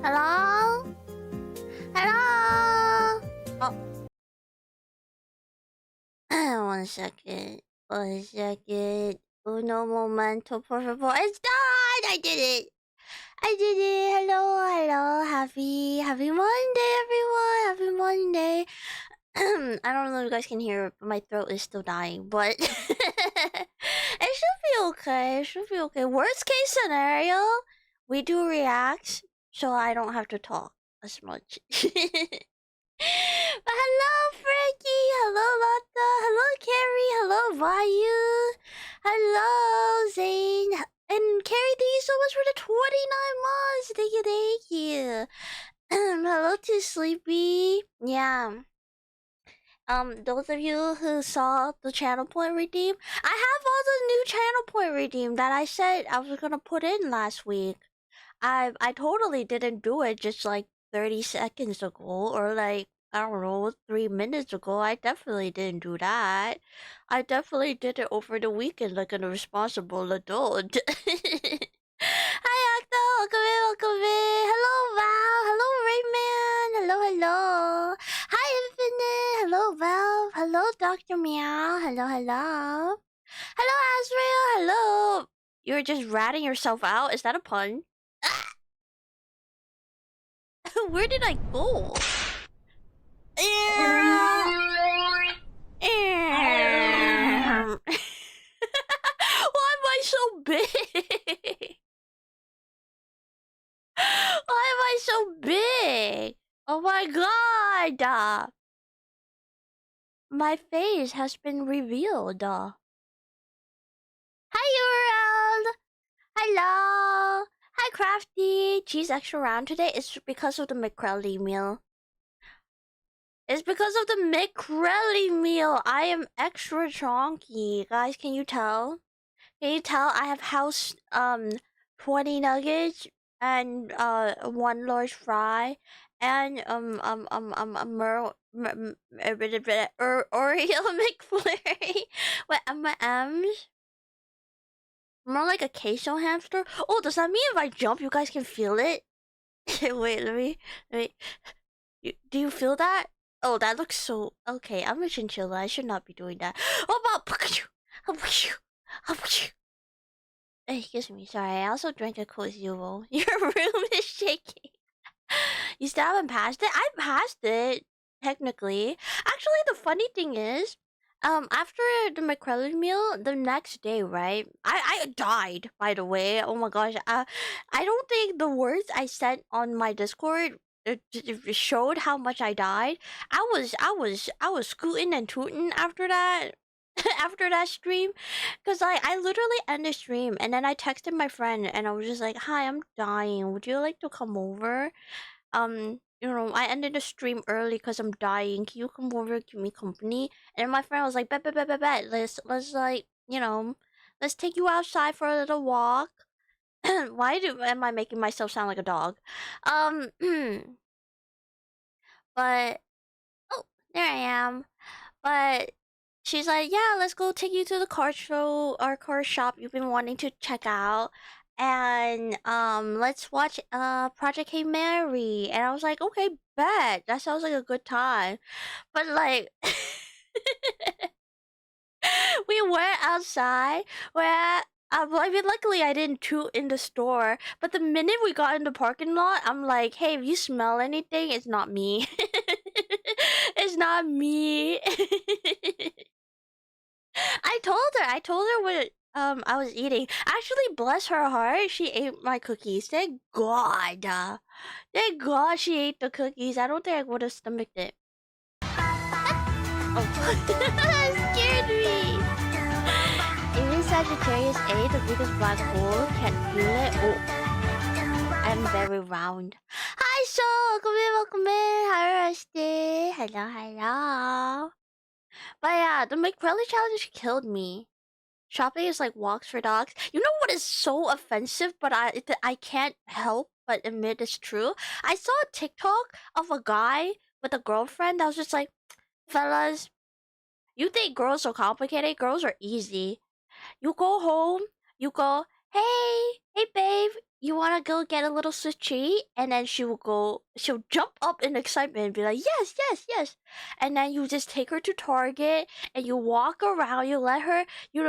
Hello? Hello? Oh. 1 second. 1 second. Uno momento, por favor. It's done! I did it! I did it! Hello. Happy Monday, everyone! Happy Monday! I don't know if you guys can hear it, but my throat is still dying, but... it should be okay. Worst case scenario, we do reacts, so I don't have to talk as much. But hello, Frankie. Hello, Lotta. Hello, Carrie. Hello, Vayu. Hello, Zane. And Carrie, thank you so much for the 29 months. Thank you. Hello to Sleepy. Yeah. Those of you who saw the channel point redeem, I have all the new channel point redeem that I said I was gonna put in last week. I totally didn't do it just like 30 seconds ago, or like, I don't know, 3 minutes ago. I definitely didn't do that. I definitely did it over the weekend like a responsible adult. Hi, Acto. Welcome in. Hello, Val. Hello, Rayman. Hello. Hi, Infinite. Hello, Val. Hello, Dr. Meow. Hello. Hello, Azrael. Hello. You're just ratting yourself out? Is that a pun? Where did I go? Why am I so big? Why am I so big? Oh my god! My face has been revealed. Hi, Urald! Hello! Hi, Crafty! Cheese extra round today. It's because of the McCrelly meal. It's because of the McCrelly meal. I am extra chonky. Guys, can you tell? Can you tell I have house 20 nuggets and 1 large fry and Oreo McFlurry with M&M's? More like a queso hamster. Oh, does that mean if I jump, you guys can feel it? Wait, let me. Do you feel that? Oh, that looks so... Okay, I'm a chinchilla. I should not be doing that. Oh, excuse me, sorry. I also drank a Coke Zero. Your room is shaking. You still haven't passed it? I passed it, technically. Actually, the funny thing is, after the McCrellan meal, the next day, right? I died, by the way. Oh my gosh. I don't think the words I sent on my Discord showed how much I died. I was scooting and tooting after that. After that stream, because I literally ended stream and then I texted my friend and I was just like, hi, I'm dying, would you like to come over? I ended the stream early because I'm dying, can you come over, give me company? And my friend was like, bet, let's like, let's take you outside for a little walk. Why am I making myself sound like a dog? But oh, there I am. But she's like, yeah, let's go take you to the car show or car shop you've been wanting to check out. And let's watch Project Hey Mary. And I was like, okay, bet. That sounds like a good time. But like we went outside where I mean, luckily I didn't toot in the store, but the minute we got in the parking lot, I'm like, hey, if you smell anything, it's not me. It's not me. I told her what I was eating. Actually, bless her heart, she ate my cookies. Thank God. Thank God she ate the cookies. I don't think I would have stomached it. Oh, scared me. Even Sagittarius A, the biggest black hole, can't feel it. Oh, I'm very round. Hi, so welcome in. Hi, Rusty. Hello. But yeah, the McCrelly challenge killed me. Shopping is like walks for dogs. You know what is so offensive, but I can't help but admit it's true? I saw a TikTok of a guy with a girlfriend that was just like, fellas, you think girls are complicated? Girls are easy. You go home, you go, hey babe, you wanna go get a little Swiss treat? And then she'll jump up in excitement and be like, yes, yes, yes. And then you just take her to Target and you walk around, you let her, you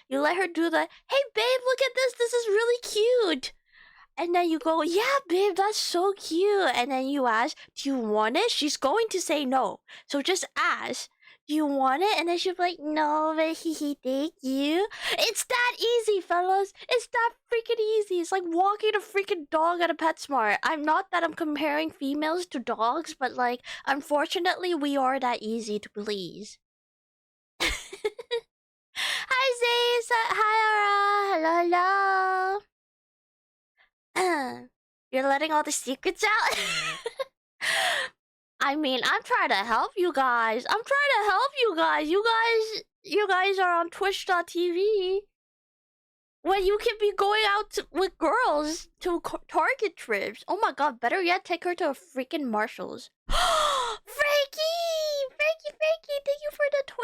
let her do the, hey babe, look at this is really cute. And then you go, yeah, babe, that's so cute. And then you ask, do you want it? She's going to say no. So just ask, do you want it? And then she'll be like, no, but thank you. It's that easy, fellas. It's that freaking easy. It's like walking a freaking dog at a PetSmart. I'm not that I'm comparing females to dogs, but like, unfortunately, we are that easy to please. Hi, Zays. Hi, Ara. Hello, hello. You're letting all the secrets out? I mean, I'm trying to help you guys. I'm trying to help you guys. You guys are on twitch.tv. When you can be going out with girls to Target trips. Oh my god, better yet, take her to a freaking Marshalls. Frankie! Frankie, thank you for the $25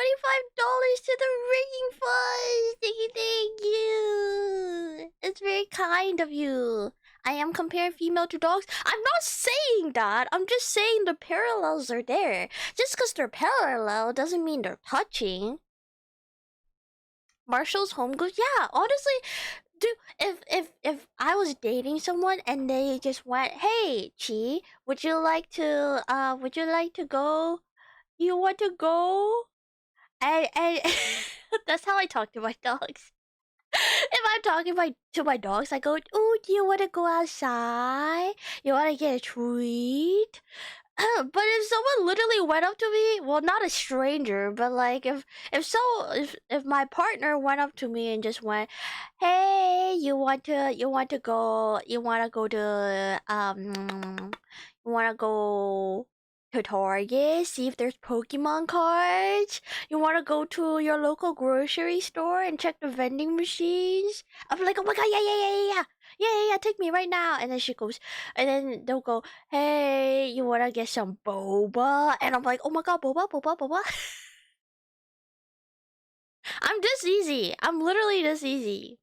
to the ringing funds. Thank you. It's very kind of you. I am comparing female to dogs. I'm not saying that. I'm just saying the parallels are there. Just because they're parallel doesn't mean they're touching. Marshall's home goods. Yeah, honestly, dude, if I was dating someone and they just went, "Hey, Chi, would you like to go? You want to go?" And that's how I talk to my dogs. If I'm talking to my dogs, I go, "Oh, do you want to go outside? You want to get a treat?" But if someone literally went up to me, well, not a stranger, but like if my partner went up to me and just went, "Hey, you want to go you want to go to Target, see if there's Pokemon cards? You want to go to your local grocery store and check the vending machines?" I'm like, "Oh my god, yeah, take me right now." And then she goes, and then they'll go, "Hey, you wanna get some boba?" And I'm like, "Oh my god, boba." I'm this easy. I'm literally this easy.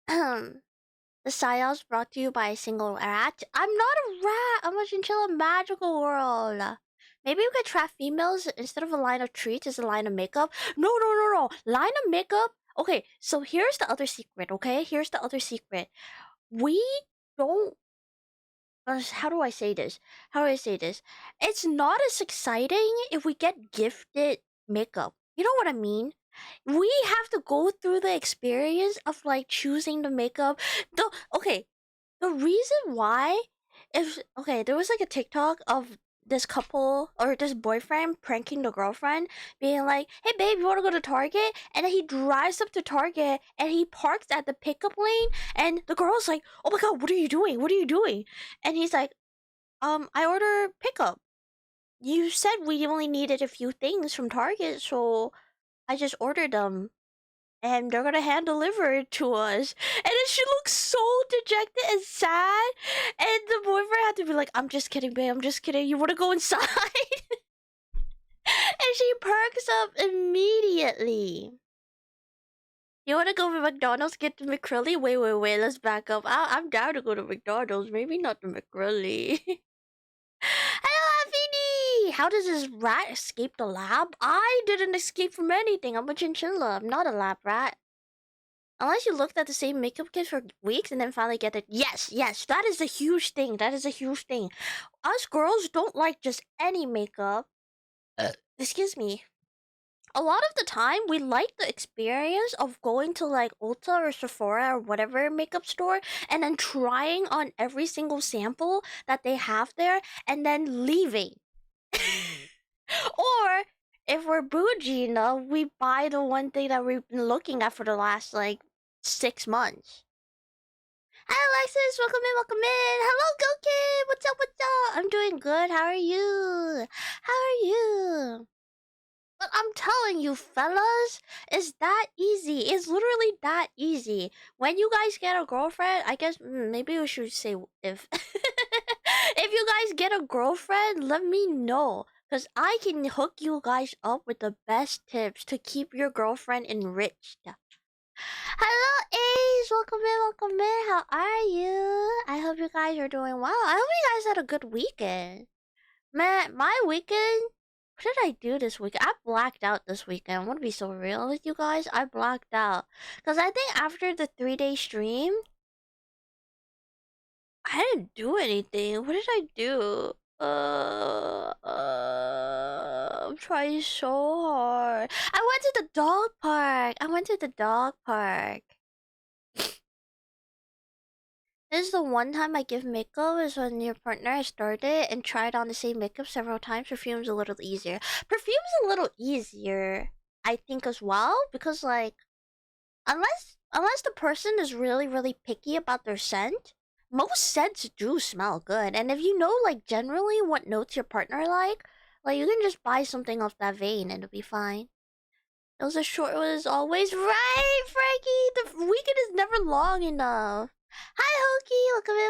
The Psyos brought to you by a single rat. I'm not a rat. I'm a chinchilla magical world. Maybe we could trap females instead of a line of treats is a line of makeup. No. Line of makeup. Okay, so here's the other secret, okay? Here's the other secret. We don't how do I say this? It's not as exciting if we get gifted makeup. You know what I mean? We have to go through the experience of like choosing the makeup. The reason why there was like a TikTok of this couple or this boyfriend pranking the girlfriend, being like, "Hey babe, you want to go to Target?" And then he drives up to Target and he parks at the pickup lane, and the girl's like, "Oh my god, what are you doing? What are you doing?" And he's like, I order pickup. You said we only needed a few things from Target, so I just ordered them." And they're gonna hand deliver it to us. And then she looks so dejected and sad. And the boyfriend had to be like, "I'm just kidding, babe. I'm just kidding. You wanna go inside?" And she perks up immediately. "You wanna go to McDonald's, get the McCrilly?" Wait. Let's back up. I'm down to go to McDonald's. Maybe not the McCrilly. Hello, Afini! How does this rat escape the lab? I didn't escape from anything. I'm a chinchilla. I'm not a lab rat. Unless you looked at the same makeup kit for weeks and then finally get it. Yes, that is a huge thing. Us girls don't like just any makeup. Excuse me. A lot of the time, we like the experience of going to like Ulta or Sephora or whatever makeup store and then trying on every single sample that they have there and then leaving. Or if we're bougie enough, we buy the one thing that we've been looking at for the last like 6 months. Hi Alexis, welcome in. Hello Gokin, what's up? I'm doing good. How are you? But I'm telling you, fellas, it's that easy. It's literally that easy. When you guys get a girlfriend, I guess maybe we should say if if you guys get a girlfriend, let me know. Because I can hook you guys up with the best tips to keep your girlfriend enriched. Hello, Ace. Welcome in, welcome in. How are you? I hope you guys are doing well. I hope you guys had a good weekend. Man, my weekend. What did I do this weekend? I blacked out this weekend. I want to be so real with you guys. I blacked out. Because I think after the 3-day stream, I didn't do anything. What did I do? I'm trying so hard. I went to the dog park. This is the one time I give makeup is when your partner has started and tried on the same makeup several times. Perfume's a little easier. I think, as well, because like unless the person is really, really picky about their scent, most scents do smell good. And if you know like generally what notes your partner like you can just buy something off that vein and it'll be fine. It was always right, Frankie. The weekend is never long enough. Hi, Hoki.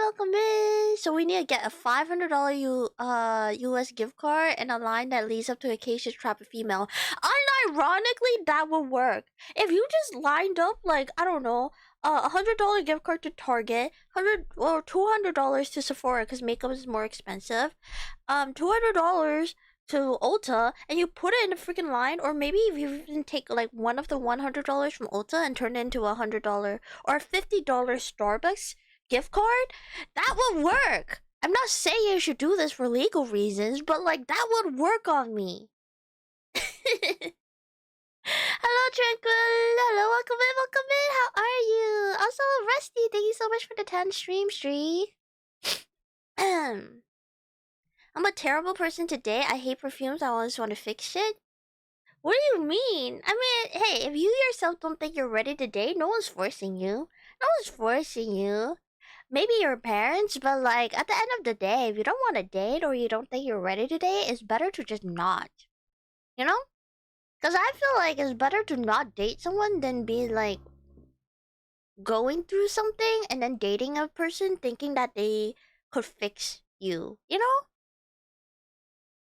Welcome in. So we need to get a $500 US gift card and a line that leads up to a cage to trap a female. Unironically, that would work. If you just lined up like I don't know, a $100 gift card to Target, $200 to Sephora because makeup is more expensive, $200 to Ulta, and you put it in a freaking line, or maybe if you even take like one of the $100 from Ulta and turn it into a $100 or a $50 Starbucks gift card, that would work. I'm not saying you should do this for legal reasons, but like that would work on me. Hello, Tranquil. Hello, welcome in. How are you? Also, Rusty, thank you so much for the 10 stream streak. I'm a terrible person today. I hate perfumes. I always want to fix it. What do you mean? I mean, hey, if you yourself don't think you're ready to date, no one's forcing you. Maybe your parents, but like at the end of the day, if you don't want to date or you don't think you're ready to date, it's better to just not. You know? Because I feel like it's better to not date someone than be like going through something and then dating a person thinking that they could fix you. You know?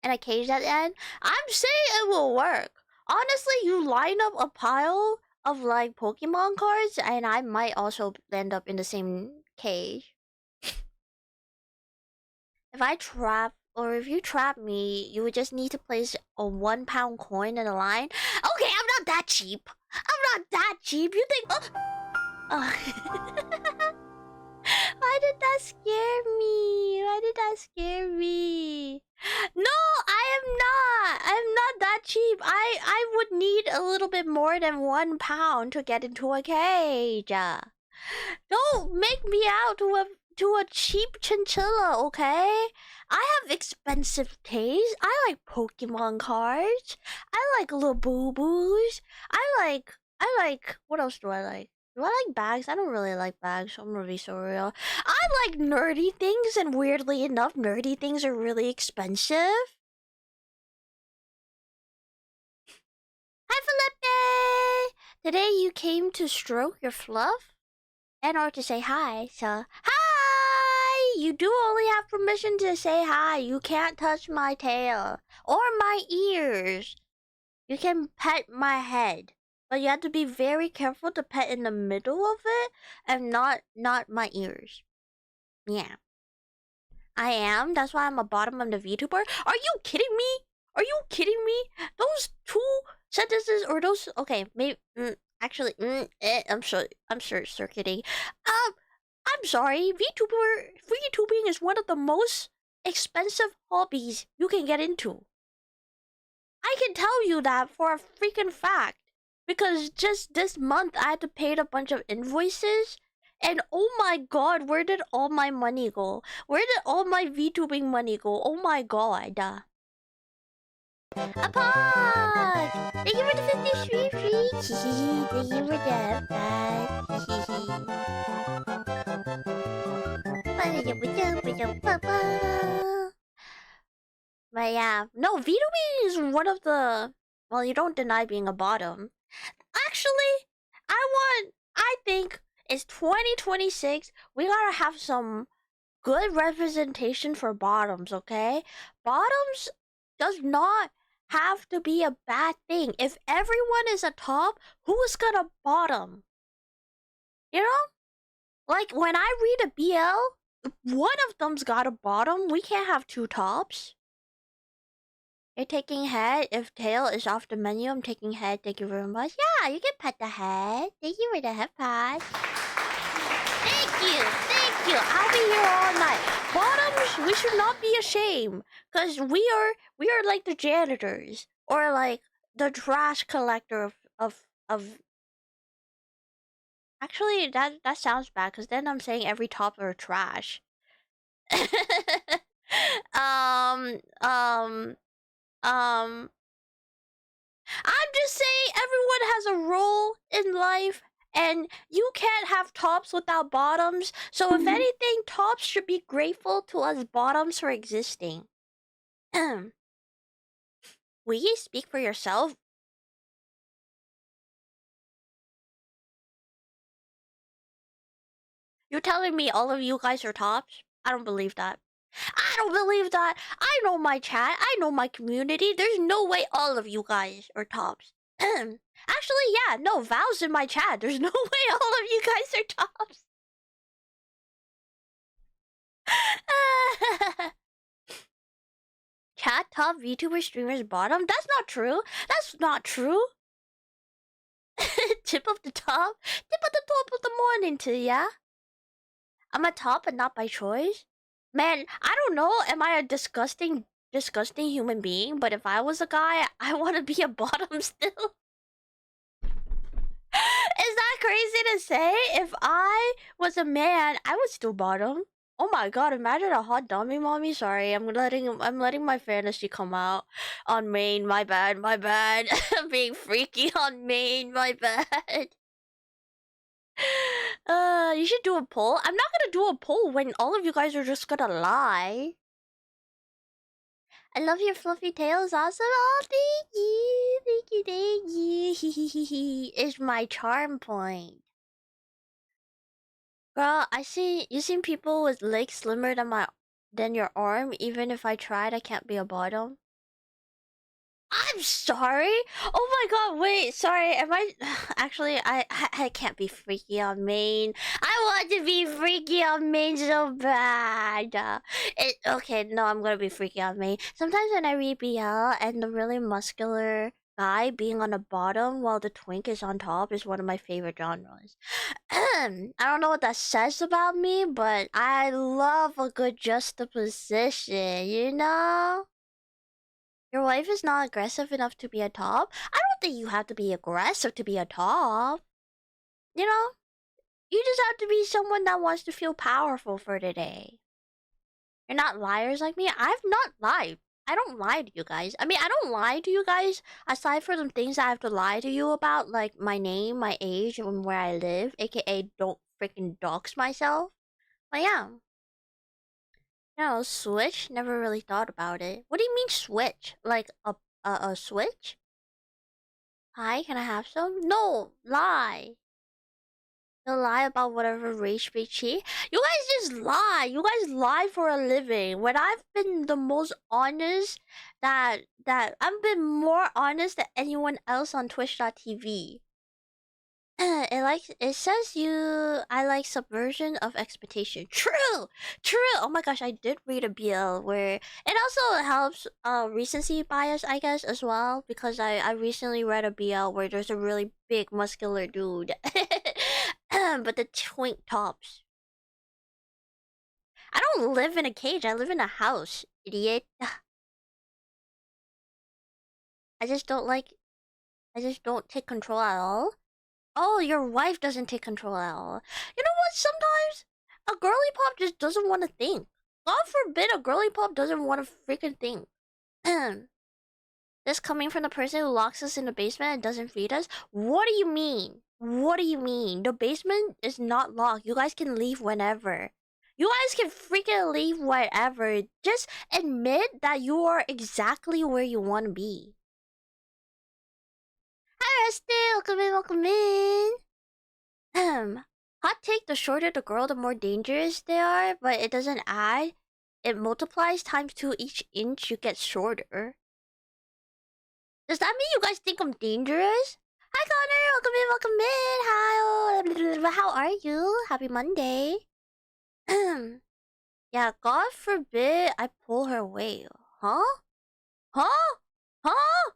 And a cage at the end. I'm saying it will work. Honestly, you line up a pile of like Pokemon cards, and I might also end up in the same cage. If you trap me, you would just need to place a £1 coin in a line. Okay, I'm not that cheap. You think? Oh. Why did that scare me? No, I'm not that cheap. I would need a little bit more than £1 to get into a cage. Don't make me out to a cheap chinchilla, okay? I have expensive taste. I like Pokemon cards. I like Labubu's. I like what else do I like? Do I like bags? I don't really like bags, so I'm gonna be so real. I like nerdy things, and weirdly enough, nerdy things are really expensive. Hi, Felipe! Today you came to stroke your fluff? And or to say hi, so hi! You do only have permission to say hi. You can't touch my tail or my ears. You can pet my head, but you have to be very careful to pet in the middle of it and not my ears. Yeah. I am. That's why I'm a bottom of the VTuber. Are you kidding me? Those two sentences or those okay, maybe actually I'm short circuiting. I'm sorry. VTubing is one of the most expensive hobbies you can get into. I can tell you that for a freaking fact. Because just this month I had to pay a bunch of invoices. And oh my god, where did all my money go? Where did all my VTubing money go? Oh my god. Apart! Thank you for the 50 stream free. Thank you for that. But yeah, no, VTubing is one of the... Well, you don't deny being a bottom. Actually, I think it's 2026. We gotta have some good representation for bottoms, okay? Bottoms does not have to be a bad thing. If everyone is a top, who's gonna bottom? You know? Like, when I read a BL, one of them's got a bottom. We can't have two tops. You're taking head. If tail is off the menu, I'm taking head. Thank you very much. Yeah, you can pet the head. Thank you for the head pat. Thank you. Thank you. I'll be here all night. Bottoms, we should not be ashamed. Because we are like the janitors. Or like the trash collector of Actually, that sounds bad, because then I'm saying every top are trash. um, um, I'm just saying everyone has a role in life, and you can't have tops without bottoms. So if anything, tops should be grateful to us bottoms for existing. Will you speak for yourself? You're telling me all of you guys are tops? I don't believe that. I don't believe that. I know my chat. I know my community. There's no way all of you guys are tops. Actually, yeah, no, Val's in my chat. There's no way all of you guys are tops. Chat top VTuber streamers bottom? That's not true. That's not true. Tip of the top? Tip of the top of the morning to ya. I'm a top but not by choice. Man, I don't know. Am I a disgusting human being? But if I was a guy, I want to be a bottom still. Is that crazy to say? If I was a man, I would still bottom. Oh my god, imagine a hot dummy mommy. Sorry, I'm letting my fantasy come out on main. My bad, my bad. Being freaky on main, my bad. You should do a poll. I'm not gonna do a poll when all of you guys are just gonna lie. I love your fluffy tails, awesome. Oh, thank you, thank you, thank you. It's my charm point. Girl, you seen people with legs slimmer than your arm. Even if I tried, I can't be a bottom. I'm sorry. Oh my god, wait, sorry. Am I actually I can't be freaky on main. I want to be freaky on main so bad. Okay, no, I'm gonna be freaky on main. Sometimes when I read BL and the really muscular guy being on the bottom while the twink is on top is one of my favorite genres. I don't know what that says about me, but I love a good juxtaposition, you know? Your wife is not aggressive enough to be a top? I don't think you have to be aggressive to be a top. You know? You just have to be someone that wants to feel powerful for the day. You're not liars like me. I've not lied. I don't lie to you guys. I mean, I don't lie to you guys aside from the things I have to lie to you about, like my name, my age, and where I live, aka don't freaking dox myself. But yeah. No, Switch? Never really thought about it. What do you mean Switch? Like a Switch? Hi, can I have some? No, lie. You'll lie about whatever race bitchy. You guys just lie. You guys lie for a living. When I've been the most honest that I've been more honest than anyone else on Twitch.tv. It says I like subversion of expectation. True, true. Oh my gosh, I did read a BL where it also helps recency bias, I guess, as well, because I recently read a BL where there's a really big muscular dude, but the twink tops. I don't live in a cage. I live in a house, idiot. I just don't take control at all. Oh, your wife doesn't take control at all. You know what? Sometimes a girly pop just doesn't want to think. God forbid a girly pop doesn't want to freaking think. This coming from the person who locks us in the basement and doesn't feed us? What do you mean? What do you mean? The basement is not locked. You guys can leave whenever. You guys can freaking leave wherever. Just admit that you are exactly where you want to be. Hi, Rusty. Welcome in, welcome in. Hot take, the shorter the girl, the more dangerous they are, but it doesn't add. It multiplies times 2 each inch, you get shorter. Does that mean you guys think I'm dangerous? Hi Connor, welcome in. How are you? Happy Monday. Yeah, God forbid I pull her away. Huh? Huh? Huh?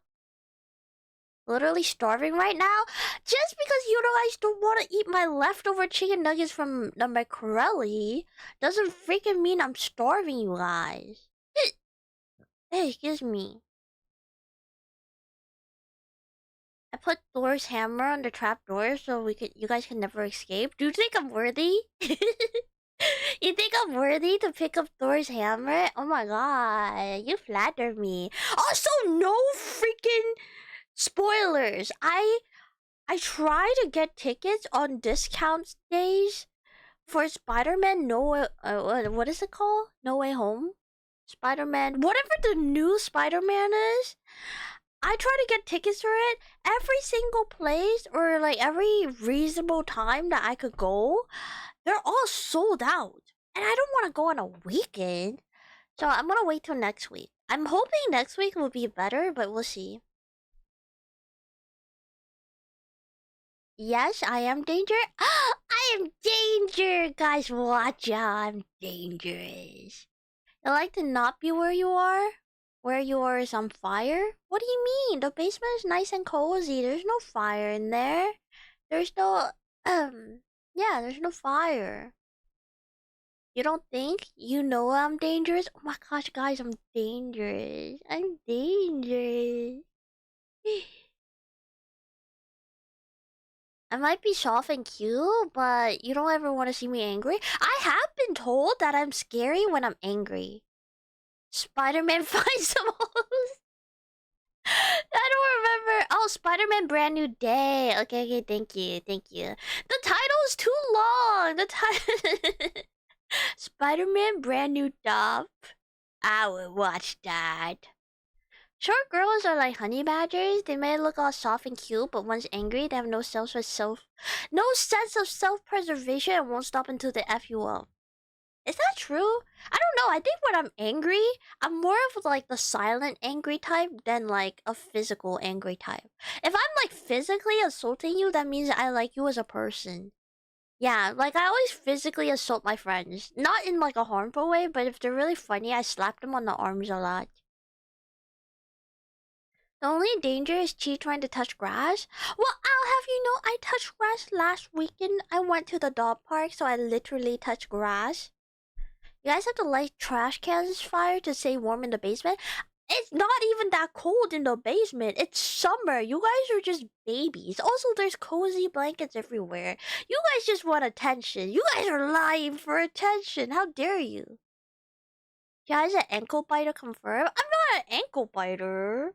Literally starving right now? Just because you guys don't want to eat my leftover chicken nuggets from the macarelli doesn't freaking mean I'm starving you guys. Hey, excuse me. I put Thor's hammer on the trap door so you guys can never escape. Do you think I'm worthy? You think I'm worthy to pick up Thor's hammer? Oh my god, you flatter me. Also, no freaking spoilers. I try to get tickets on discount days for Spider-Man what is it called? No Way Home? Spider-Man, whatever the new Spider-Man is. I try to get tickets for it every single place or like every reasonable time that I could go. They're all sold out. And I don't want to go on a weekend. So I'm going to wait till next week. I'm hoping next week will be better, but we'll see. Yes, I am danger. I am danger. Guys, watch out. I'm dangerous. You like to not be where you are? Where you are is on fire? What do you mean? The basement is nice and cozy. There's no fire in there. There's no, yeah, there's no fire. You don't think? You know I'm dangerous? Oh my gosh, guys, I'm dangerous. I'm dangerous. I might be soft and cute, but you don't ever want to see me angry. I have been told that I'm scary when I'm angry. Spider-Man finds some holes. I don't remember. Oh, Spider-Man Brand New Day. Okay, thank you. The title is too long. The title... Spider-Man Brand New Dub. I will watch that. Short girls are like honey badgers. They may look all soft and cute, but once angry, they have no sense of self-preservation and won't stop until they F you up. Is that true? I don't know. I think when I'm angry, I'm more of like the silent angry type than like a physical angry type. If I'm like physically assaulting you, that means I like you as a person. Yeah, like I always physically assault my friends. Not in like a harmful way, but if they're really funny, I slap them on the arms a lot. The only danger is Chi trying to touch grass. Well, I'll have you know, I touched grass last weekend. I went to the dog park, so I literally touched grass. You guys have to light trash cans fire to stay warm in the basement? It's not even that cold in the basement. It's summer. You guys are just babies. Also, there's cozy blankets everywhere. You guys just want attention. You guys are lying for attention. How dare you? You guys an ankle biter confirmed? I'm not an ankle biter.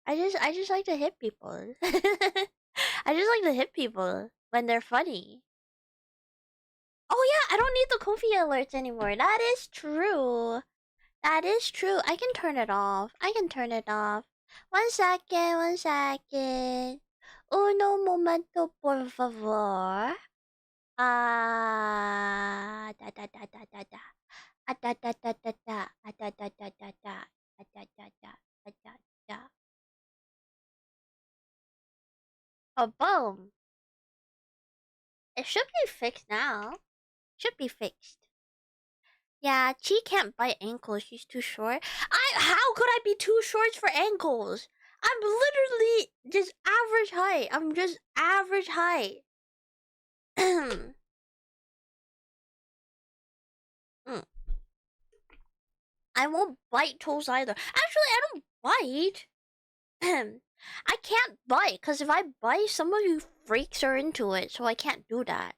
I just like to hit people. I just like to hit people when they're funny. Oh yeah, I don't need the Kofi alerts anymore. That is true. That is true. I can turn it off. I can turn it off. 1 second, 1 second. Uno momento, por favor. Ah, da da da da da da. Ah, da da da da da. Ah, da da da da da. Ah, da da da. Ah, da da. Oh, boom. It should be fixed now. Should be fixed. Yeah, she can't bite ankles. She's too short. How could I be too short for ankles? I'm literally just average height. I'm just average height. Mm. I won't bite toes either. Actually, I don't bite. I can't bite because if I bite, some of you freaks are into it, so I can't do that.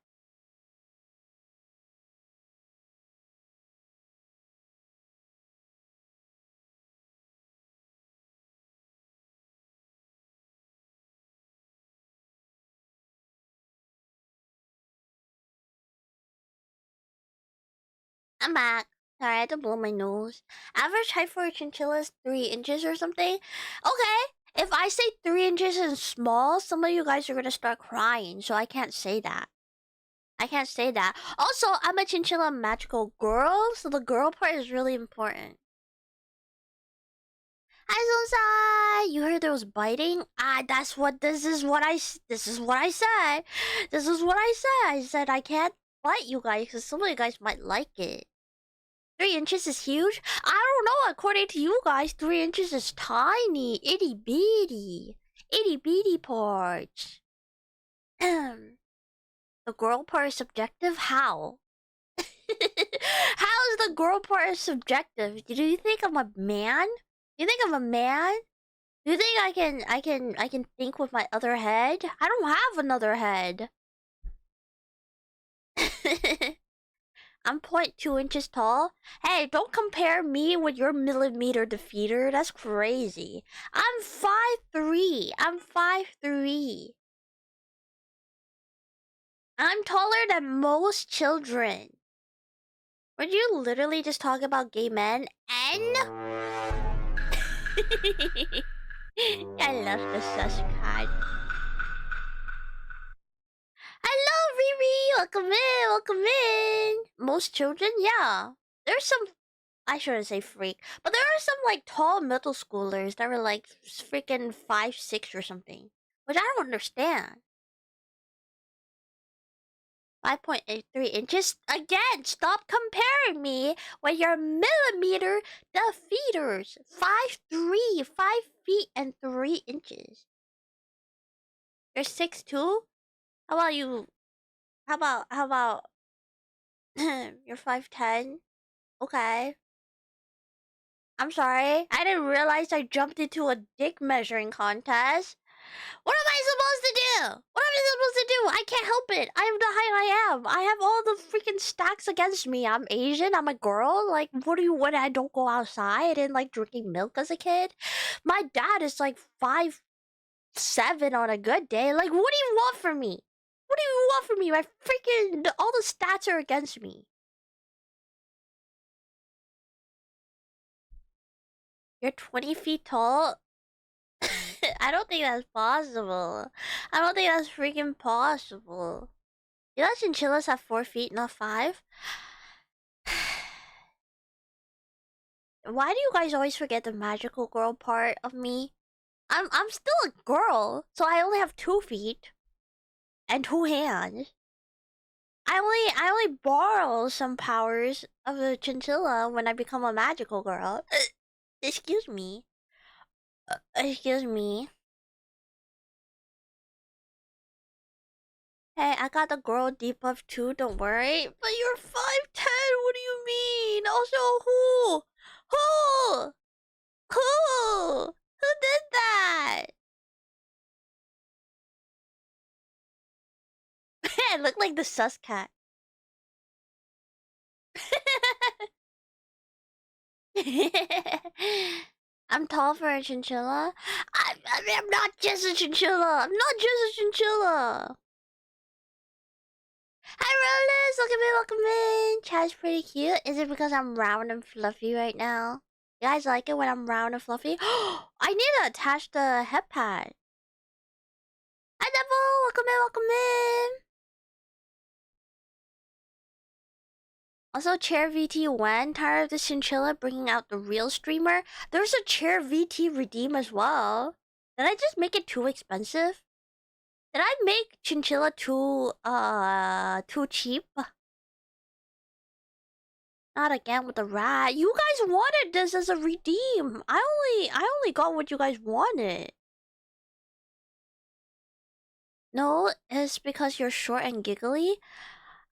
I'm back. Sorry, I had to blow my nose. Average height for a chinchilla is 3 inches or something. Okay, if I say 3 inches is small, some of you guys are gonna start crying, so I can't say that. I can't say that. Also, I'm a chinchilla magical girl, so the girl part is really important. Hi, that? You heard there was biting? This is what I said. This is what I said. I said I can't bite you guys because some of you guys might like it. 3 inches is huge? I don't know. According to you guys, 3 inches is tiny. Itty bitty. Itty bitty parts. The girl part is subjective? How? How is the girl part subjective? Do you think I'm a man? Do you think I'm a man? Do you think I can think with my other head? I don't have another head. I'm 0.2 inches tall. Hey, don't compare me with your millimeter defeater. That's crazy. I'm 5'3". I'm 5'3". I'm taller than most children. Would you literally just talk about gay men? And I love the sus card. Hello, Riri. Welcome in. Most children, yeah. There's some. I shouldn't say freak, but there are some like tall middle schoolers that were like freaking 5'6" or something, which I don't understand. 5.83 inches? Again, stop comparing me with your millimeter defeaters. 5'3", 5 feet and 3 inches. You're 6'2"? How about you? How about you're 5'10"? Okay. I'm sorry. I didn't realize I jumped into a dick measuring contest. What am I supposed to do? What am I supposed to do? I can't help it. I am the height I am. I have all the freaking stacks against me. I'm Asian. I'm a girl. Like, what do you when I don't go outside and like drinking milk as a kid? My dad is like 5'7" on a good day. Like, what do you want from me? What do you want from me? My freaking all the stats are against me. You're 20 feet tall? I don't think that's possible. I don't think that's freaking possible. You know chinchillas have 4 feet, not 5? Why do you guys always forget the magical girl part of me? I'm still a girl, so I only have 2 feet and 2 hands. I only borrow some powers of the chinchilla when I become a magical girl. Excuse me. Excuse me. Hey, I got the girl debuff too, don't worry. But you're 5'10", what do you mean? Also, who? Who? Who? Who did that? I look like the sus cat. I'm tall for a chinchilla. I'm not just a chinchilla. I'm not just a chinchilla. Hi, Rollers. Welcome in. Chat's pretty cute. Is it because I'm round and fluffy right now? You guys like it when I'm round and fluffy? I need to attach the head pad. Hi, Devil. Welcome in. Also, Chair VT when tired of the chinchilla bringing out the real streamer. There's a Chair VT redeem as well. Did I just make it too expensive? Did I make chinchilla too cheap? Not again with the rat. You guys wanted this as a redeem. I only got what you guys wanted. No, it's because you're short and giggly.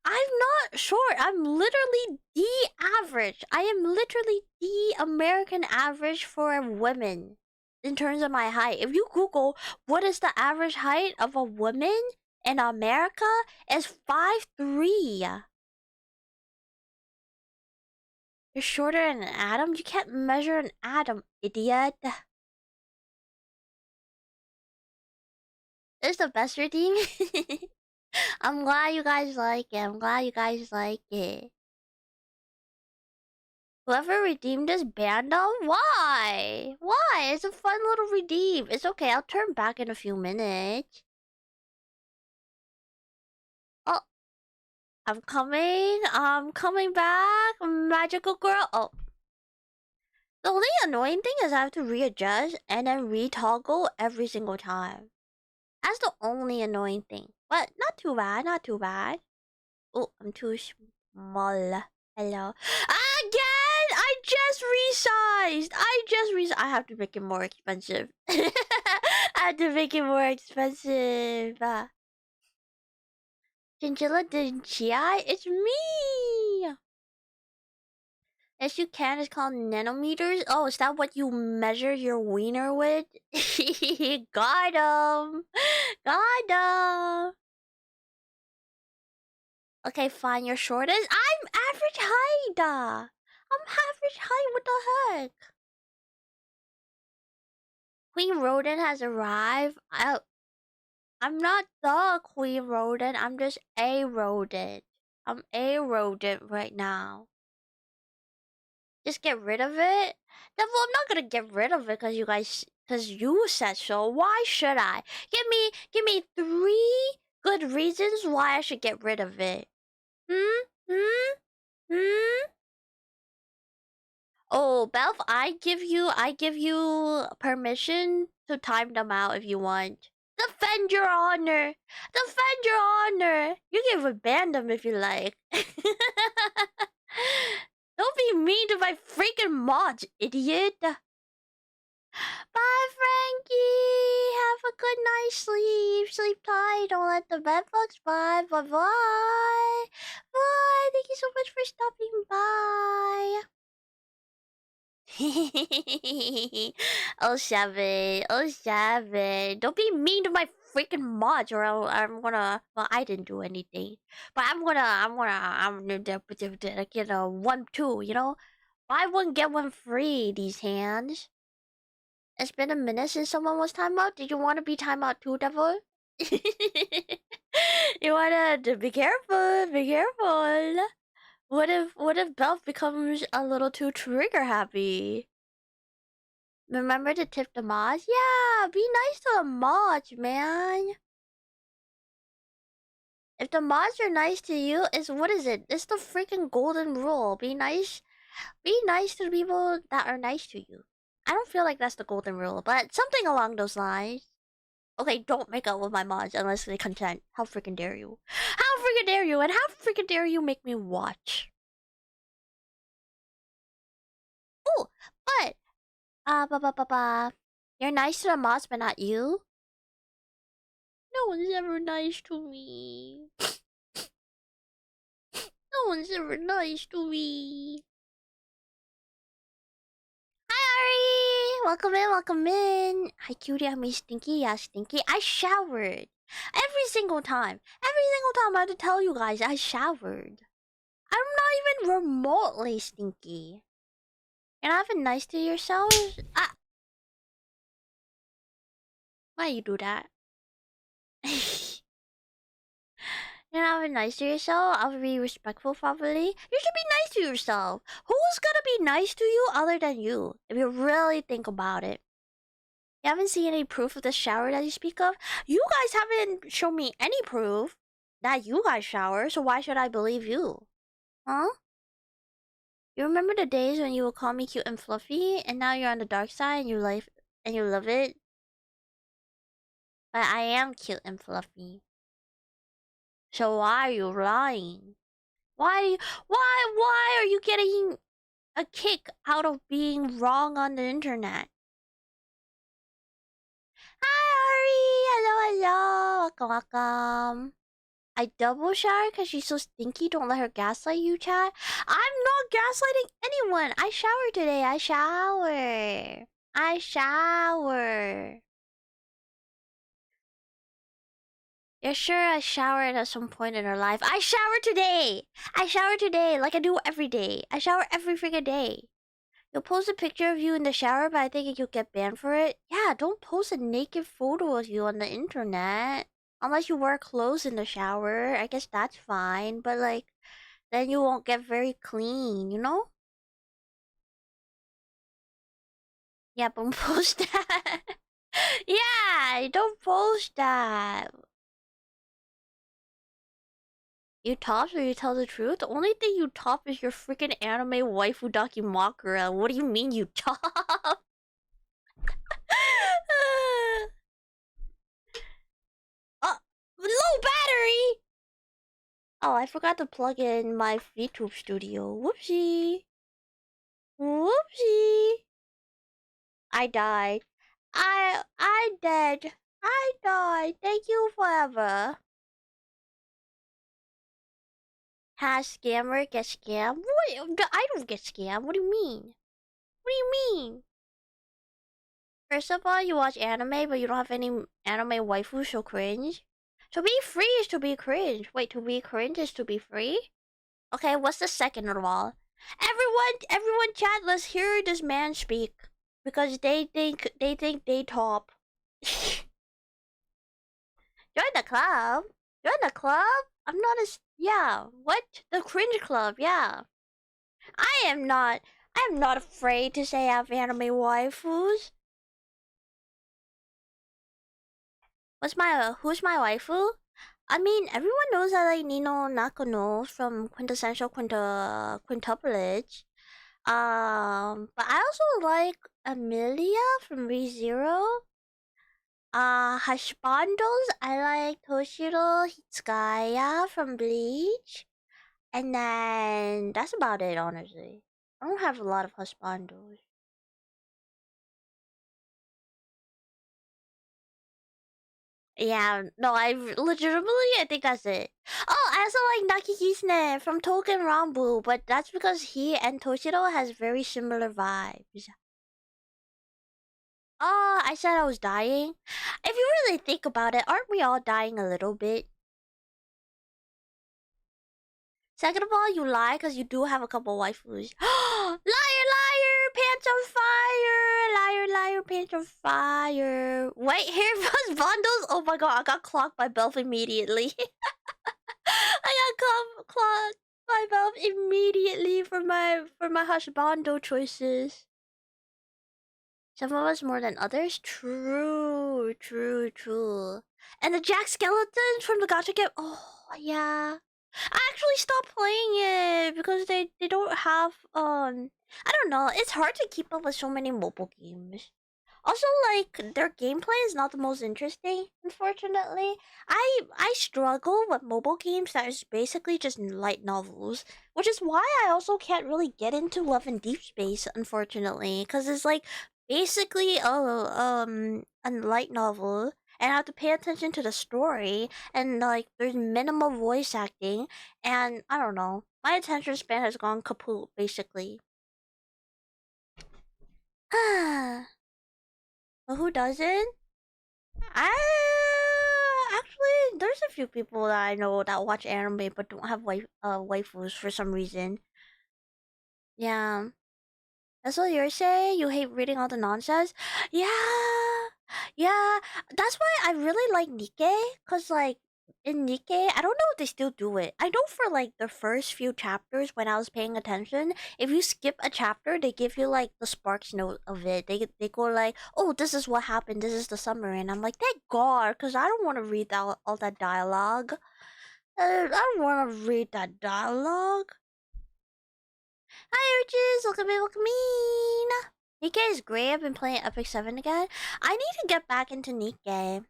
I'm not short. I'm literally the average. I am literally the American average for women in terms of my height. If you Google what is the average height of a woman in America, it's 5'3". You're shorter than an atom? You can't measure an atom, idiot. It's the best redeem. I'm glad you guys like it. I'm glad you guys like it. Whoever redeemed this banned them? Why? Why? It's a fun little redeem. It's okay. I'll turn back in a few minutes. Oh, I'm coming. I'm coming back. Magical girl. Oh. The only annoying thing is I have to readjust and then retoggle every single time. That's the only annoying thing. But not too bad, not too bad. Oh, I'm too small. Hello. Again! I just resized! I have to make it more expensive. I have to make it more expensive. Chinchilla Dinchi, it's me! Yes, you can. It's called nanometers. Oh, is that what you measure your wiener with? Got him! Got him! Okay, fine. You're shortest. I'm average height. I'm average height. What the heck? Queen Rodent has arrived. I'm not the Queen Rodent. I'm just a rodent. I'm a rodent right now. Just get rid of it? Devil, I'm not gonna get rid of it because you said so. Why should I? Give me 3 good reasons why I should get rid of it. Hmm? Hmm? Hmm? Oh, Belf, I give you permission to time them out if you want. Defend your honor. Defend your honor. You can even ban them if you like. Don't be mean to my freaking mods, idiot. Bye, Frankie. Have a good night's sleep. Sleep tight. Don't let the bed bugs bye. Bye bye. Bye. Thank you so much for stopping by. Oh, Seven. Oh, Seven. Don't be mean to my freaking mods or I'm gonna. Well, I didn't do anything. But I'm gonna get a 1-2, you know? Buy one, get one free, these hands. It's been a minute since someone was timeout. Did you want to be timeout too, Devil? You wanna be careful, be careful. What if Belf becomes a little too trigger happy? Remember to tip the mods? Yeah, be nice to the mods, man. If the mods are nice to you, what is it? It's the freaking golden rule. Be nice to the people that are nice to you. I don't feel like that's the golden rule, but something along those lines. Okay, don't make out with my mods unless they consent. How freaking dare you? How freaking dare you? And how freaking dare you make me watch? Oh, but you're nice to the mods, but not you. No one's ever nice to me. No one's ever nice to me. Hi, Ari! Welcome in, welcome in. Hi, cutie. I'm me, Stinky. Yeah, Stinky. I showered. Every single time. Every single time I have to tell you guys I showered. I'm not even remotely stinky. You're not even nice to yourselves? Why you do that? You're not even nice to yourself? I'll be respectful probably. You should be nice to yourself. Who's gonna be nice to you other than you? If you really think about it. You haven't seen any proof of the shower that you speak of? You guys haven't shown me any proof that you guys shower, so why should I believe you? Huh? You remember the days when you would call me cute and fluffy, and now you're on the dark side and you love it? But I am cute and fluffy. So why are you lying? Why are you getting a kick out of being wrong on the internet? Hi Ari! Hello, hello! Welcome, welcome. I double shower because she's so stinky. Don't let her gaslight you, chat. I'm not gaslighting anyone. I showered today. I shower. I shower. You're sure I showered at some point in her life? I showered today. I showered today like I do every day. I shower every freaking day. You'll post a picture of you in the shower, but I think you'll get banned for it. Yeah, don't post a naked photo of you on the internet. Unless you wear clothes in the shower. I guess that's fine. But, like, then you won't get very clean, you know? Yeah, don't post that. Yeah, don't post that. You top or you tell the truth? The only thing you top is your freaking anime waifu Dakimakura. What do you mean you top? Low battery! Oh, I forgot to plug in my VTube studio. Whoopsie. Whoopsie. I died. I dead. I died. Thank you forever. Has scammer get scammed? What? I don't get scammed. What do you mean? What do you mean? First of all, you watch anime, but you don't have any anime waifu, so cringe. To be free is to be cringe. Wait, to be cringe is to be free? Okay, what's the second of all? Everyone chat, let's hear this man speak. Because they think they top. Join the club. Join the club? I'm not as yeah. What? The cringe club, yeah. I am not afraid to say I have anime waifus. Who's my waifu? I mean, everyone knows I like Nino Nakano from Quintessential Quintuplage. But I also like Amelia from ReZero. Hashbandles, I like Toshiro Hitsugaya from Bleach. And then that's about it, honestly. I don't have a lot of husbandos. Yeah, no, I think that's it. Oh, I also like Nakikisne from Token Rambu, but that's because he and Toshiro has very similar vibes. Oh, I said I was dying. If you really think about it, aren't we all dying a little bit? Second of all, you lie because you do have a couple waifus. Liar, liar, pants on fire. Liar, liar, pants on fire. White hair plus bundles. Oh my god, I got clocked by Belf immediately. I got clocked by Belf immediately for my husbando choices. Some of us more than others. True, true, true. And the Jack Skeletons from the Gacha game. Oh yeah. I actually stopped playing it because they don't have I don't know, it's hard to keep up with so many mobile games. Also, like, their gameplay is not the most interesting, unfortunately. I struggle with mobile games that is basically just light novels, which is why I also can't really get into Love and Deep Space, unfortunately, because it's like basically a light novel, and I have to pay attention to the story, and like there's minimal voice acting, and I don't know, my attention span has gone kaput, basically. But who doesn't? Actually, there's a few people that I know that watch anime but don't have waifus for some reason. Yeah, that's what you're saying. You hate reading all the nonsense. Yeah, yeah. That's why I really like Nikkei, cause like in Nikkei, I don't know if they still do it. I know for like the first few chapters when I was paying attention, if you skip a chapter, they give you like the sparks note of it. They go like, oh, this is what happened. This is the summary, and I'm like, thank God, cause I don't want to read all that dialogue. I don't want to read that dialogue. Hi, Urges! Welcome in! Nikkei is great. I've been playing Epic 7 again. I need to get back into Nikkei.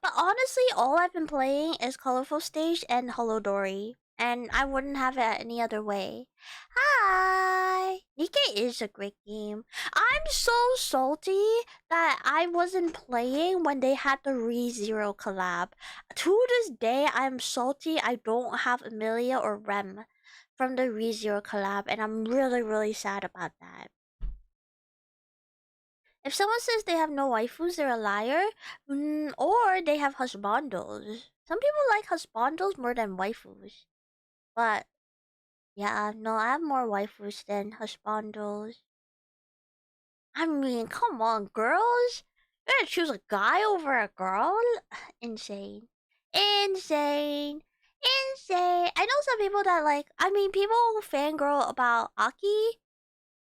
But honestly, all I've been playing is Colorful Stage and Holodori. And I wouldn't have it any other way. Hi! Nikkei is a great game. I'm so salty that I wasn't playing when they had the ReZero collab. To this day, I'm salty I don't have Amelia or Rem from the ReZero collab, and I'm really, really sad about that. If someone says they have no waifus, they're a liar, or they have husbandos. Some people like husbandos more than waifus. But, yeah, no, I have more waifus than husbandos. I mean, come on, girls. You're gonna choose a guy over a girl? Insane. Insane. Insane. I know some people that like, I mean, people fangirl about Aki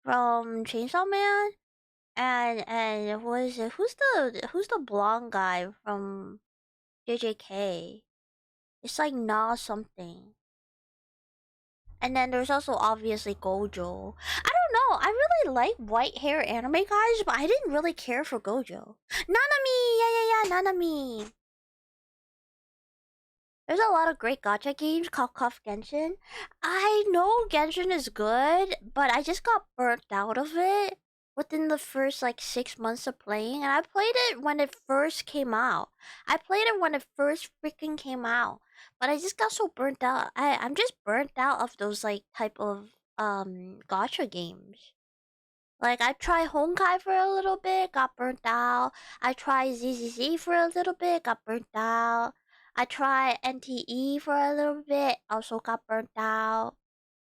from Chainsaw Man, and who is it? Who's the blonde guy from JJK? It's like Na something. And then there's also obviously Gojo. I don't know. I really like white hair anime guys, but I didn't really care for Gojo. Nanami! Yeah, Nanami! There's a lot of great gacha games called Cuff Genshin. I know Genshin is good, but I just got burnt out of it within the first like 6 months of playing. And I played it when it first came out. I played it when it first freaking came out. But I just got so burnt out. I'm just burnt out of those like type of gacha games. Like I tried Honkai for a little bit, got burnt out. I tried ZZZ for a little bit, got burnt out. I tried NTE for a little bit, also got burnt out.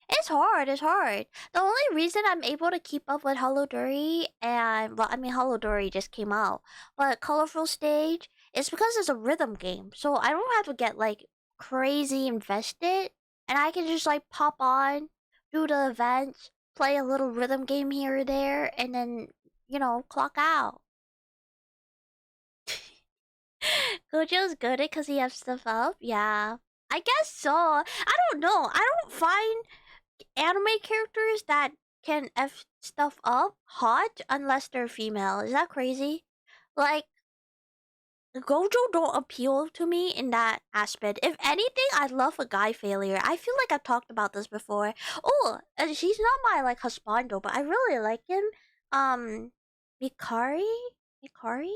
It's hard, it's hard. The only reason I'm able to keep up with Holodori and, well, I mean, Holodori just came out, but Colorful Stage is because it's a rhythm game. So I don't have to get like crazy invested, and I can just like pop on, do the events, play a little rhythm game here or there, and then, clock out. Gojo's good at because he has stuff up? Yeah. I guess so. I don't know. I don't find anime characters that can F stuff up hot unless they're female. Is that crazy? Like, Gojo don't appeal to me in that aspect. If anything, I love a guy failure. I feel like I've talked about this before. Oh, and she's not my like husbando, but I really like him. Um, Mikari? Mikari?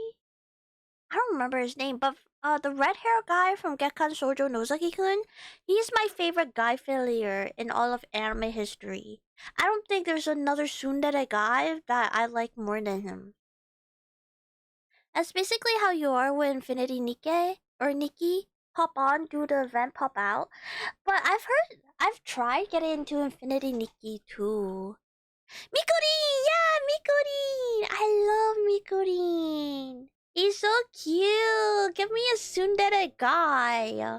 I don't remember his name, but the red hair guy from Gekkan Shoujo Nozaki-kun, he's my favorite guy failure in all of anime history. I don't think there's another tsundere guy that I like more than him. That's basically how you are with Infinity Nikke or Nikki. Pop on, do the event, pop out. But I've tried getting into Infinity Nikki too. Mikorin! Yeah, Mikorin! I love Mikorin! He's so cute! Give me a tsundere guy!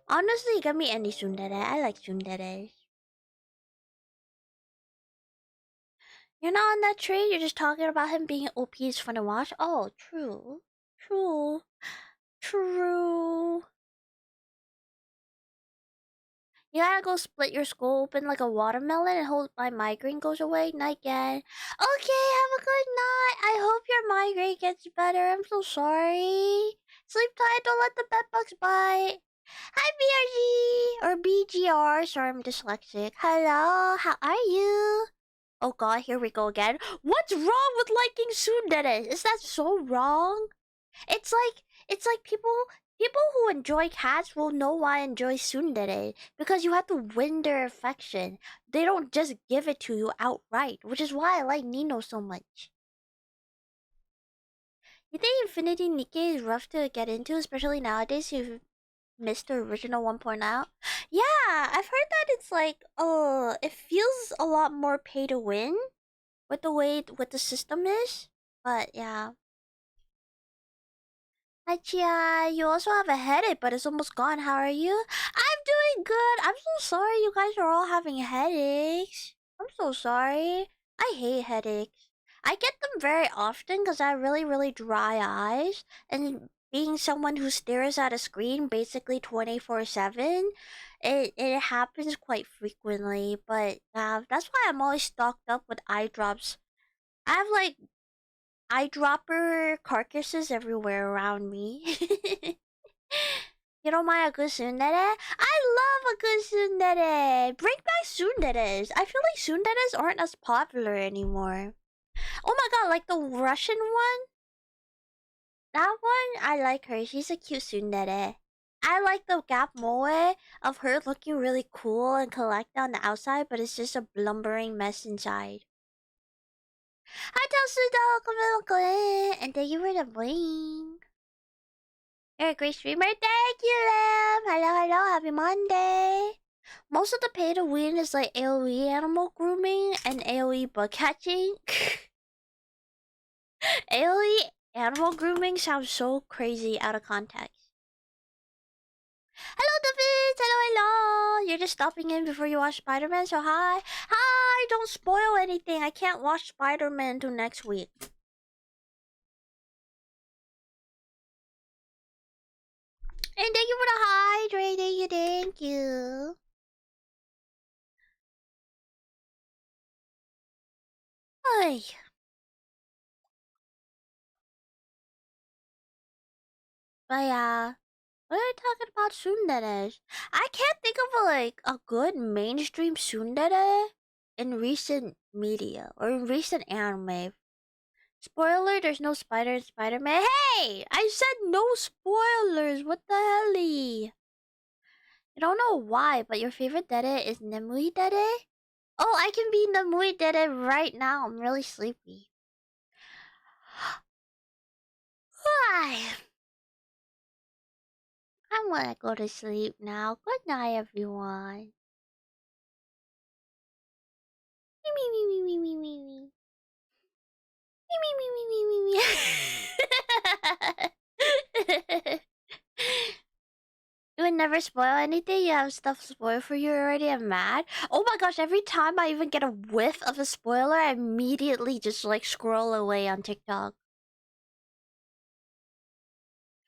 Honestly, give me any tsundere. I like tsunderes. You're not on that train, you're just talking about him being OP is fun to watch? Oh, true. True. True. You gotta go split your skull open like a watermelon and hope my migraine goes away. Night again. Okay, have a good night. I hope your migraine gets better. I'm so sorry. Sleep tight, don't let the bed bugs bite. Hi, BRG! Or BGR. Sorry, I'm dyslexic. Hello, how are you? Oh god, here we go again. What's wrong with liking tsundere? Is that so wrong? It's like people who enjoy cats will know why I enjoy tsundere because you have to win their affection. They don't just give it to you outright, which is why I like Nino so much. You think Infinity Nikke is rough to get into, especially nowadays you've missed the original 1.0? Yeah, I've heard that it's like, it feels a lot more pay to win with the way what the system is. But yeah. Hi Chia, you also have a headache, but it's almost gone. How are you? I'm doing good. I'm so sorry you guys are all having headaches. I'm so sorry. I hate headaches. I get them very often because I have really, really dry eyes. And being someone who stares at a screen basically 24/7, it happens quite frequently. But that's why I'm always stocked up with eye drops. I have like eyedropper carcasses everywhere around me. You don't mind a good tsundere? I love a good tsundere! Bring back tsunderes! I feel like tsunderes aren't as popular anymore. Oh my god, like the Russian one? That one, I like her. She's a cute tsundere. I like the gap moe of her looking really cool and collected on the outside, but it's just a blumbering mess inside. Hi, Telsudo! Welcome in! And thank you for the bling. You're a great streamer. Thank you, Lam! Hello, hello. Happy Monday. Most of the pay to win is like AoE animal grooming and AoE bug catching. AoE animal grooming sounds so crazy out of context. Hello, David! Hello, hello! You're just stopping in before you watch Spider-Man, so hi! Hi! Don't spoil anything! I can't watch Spider-Man until next week. And thank you for the hydrate. Thank you. Ay. But yeah, what are you talking about tsundere? I can't think of a good mainstream tsundere in recent media or in recent anime. Spoiler, there's no spider in Spider-Man. Hey! I said no spoilers! What the helly? I don't know why, but your favorite dere is Nemui dere? Oh, I can be Nemui dere right now. I'm really sleepy. Why? I wanna go to sleep now. Good night, everyone. Me me me me me me me me. Me me me me me me me. You would never spoil anything? You have stuff spoiled for you already? I'm mad. Oh my gosh, every time I even get a whiff of a spoiler, I immediately just scroll away on TikTok.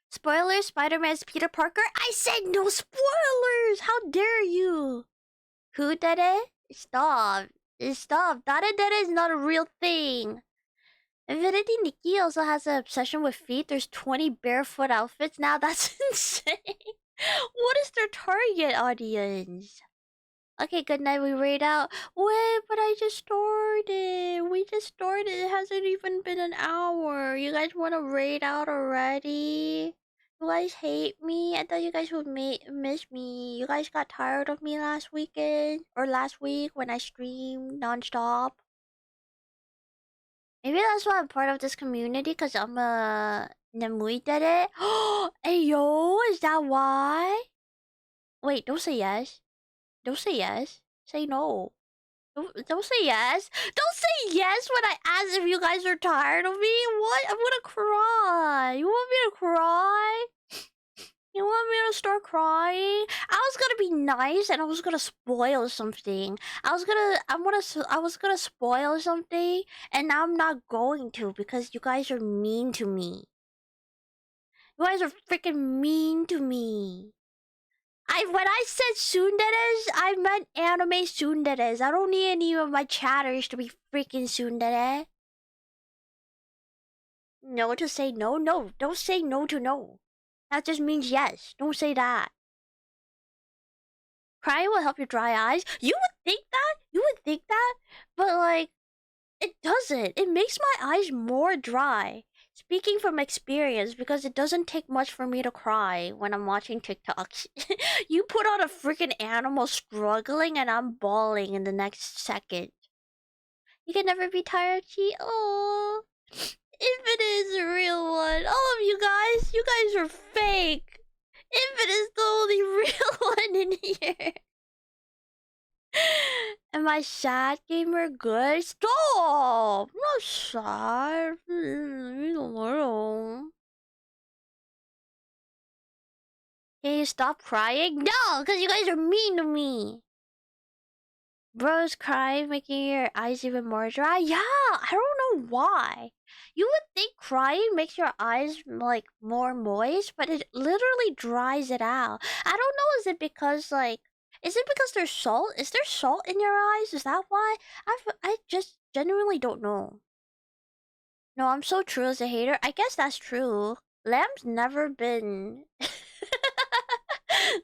Spoilers, Spider-Man's Peter Parker? I said no spoilers! How dare you? Who did it? Stop. Stop. Dare is not a real thing. Infinity Nikki also has an obsession with feet. There's 20 barefoot outfits now. That's insane. What is their target audience? Okay, good night. We raid out. Wait, but I just started. We just started. It hasn't even been an hour. You guys want to raid out already? You guys hate me? I thought you guys would miss me. You guys got tired of me last weekend or last week when I streamed nonstop. Maybe that's why I'm part of this community, because I'm a Nemui did it. Hey yo, is that why? Wait, don't say yes. Don't say yes. Say no. Don't say yes. Don't say yes when I ask if you guys are tired of me. What? I'm gonna cry. You want me to cry? You want me to start crying? I was gonna be nice and I was gonna spoil something. I was gonna spoil something, and now I'm not going to because you guys are mean to me. You guys are freaking mean to me. When I said tsunderes, I meant anime tsunderes. I don't need any of my chatters to be freaking tsundere. No to say no? No, don't say no to no. That just means yes. Don't say that. Crying will help your dry eyes. You would think that? You would think that? But it doesn't. It makes my eyes more dry. Speaking from experience, because it doesn't take much for me to cry when I'm watching TikToks. You put on a freaking animal struggling and I'm bawling in the next second. You can never be tired, Chi. Oh, if it is a real one. All of you guys are fake. If it is the only real one in here. Am I sad, gamer? Good? Stop! I'm not sad. Leave me alone. Can you stop crying? No, because you guys are mean to me. Bros crying, making your eyes even more dry? Yeah, I don't know why. You would think crying makes your eyes more moist, but it literally dries it out. I don't know, is it because there's salt? Is there salt in your eyes? Is that why? I just genuinely don't know. No, I'm so true as a hater. I guess that's true. Lamb's never been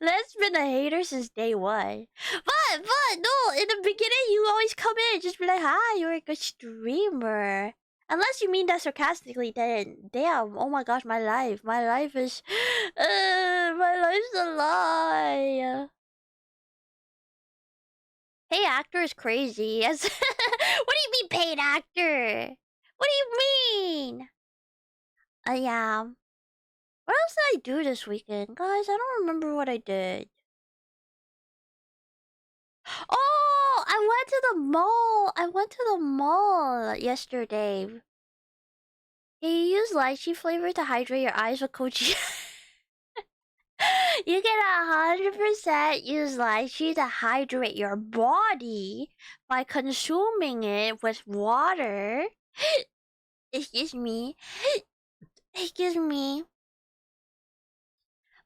Lamb's been a hater since day one. But no, in the beginning you always come in and just be like, hi, you're a good streamer. Unless you mean that sarcastically, then damn, oh my gosh, my life. My life is my life's a lie. Hey actor is crazy. Yes. What do you mean paid actor? What do you mean? Yeah. What else did I do this weekend? Guys, I don't remember what I did. Oh, I went to the mall. I went to the mall yesterday. Can you use lychee flavor to hydrate your eyes with kochi? You can 100% use lychee to hydrate your body by consuming it with water. Excuse me. Excuse me.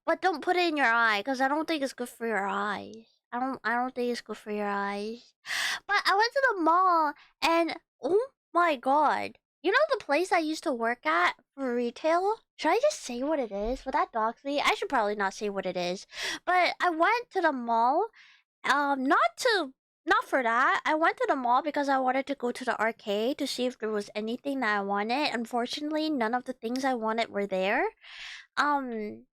But don't put it in your eye, because I don't think it's good for your eyes. I don't think it's good for your eyes. But I went to the mall and oh my god. You know the place I used to work at for retail? Should I just say what it is? Would that dox me? I should probably not say what it is. But I went to the mall, not for that. I went to the mall because I wanted to go to the arcade to see if there was anything that I wanted. Unfortunately, none of the things I wanted were there. Um,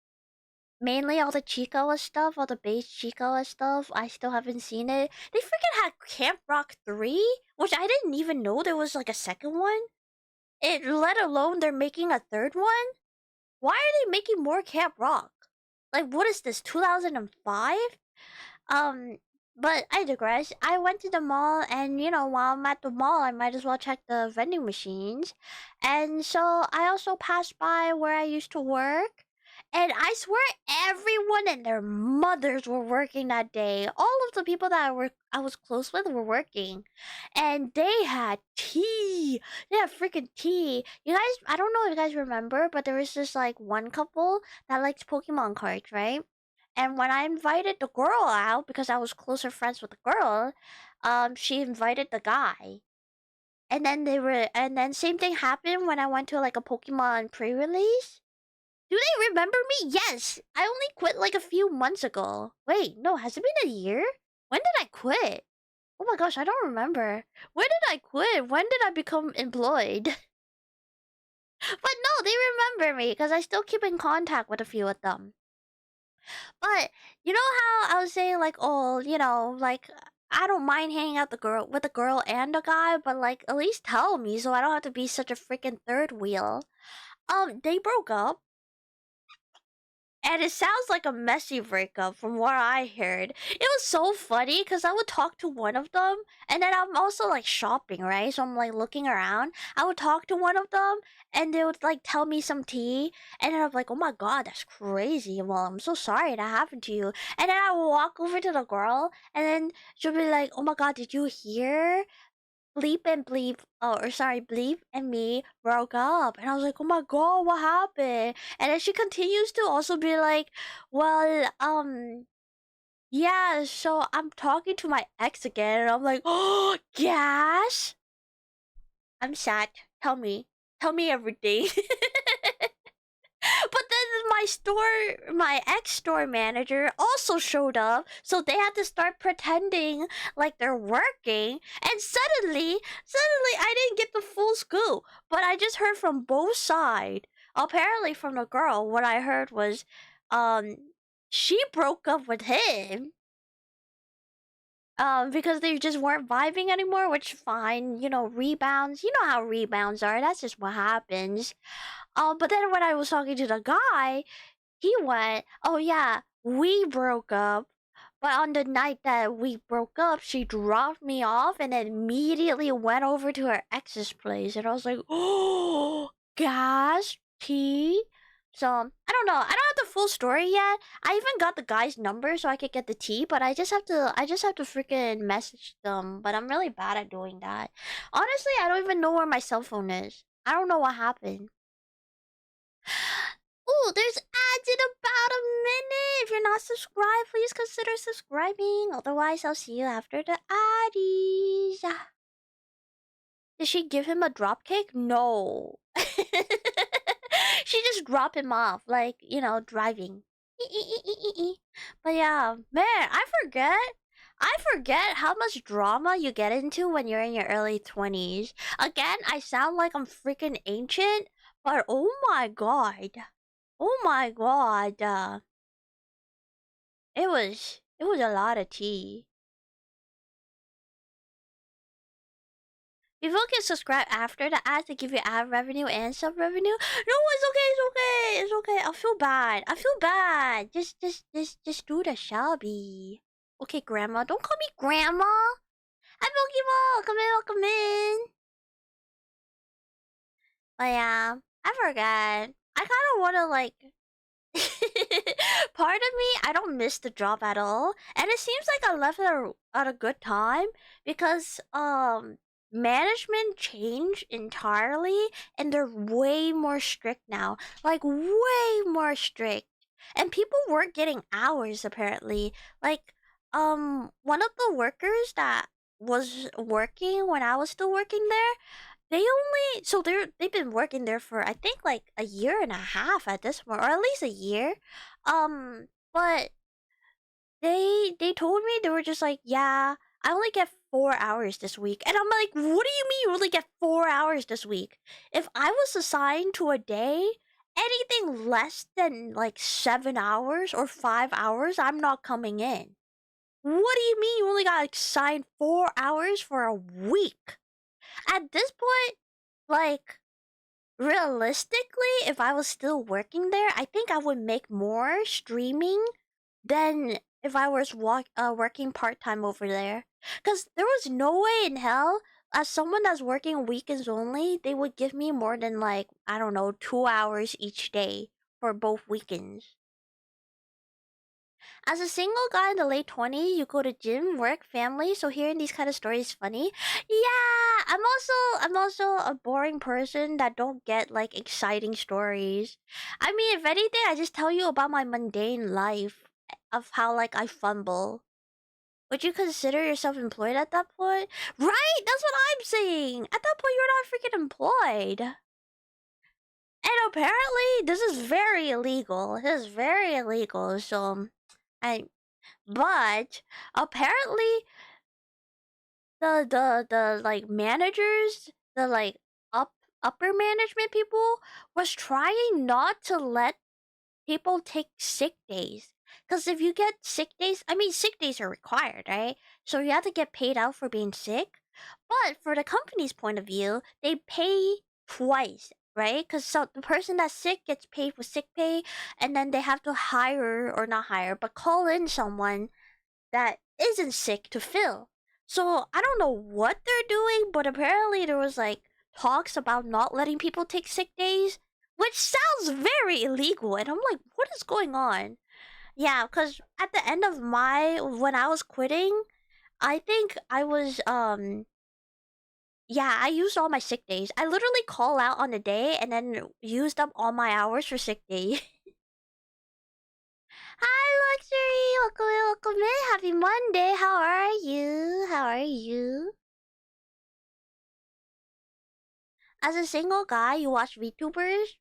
Mainly all the Chicola stuff, all the base Chicola stuff. I still haven't seen it. They freaking had Camp Rock 3, which I didn't even know there was like a second one. Let alone they're making a third one. Why are they making more Camp Rock? Like, what is this, 2005? Um, but I digress. I went to the mall, and while I'm at the mall, I might as well check the vending machines. And so I also passed by where I used to work. And I swear everyone and their mothers were working that day. All of the people that I was close with were working. And they had tea. They had freaking tea. You guys, I don't know if you guys remember, but there was this like one couple that liked Pokemon cards, right? And when I invited the girl out, because I was closer friends with the girl, she invited the guy. And then same thing happened when I went to like a Pokemon pre-release. Do they remember me? Yes! I only quit like a few months ago. Wait, no, has it been a year? When did I quit? Oh my gosh, I don't remember. When did I quit? When did I become employed? But no, they remember me because I still keep in contact with a few of them. But you know how I was saying like, oh, like I don't mind hanging out with the girl and the guy, but like at least tell me so I don't have to be such a freaking third wheel. They broke up. And it sounds like a messy breakup from what I heard. It was so funny because I would talk to one of them, and then I'm also like shopping, right? So I'm like looking around. I would talk to one of them, and they would like tell me some tea, and then I'm like, oh my god, that's crazy. Well, I'm so sorry that happened to you. And then I would walk over to the girl, and then she'll be like, oh my god, did you hear? Bleep and me broke up. And I was like, oh my god, what happened? And then she continues to also be like, well, yeah, so I'm talking to my ex again. And I'm like, oh, gas? I'm sad. Tell me. Tell me everything. But then my ex-store manager also showed up, so they had to start pretending like they're working. And suddenly I didn't get the full scoop, but I just heard from both sides. Apparently, from the girl, what I heard was, um, she broke up with him. Because they just weren't vibing anymore, which fine, rebounds. You know how rebounds are. That's just what happens. But then when I was talking to the guy, he went, oh yeah, we broke up. But on the night that we broke up, she dropped me off and then immediately went over to her ex's place. And I was like, oh, gas, tea. So, I don't know. I don't have the full story yet. I even got the guy's number so I could get the tea, but I just have to freaking message them. But I'm really bad at doing that. Honestly, I don't even know where my cell phone is. I don't know what happened. Ooh, there's ads in about a minute. If you're not subscribed, please consider subscribing. Otherwise, I'll see you after the addies. Did she give him a dropkick? No. She just dropped him off, like, driving. But yeah, man, I forget how much drama you get into when you're in your early 20s. Again, I sound like I'm freaking ancient, but oh my god. Oh my god. It was a lot of tea. People can subscribe after the ads to give you ad revenue and sub revenue. No, it's okay, it's okay, it's okay. I feel bad. I feel bad. Just do the shabby. Okay, grandma. Don't call me grandma. Hi, Pokeball. Welcome in, welcome in. But yeah, I forgot. I kind of want to like. Part of me, I don't miss the job at all, and it seems like I left at a good time because management changed entirely, and they're way more strict now, like way more strict. and people weren't getting hours apparently. Like, one of the workers that was working when I was still working there, they've been working there for I think like a year and a half at this point, or at least a year. But they told me they were just like, yeah, I only get 4 hours this week. And I'm like, what do you mean you only get 4 hours this week? If I was assigned to a day, anything less than like 7 hours or 5 hours, I'm not coming in. What do you mean you only got assigned 4 hours for a week? At this point, like, realistically, if I was still working there, I think I would make more streaming than if I was working part-time over there. Because there was no way in hell, as someone that's working weekends only, they would give me more than like, I don't know, 2 hours each day for both weekends. As a single guy in the late 20s, you go to gym, work, family, so hearing these kind of stories is funny. Yeah, I'm also a boring person that don't get like exciting stories. I mean, if anything, I just tell you about my mundane life of how like I fumble. Would you consider yourself employed at that point? Right? That's what I'm saying. At that point, you're not freaking employed. And apparently, this is very illegal. This is very illegal. So, I but apparently the like managers, the like upper management people was trying not to let people take sick days. Because if you get sick days, I mean, sick days are required, right? So you have to get paid out for being sick. But for the company's point of view, they pay twice, right? Because so the person that's sick gets paid with sick pay, and then they have to hire, or not hire, but call in someone that isn't sick to fill. So I don't know what they're doing, but apparently there was like talks about not letting people take sick days, which sounds very illegal. And I'm like, what is going on? Yeah, because at the end of when I was quitting, I think I was, yeah, I used all my sick days. I literally call out on the day and then used up all my hours for sick day. Hi, Luxury! Welcome in, welcome in. Happy Monday. How are you? How are you? As a single guy, you watch VTubers?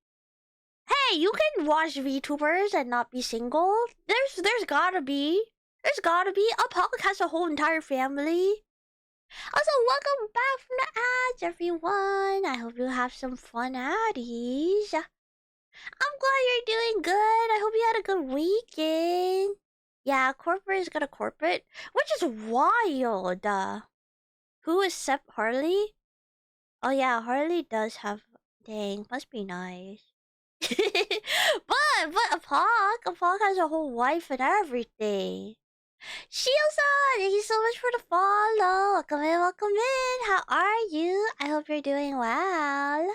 Hey, you can watch VTubers and not be single. There's gotta be. There's gotta be. A Punk has a whole entire family. Also, welcome back from the ads, everyone. I hope you have some fun addies. I'm glad you're doing good. I hope you had a good weekend. Yeah, corporate is gonna corporate, which is wild. Who is Sep Harley? Oh yeah, Harley does have. Dang, must be nice. but a Pog has a whole wife and everything. Shielsa, thank you so much for the follow. Welcome in, welcome in. How are you? I hope you're doing well.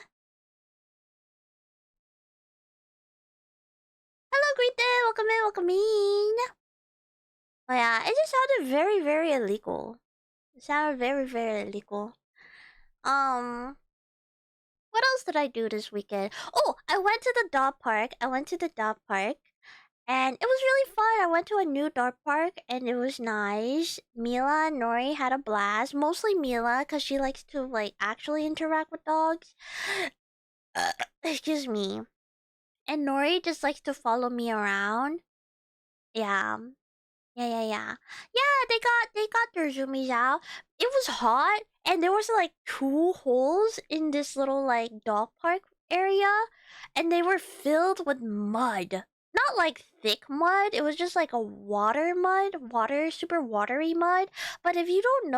Hello, Greta. Welcome in, welcome in. Oh yeah, it just sounded very, very illegal. It sounded very, very illegal. What else did I do this weekend? Oh, I went to the dog park. And it was really fun. I went to a new dog park and it was nice. Mila and Nori had a blast. Mostly Mila, because she likes to like actually interact with dogs. Excuse me. And Nori just likes to follow me around. Yeah. Yeah. Yeah, they got their zoomies out. It was hot and there was like two holes in this little like dog park area and they were filled with mud. Not like thick mud, it was just like a super watery mud. But if you didn't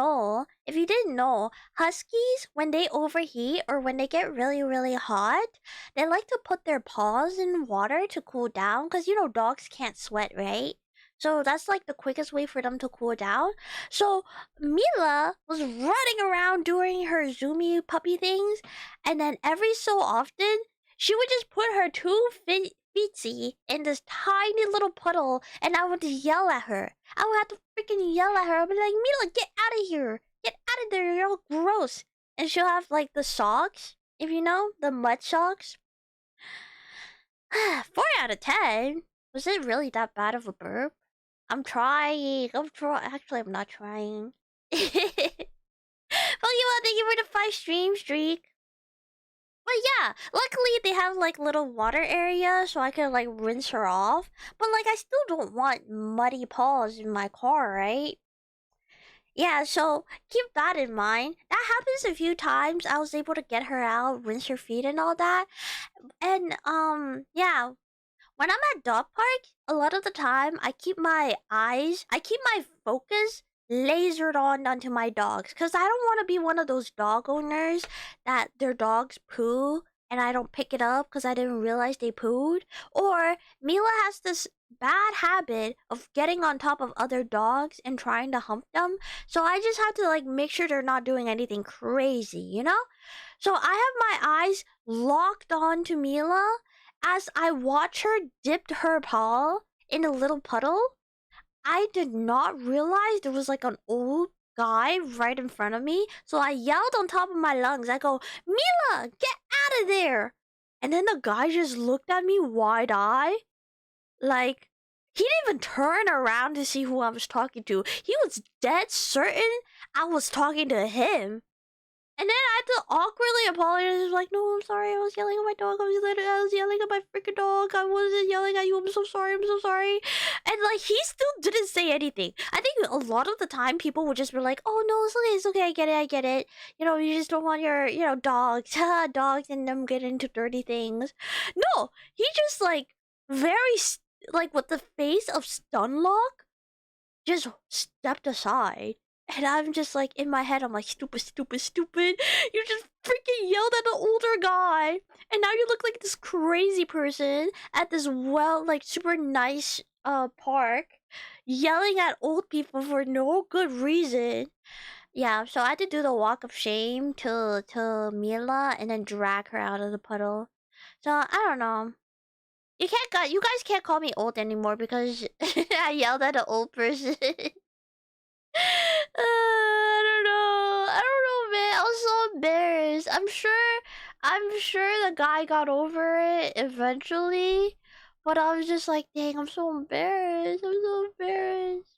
know, huskies when they overheat or when they get really really hot, they like to put their paws in water to cool down cuz dogs can't sweat, right? So that's like the quickest way for them to cool down. So Mila was running around doing her zoomy puppy things, and then every so often she would just put her two feetsy in this tiny little puddle, and I would yell at her. I would have to freaking yell at her. I'd be like, Mila, get out of here! Get out of there! You're all gross. And she'll have like the socks, if you know, the mud socks. 4 out of 10. Was it really that bad of a burp? I'm trying. Actually, I'm not trying. Pokemon, thank you for the 5 stream streak. But yeah, luckily they have like little water area so I can like rinse her off. But like I still don't want muddy paws in my car, right? Yeah, so keep that in mind. That happens a few times. I was able to get her out, rinse her feet and all that. And yeah, when I'm at dog park, a lot of the time I keep my focus lasered on onto my dogs because I don't want to be one of those dog owners that their dogs poo and I don't pick it up because I didn't realize they pooed. Or Mila has this bad habit of getting on top of other dogs and trying to hump them. So I just have to like make sure they're not doing anything crazy, you know? So I have my eyes locked on to Mila as I watch her dip her paw in a little puddle. I did not realize there was like an old guy right in front of me. So I yelled on top of my lungs. I go, Mila, get out of there. And then the guy just looked at me wide eye. Like, he didn't even turn around to see who I was talking to. He was dead certain I was talking to him. And then I had to awkwardly apologize. Like, no, I'm sorry. I was yelling at my dog. I was yelling at my freaking dog. I wasn't yelling at you. I'm so sorry. I'm so sorry. And like, he still didn't say anything. I think a lot of the time people would just be like, oh no, it's okay. It's okay. I get it. I get it. You know, you just don't want your, dogs, dogs and them get into dirty things. No, he just like like with the face of Stunlock just stepped aside. And I'm just like, in my head, I'm like, stupid, stupid, stupid. You just freaking yelled at the older guy. And now you look like this crazy person at this, like, super nice park, yelling at old people for no good reason. Yeah, so I had to do the walk of shame to Mila and then drag her out of the puddle. So, I don't know. You guys can't call me old anymore because I yelled at an old person. I don't know. I don't know, man. I was so embarrassed. I'm sure the guy got over it eventually, but I was just like, dang, I'm so embarrassed. I'm so embarrassed.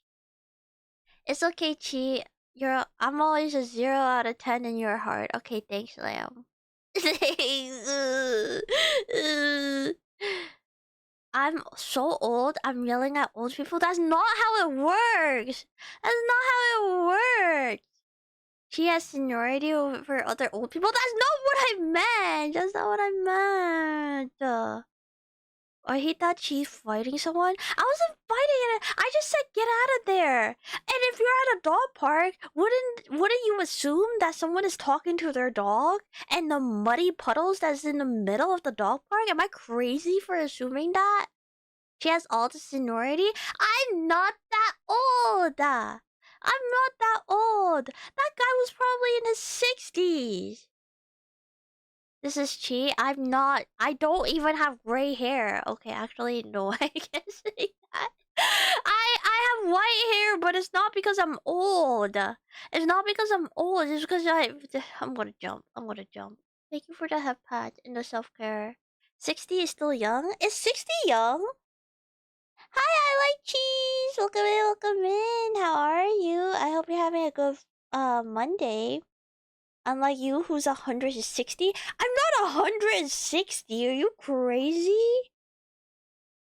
It's okay, Chi. I'm always a 0 out of 10 in your heart. Okay, thanks, Lamb. Thanks. I'm so old. I'm yelling at old people. That's not how it works. That's not how it works. She has seniority over other old people. That's not what I meant. That's not what I meant. Or he thought she's fighting someone. I wasn't fighting it. I just said get out of there. And if you're at a dog park, wouldn't you assume that someone is talking to their dog and the muddy puddles that's in the middle of the dog park? Am I crazy for assuming that? She has all the seniority. I'm not that old. I'm not that old. That guy was probably in his 60s. This is Chi. I don't even have gray hair. Okay, actually, no, I can't say that. I have white hair, but it's not because I'm old. It's not because I'm old. It's because I'm gonna jump. I'm gonna jump. Thank you for the head pat and the self-care. 60 is still young? Is 60 young? Hi, I like cheese. Welcome in, welcome in. How are you? I hope you're having a good Monday. Unlike you, who's 160. I'm not 160. Are you crazy?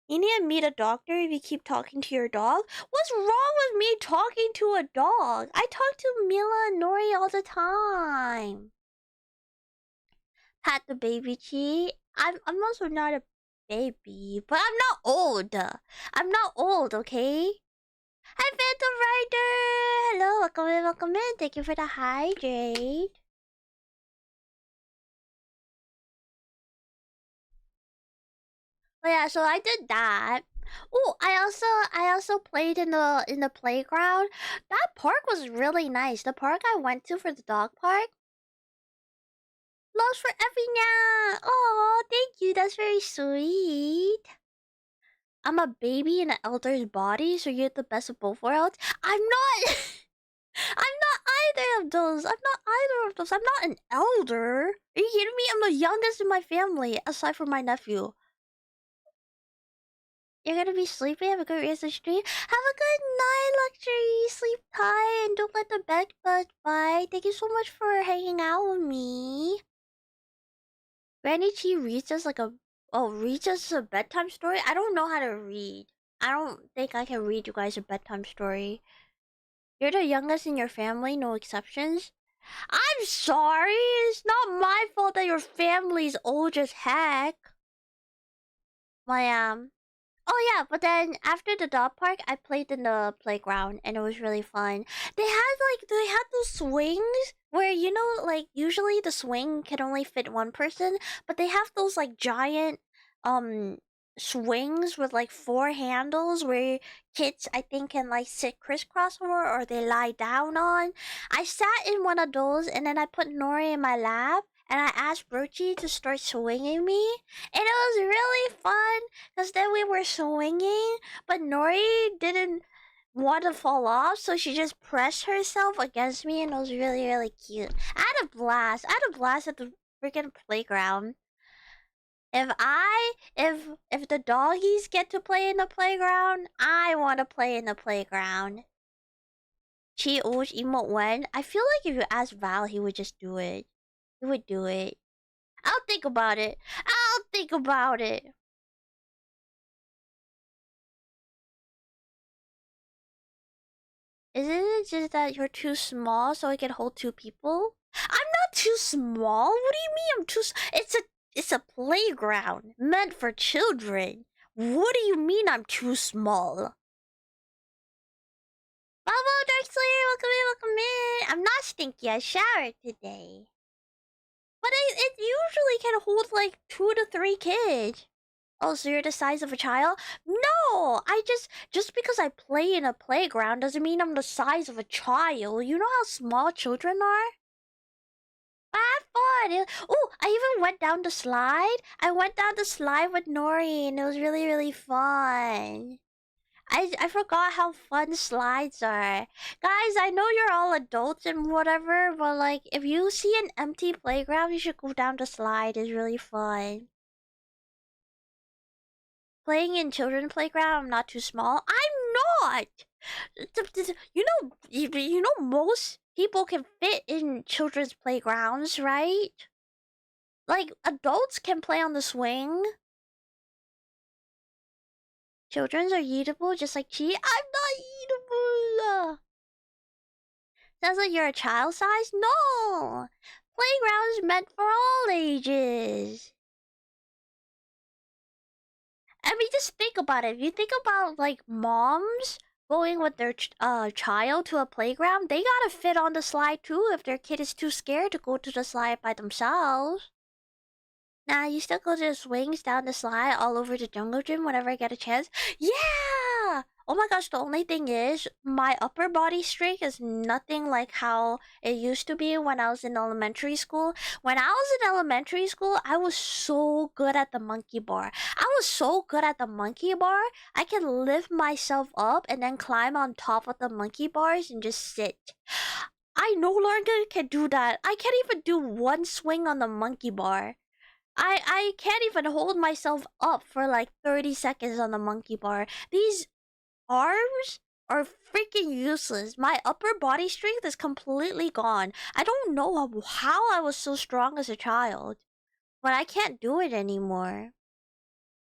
You need to meet a doctor if you keep talking to your dog. What's wrong with me talking to a dog? I talk to Mila and Nori all the time. Pat the baby Chi. I'm also not a baby, but I'm not old. I'm not old, okay? Hi, Phantom Rider! Hello, welcome in, welcome in. Thank you for the hydrate. But yeah, so I did that. Oh, I also played in the playground. That park was really nice. The park I went to for the dog park. Loves for Effie. Oh, thank you. That's very sweet. I'm a baby in an elder's body, so you're the best of both worlds. I'm not. I'm not either of those. I'm not either of those. I'm not an elder. Are you kidding me? I'm the youngest in my family, aside from my nephew. You're gonna be sleepy. Have a good rest of the stream. Have a good night, Luxury. Sleep tight and don't let the bed bug bite. Thank you so much for hanging out with me. Granny Chi reads us like a reads us a bedtime story. I don't know how to read. I don't think I can read you guys a bedtime story. You're the youngest in your family, no exceptions. I'm sorry. It's not my fault that your family's old as heck. My Oh yeah, but then after the dog park, I played in the playground and it was really fun. They had those swings where like usually the swing can only fit one person, but they have those like giant um swings with like four handles where kids I think can like sit crisscross over or they lie down on. I sat in one of those and then I put Nori in my lap and I asked Brochi to start swinging me, and it was really fun. Because then we were swinging, but Nori didn't want to fall off, so she just pressed herself against me, and it was really, really cute. I had a blast. I had a blast at the freaking playground. If the doggies get to play in the playground, I want to play in the playground. Chi always emote when? I feel like if you ask Val, he would just do it. He would do it. I'll think about it. I'll think about it. Isn't it just that you're too small so I can hold two people? I'm not too small. What do you mean I'm too? It's a playground meant for children. What do you mean I'm too small? Bubble Dark Slayer, welcome in, welcome in. I'm not stinky. I showered today. But it usually can hold like 2 to 3 kids. Oh, so you're the size of a child? No, just because I play in a playground doesn't mean I'm the size of a child. You know how small children are? Have fun. Oh, I even went down the slide. I went down the slide with Nori, and it was really, really fun. I forgot how fun slides are. Guys, I know you're all adults and whatever, but like if you see an empty playground, you should go down the slide. It's really fun. Playing in children's playground, I'm not too small. I'm not. You know, most people can fit in children's playgrounds, right? Like adults can play on the swing. Children's are eatable, just like Chi. I'm not eatable. Sounds like you're a child size. No, playground is meant for all ages. I mean, just think about it. If you think about like moms going with their child to a playground, they gotta fit on the slide too if their kid is too scared to go to the slide by themselves. Nah, you still go to the swings down the slide all over the jungle gym whenever I get a chance. Yeah! Oh my gosh, the only thing is, my upper body strength is nothing like how it used to be when I was in elementary school. When I was in elementary school, I was so good at the monkey bar. I was so good at the monkey bar, I can lift myself up and then climb on top of the monkey bars and just sit. I no longer can do that. I can't even do one swing on the monkey bar. I can't even hold myself up for like 30 seconds on the monkey bar. These arms are freaking useless. My upper body strength is completely gone. I don't know how I was so strong as a child, but I can't do it anymore.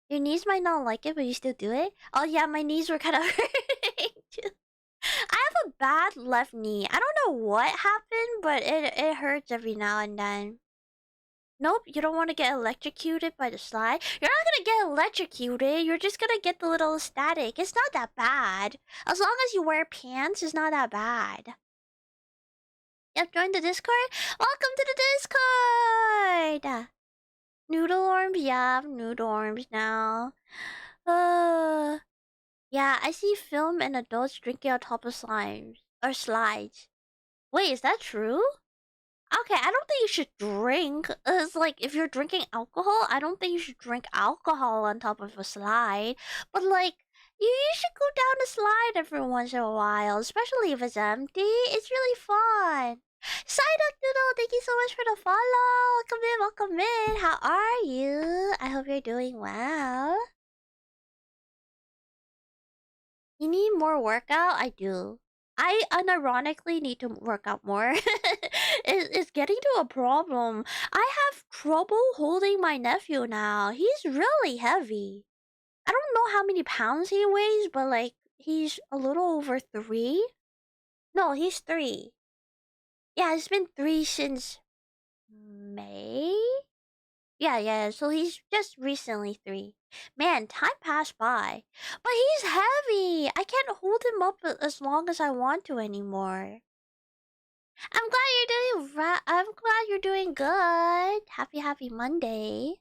Your knees might not like it, but you still do it? Oh yeah, my knees were kind of hurting too. I have a bad left knee. I don't know what happened, but it hurts every now and then. Nope, you don't want to get electrocuted by the slide. You're not gonna get electrocuted. You're just gonna get the little static. It's not that bad. As long as you wear pants, it's not that bad. Yep, join the Discord? Welcome to the Discord! Noodle arms? Yeah, I have noodle arms now. Yeah, I see film and adults drinking on top of slimes. Or slides. Wait, is that true? Okay, I don't think you should drink. It's like if you're drinking alcohol, I don't think you should drink alcohol on top of a slide. But like, you should go down the slide every once in a while, especially if it's empty. It's really fun. Side up Doodle, thank you so much for the follow. Welcome in, welcome in. How are you? I hope you're doing well. You need more workout? I do. I unironically need to work out more. It's getting to a problem. I have trouble holding my nephew now. He's really heavy. I don't know how many pounds he weighs, but like he's a little over 3. No, he's 3. Yeah, it's been 3 since May. Yeah. So he's just recently 3. Man, time passed by. But he's heavy. I can't hold him up as long as I want to anymore. I'm glad you're doing good. Happy Monday.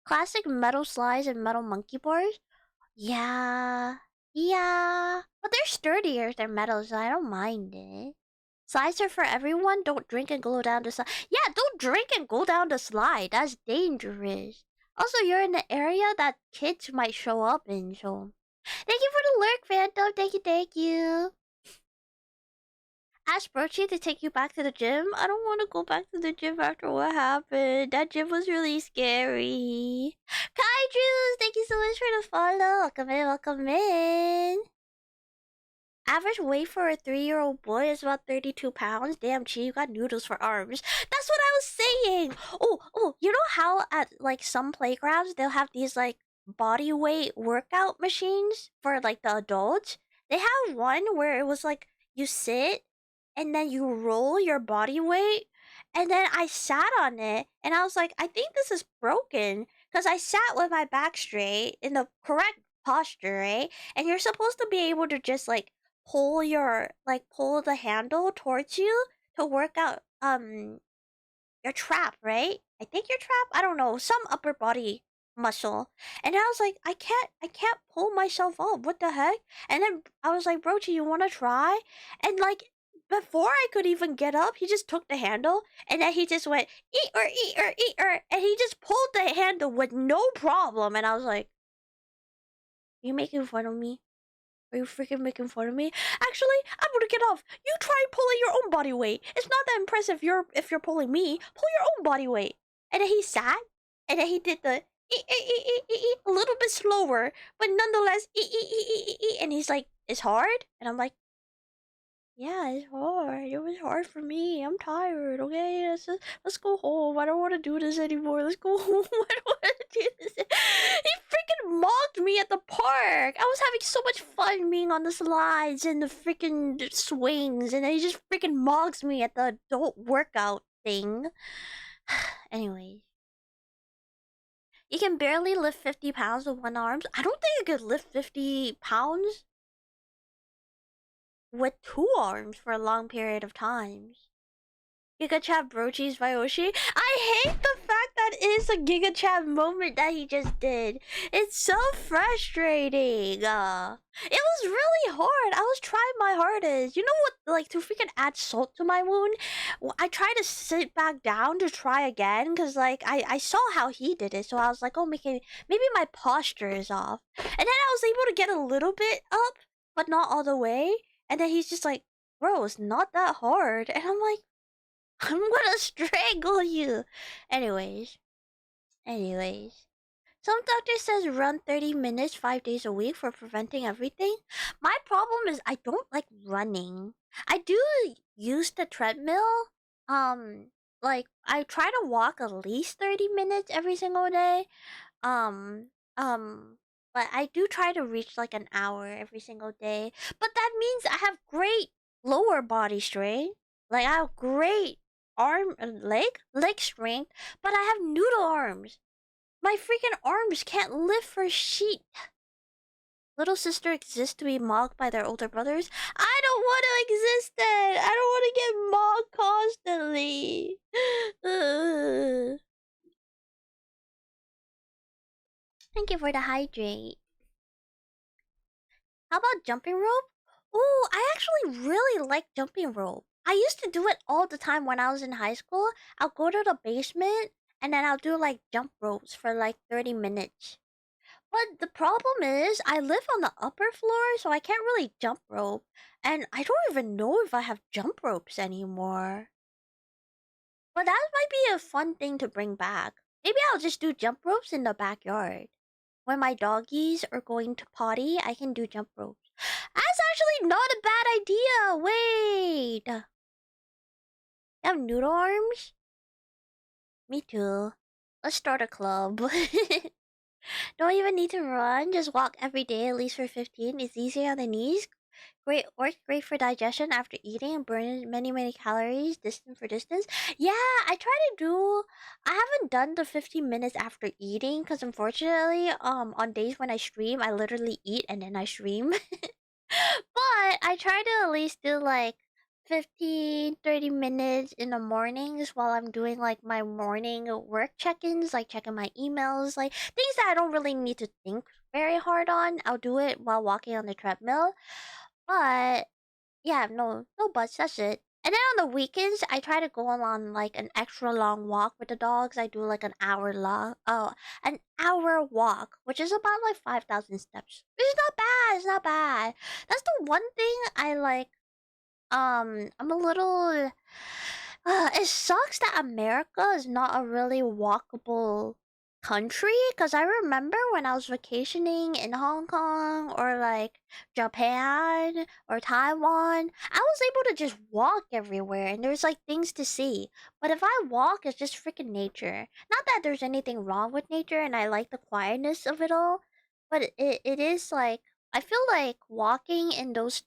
Classic metal slides and metal monkey bars. Yeah. But they're sturdier than metal, so I don't mind it. Slides are for everyone. Don't drink and go down the slide. Yeah, don't drink and go down the slide. That's dangerous. Also, you're in an area that kids might show up in, so... Thank you for the lurk, Phantom. Thank you. Ask Brochi to take you back to the gym. I don't want to go back to the gym after what happened. That gym was really scary. Kaijus, thank you so much for the follow. Welcome in. Average weight for a 3-year-old boy is about 32 pounds. Damn, Chi, you got noodles for arms. That's what I was saying. Oh, you know how at like some playgrounds they'll have these like body weight workout machines for like the adults? They have one where it was like you sit and then you roll your body weight. And then I sat on it and I was like, I think this is broken because I sat with my back straight in the correct posture, right? And you're supposed to be able to just like pull the handle towards you to work out your trap, right? I think your trap, I don't know, some upper body muscle. And I was like, I can't pull myself up. What the heck? And then I was like, Brochi, you wanna try? And like before I could even get up, he just took the handle and then he just went eat and he just pulled the handle with no problem. And I was like, you making fun of me? Are you freaking making fun of me? Actually, I'm gonna get off. You try pulling your own body weight. It's not that impressive if you're pulling me. Pull your own body weight. And then he sat, and then he did the a little bit slower, but nonetheless and he's like, it's hard? And I'm like, yeah, it's hard. It was hard for me. I'm tired, okay? Let's go home. I don't want to do this anymore. Let's go home. I don't want to do this. He freaking mocked me at the park. I was having so much fun being on the slides and the freaking swings, and then he just freaking mocks me at the adult workout thing. Anyway. You can barely lift 50 pounds with one arm. I don't think I could lift 50 pounds with 2 arms for a long period of time. Giga Chat Brochi's Vyoshi. I hate the fact that it is a Giga Chat moment that he just did. It's so frustrating. It was really hard. I was trying my hardest. You know what? Like, to freaking add salt to my wound, I tried to sit back down to try again because, like, I saw how he did it. So I was like, oh, maybe my posture is off. And then I was able to get a little bit up, but not all the way. And then he's just like, bro, it's not that hard. And I'm like, I'm gonna strangle you. Anyways. Some doctor says run 30 minutes 5 days a week for preventing everything. My problem is I don't like running. I do use the treadmill. Like I try to walk at least 30 minutes every single day. Um, but I do try to reach like an hour every single day. But that means I have great lower body strength. Like I have great leg strength, but I have noodle arms. My freaking arms can't lift for shit. Little sister exists to be mocked by their older brothers. I don't want to exist then. I don't want to get mocked constantly. Thank you for the hydrate. How about jumping rope? Oh, I actually really like jumping rope. I used to do it all the time when I was in high school. I'll go to the basement and then I'll do like jump ropes for like 30 minutes. But the problem is I live on the upper floor, so I can't really jump rope. And I don't even know if I have jump ropes anymore. But that might be a fun thing to bring back. Maybe I'll just do jump ropes in the backyard. When my doggies are going to potty, I can do jump ropes. actually not a bad idea. Wait. You have noodle arms? Me too. Let's start a club. Don't even need to run. Just walk every day at least for 15. It's easier on the knees. Great works great for digestion after eating and burning many calories distance for distance. Yeah, I try to do. I haven't done the 15 minutes after eating because unfortunately, on days when I stream, I literally eat and then I stream. But I try to at least do like 15-30 minutes in the mornings while I'm doing like my morning work check-ins, like checking my emails, like things that I don't really need to think very hard on. I'll do it while walking on the treadmill. But yeah, no buts, that's it. And then on the weekends, I try to go on like an extra long walk with the dogs. I do like an hour walk, which is about like 5,000 steps. It's not bad. It's not bad. That's the one thing I like. I'm a little. It sucks that America is not a really walkable country because I remember when I was vacationing in Hong Kong or like Japan or Taiwan, I was able to just walk everywhere and there's like things to see. But if I walk, it's just freaking nature. Not that there's anything wrong with nature and I like the quietness of it all, but it is like I feel like walking in those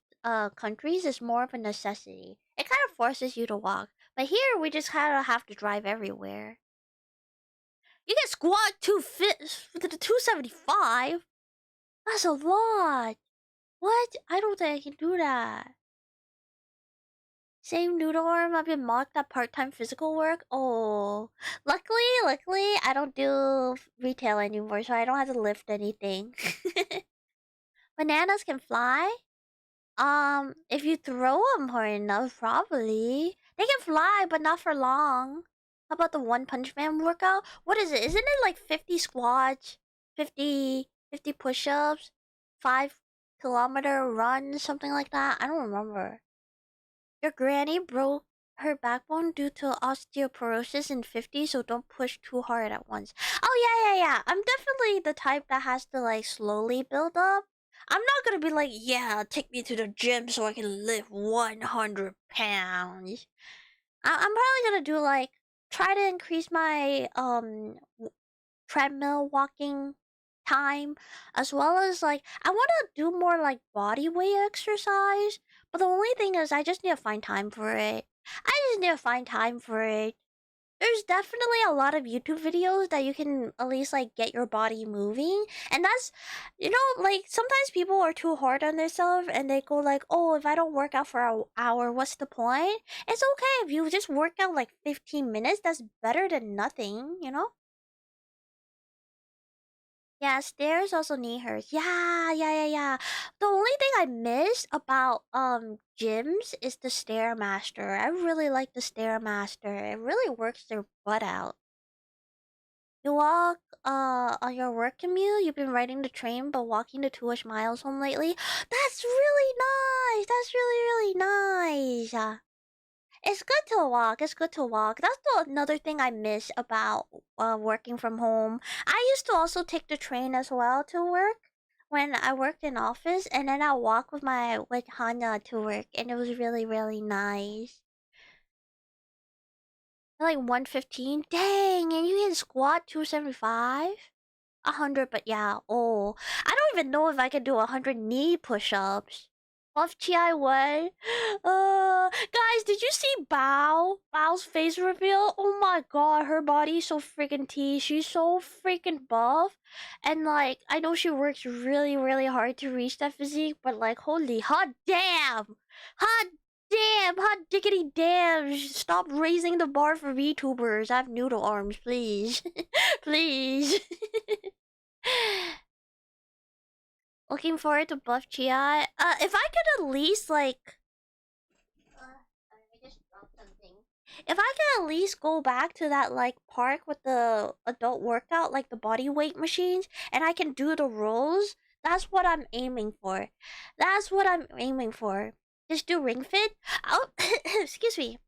countries is more of a necessity. It kind of forces you to walk. But here we just kind of have to drive everywhere. You can squat 275. That's a lot. What? I don't think I can do that. Same noodle arm. I've been mocked at part-time physical work. Oh, luckily, I don't do retail anymore, so I don't have to lift anything. Bananas can fly. If you throw them hard enough, probably. They can fly, but not for long. How about the One Punch Man workout? What is it? Isn't it like 50 squats, 50 push-ups, 5 kilometer run, something like that? I don't remember. Your granny broke her backbone due to osteoporosis in 50, so don't push too hard at once. Oh, yeah. I'm definitely the type that has to like slowly build up. I'm not gonna be like, yeah, take me to the gym so I can lift 100 pounds. I'm probably gonna do like, try to increase my treadmill walking time, as well as like, I want to do more like body weight exercise. But the only thing is, I just need to find time for it. There's definitely a lot of YouTube videos that you can at least like get your body moving. And that's, like sometimes people are too hard on themselves and they go like, oh, if I don't work out for an hour, what's the point? It's okay if you just work out like 15 minutes. That's better than nothing, you know? Yeah, stairs also need hers. Yeah. The only thing I miss about gyms is the Stairmaster. I really like the Stairmaster. It really works their butt out. You walk on your work commute. You've been riding the train but walking the 2-ish miles home lately. That's really nice. That's really nice. It's good to walk. It's good to walk. That's another thing I miss about working from home. I used to also take the train as well to work when I worked in office, and then I walk with Hanya to work, and it was really nice. Like 115. Dang, and you can squat 275. 100, but yeah. Oh, I don't even know if I can do 100 knee push-ups. Of HIII. Guys, did you see Bao's face reveal? Oh my god, her body's so freaking T. She's so freaking buff. And like, I know she works really hard to reach that physique, but like, holy hot damn! Hot diggity damn! Stop raising the bar for VTubers. I have noodle arms, please. Please. Looking forward to buff Chia. If I could at least like, I just dropped something. If I could at least go back to that like park with the adult workout, like the body weight machines, and I can do the rolls. That's what I'm aiming for. Just do Ring Fit. I'll excuse me.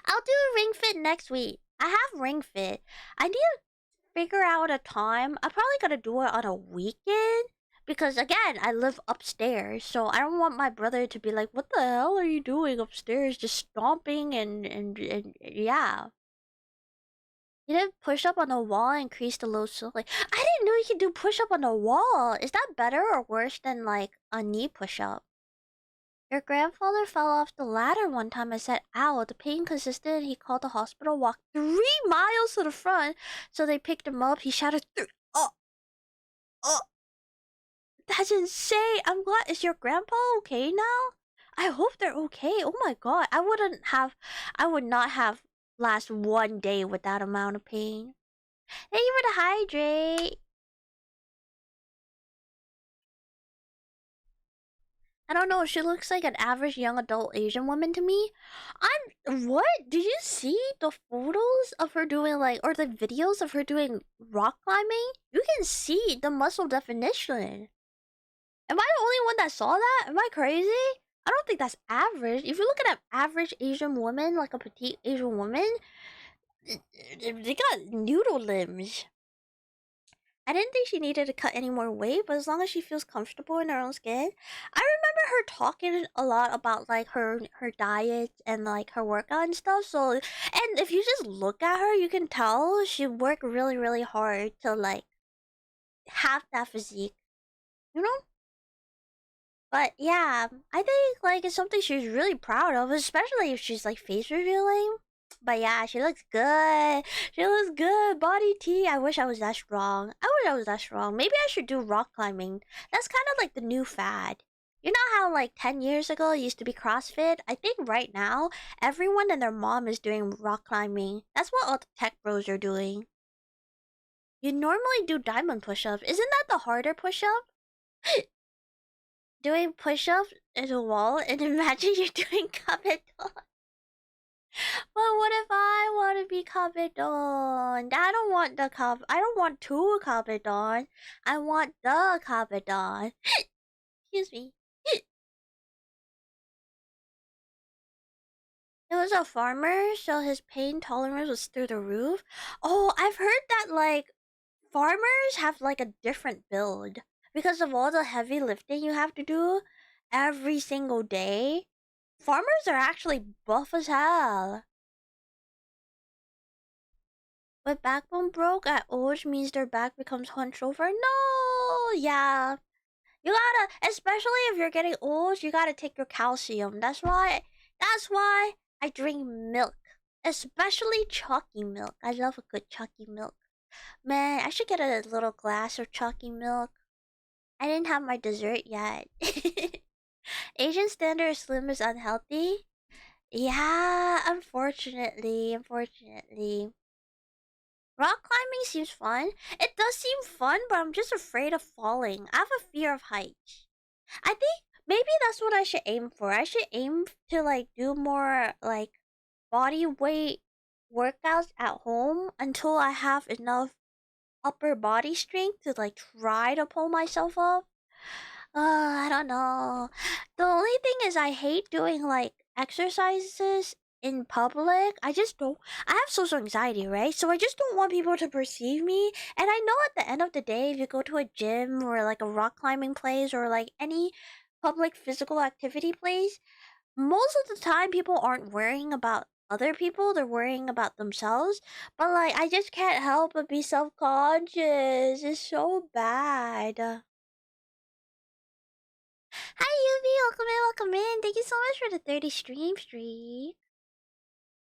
I'll do Ring Fit next week. I have Ring Fit. I need to figure out a time. I'm probably gonna do it on a weekend Because again, I live upstairs, so I don't want my brother to be like, "What the hell are you doing upstairs? Just stomping and yeah." You did push up on the wall and increase the low ceiling. I didn't know you could do push up on the wall. Is that better or worse than like a knee push up? Your grandfather fell off the ladder one time and said, "Ow." The pain consistent. He called the hospital, walked 3 miles to the front, so they picked him up. He shouted, "Oh, oh, that's insane." I'm glad. Is your grandpa okay now? I hope they're okay. Oh my god. I would not have last one day with that amount of pain. Thank you for the hydrate. I don't know. She looks like an average young adult Asian woman to me. What? Did you see the photos of her doing like, or the videos of her doing rock climbing? You can see the muscle definition. Am I the only one that saw that? Am I crazy? I don't think that's average. If you look at an average Asian woman, like a petite Asian woman, they got noodle limbs. I didn't think she needed to cut any more weight, but as long as she feels comfortable in her own skin. I remember her talking a lot about like her diet and like her workout and stuff. So, and if you just look at her, you can tell she worked really, really hard to like have that physique, you know? But yeah, I think like it's something she's really proud of, especially if she's like face revealing. But yeah, she looks good. She looks good. Body T. I wish I was that strong. I wish I was that strong. Maybe I should do rock climbing. That's kind of like the new fad. You know how like 10 years ago it used to be CrossFit? I think right now everyone and their mom is doing rock climbing. That's what all the tech bros are doing. You normally do diamond push-ups. Isn't that the harder push-up? Doing push-ups in a wall and imagine you're doing kabedon. But what if I want to be kabedon? I don't want the I don't want two kabedon. I want the kabedon. Excuse me. It was a farmer, so his pain tolerance was through the roof. Oh, I've heard that like farmers have like a different build because of all the heavy lifting you have to do every single day. Farmers are actually buff as hell. But backbone broke at age means their back becomes hunched over. No, yeah. You gotta, especially if you're getting old, you gotta take your calcium. That's why I drink milk. Especially chalky milk. I love a good chalky milk. Man, I should get a little glass of chalky milk. I didn't have my dessert yet. Asian standard slim is unhealthy? Yeah, unfortunately. Rock climbing seems fun. It does seem fun, but I'm just afraid of falling. I have a fear of heights. I think maybe that's what I should aim for. I should aim to like do more like body weight workouts at home until I have enough upper body strength to like try to pull myself up. I don't know. The only thing is I hate doing like exercises in public. I just don't. I have social anxiety, right? So I just don't want people to perceive me. And I know at the end of the day, if you go to a gym or like a rock climbing place or like any public physical activity place, most of the time people aren't worrying about other people, they're worrying about themselves. But like, I just can't help but be self conscious. It's so bad. Hi, Yubi. Welcome in. Thank you so much for the 30 stream streak.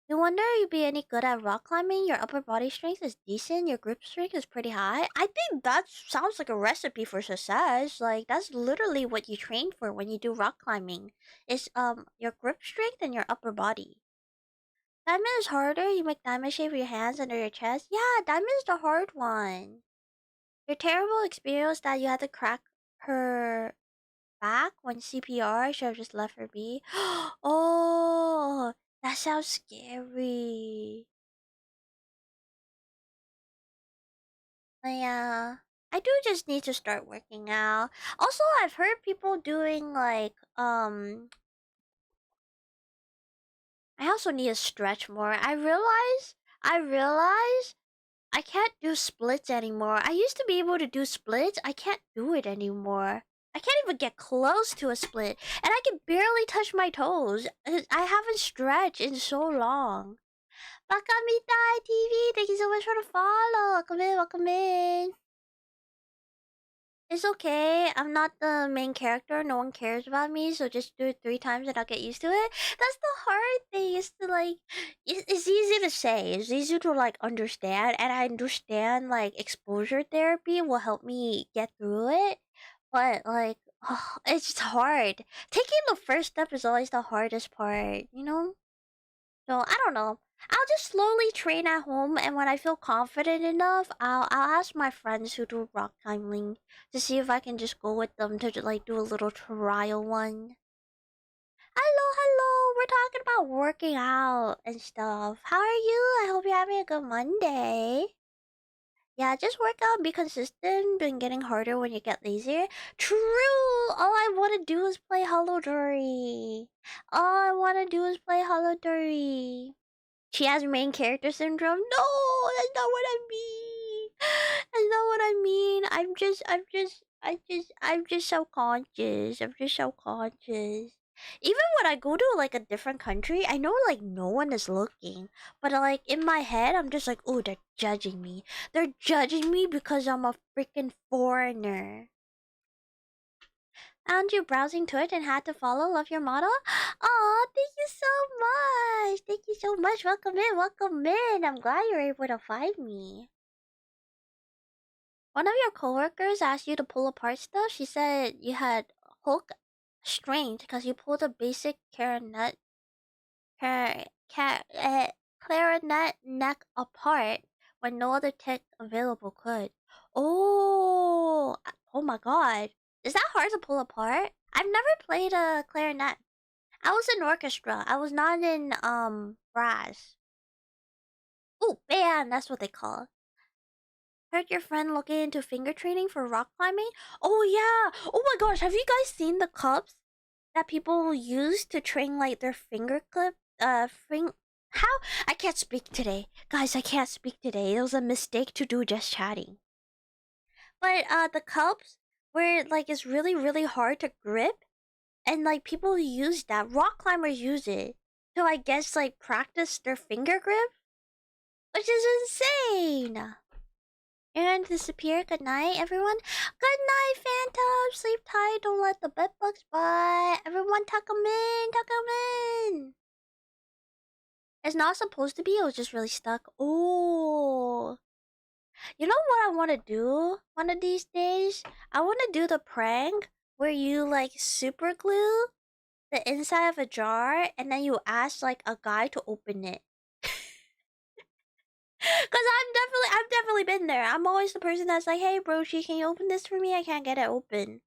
You wonder if you'd be any good at rock climbing? Your upper body strength is decent. Your grip strength is pretty high. I think that sounds like a recipe for success. Like that's literally what you train for when you do rock climbing. Is your grip strength and your upper body. Diamond is harder. You make diamond shape with your hands under your chest. Yeah, diamond is the hard one. Your terrible experience that you had to crack her back when CPR. I should have just left her be. Oh, that sounds scary. But yeah, I do just need to start working out. Also, I've heard people doing like I also need to stretch more. I realize I can't do splits anymore. I used to be able to do splits. I can't do it anymore. I can't even get close to a split. And I can barely touch my toes. I haven't stretched in so long. Bakamita TV, thank you so much for the follow. Welcome in, welcome in. It's okay. I'm not the main character. No one cares about me, so just do it 3 times and I'll get used to it. That's the hard thing. Is to like, it's easy to say. It's easy to like understand, and I understand like exposure therapy will help me get through it. But like, it's just hard. Taking the first step is always the hardest part. You know. So I don't know. I'll just slowly train at home, and when I feel confident enough, I'll ask my friends who do rock climbing to see if I can just go with them to like do a little trial one. Hello, hello. We're talking about working out and stuff. How are you? I hope you're having a good Monday. Yeah, just work out, be consistent, been getting harder when you get lazier. True! All I want to do is play Hollow Dory. All I want to do is play Hollow Dory. She has main character syndrome. No, that's not what I mean. That's not what I mean. I'm just self-conscious. I'm just self-conscious. Even when I go to like a different country, I know like no one is looking, but like in my head, I'm just like, oh, they're judging me. They're judging me because I'm a freaking foreigner. Found you browsing to it and had to follow. Love your model. Oh, thank you so much. Thank you so much. Welcome in. Welcome in. I'm glad you're able to find me. One of your coworkers asked you to pull apart stuff. She said you had Hulk strength because you pulled a basic car, clarinet neck apart when no other tech available could. Oh, oh my god. Is that hard to pull apart? I've never played a clarinet. I was in orchestra. I was not in brass. Oh, band, that's what they call it. Heard your friend looking into finger training for rock climbing? Oh yeah. Oh my gosh, have you guys seen the cups that people use to train like their finger clip how? I can't speak today. Guys, I can't speak today. It was a mistake to do just chatting. But the cups where like it's really hard to grip, and like people use that. Rock climbers use it to I guess like practice their finger grip, which is insane. You're gonna disappear. Good night, everyone. Good night, Phantom. Sleep tight. Don't let the bed bugs bite. Everyone, tuck 'em in. Tuck 'em in. It's not supposed to be. It was just really stuck. Oh. You know what I want to do one of these days? I want to do the prank where you like super glue the inside of a jar and then you ask like a guy to open it. Cause I've definitely been there. I'm always the person that's like, hey broshi, can you open this for me? I can't get it open.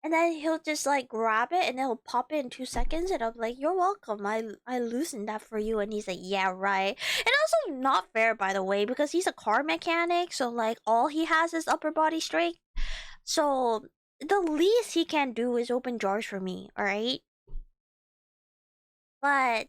And then he'll just like grab it and then he'll pop it in 2 seconds and I'm like, you're welcome. I loosened that for you. And he's like, yeah, right. And also not fair, by the way, because he's a car mechanic, so like all he has is upper body strength. So the least he can do is open jars for me, alright? But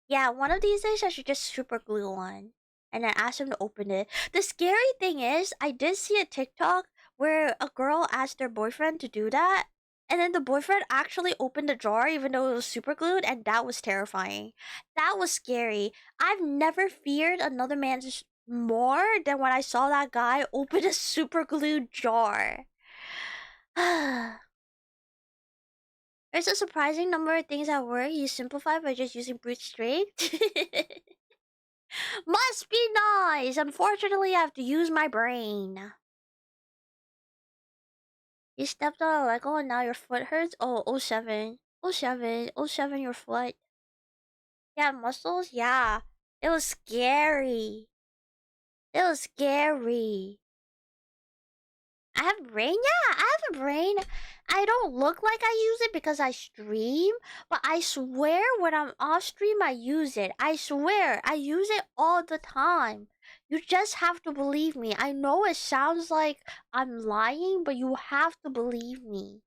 yeah, one of these days I should just super glue one and then ask him to open it. The scary thing is, I did see a TikTok where a girl asked their boyfriend to do that, and then the boyfriend actually opened the jar even though it was super glued, and that was terrifying. That was scary. I've never feared another man's more than when I saw that guy open a super glued jar. There's a surprising number of things at work you simplify by just using brute strength. Must be nice! Unfortunately, I have to use my brain. You stepped on a Lego and now your foot hurts? Oh, oh 07. Oh 07. Oh 07, your foot. Yeah, muscles? Yeah. It was scary. It was scary. I have a brain? Yeah, I have a brain. I don't look like I use it because I stream, but I swear when I'm off stream, I use it. I swear, I use it all the time. You just have to believe me. I know it sounds like I'm lying, but you have to believe me.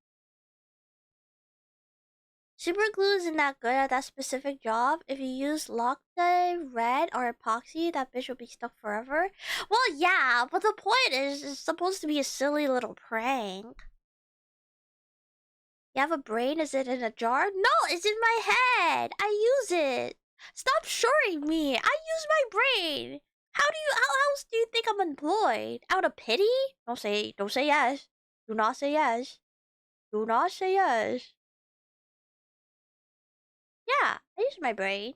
Super glue isn't that good at that specific job. If you use Loctite, red, or epoxy, that bitch will be stuck forever. Well, yeah, but the point is, it's supposed to be a silly little prank. You have a brain? Is it in a jar? No, it's in my head. I use it. Stop shorting me. I use my brain. How else do you think I'm employed? Out of pity? Don't say yes. Do not say yes. Do not say yes. Yeah, I use my brain.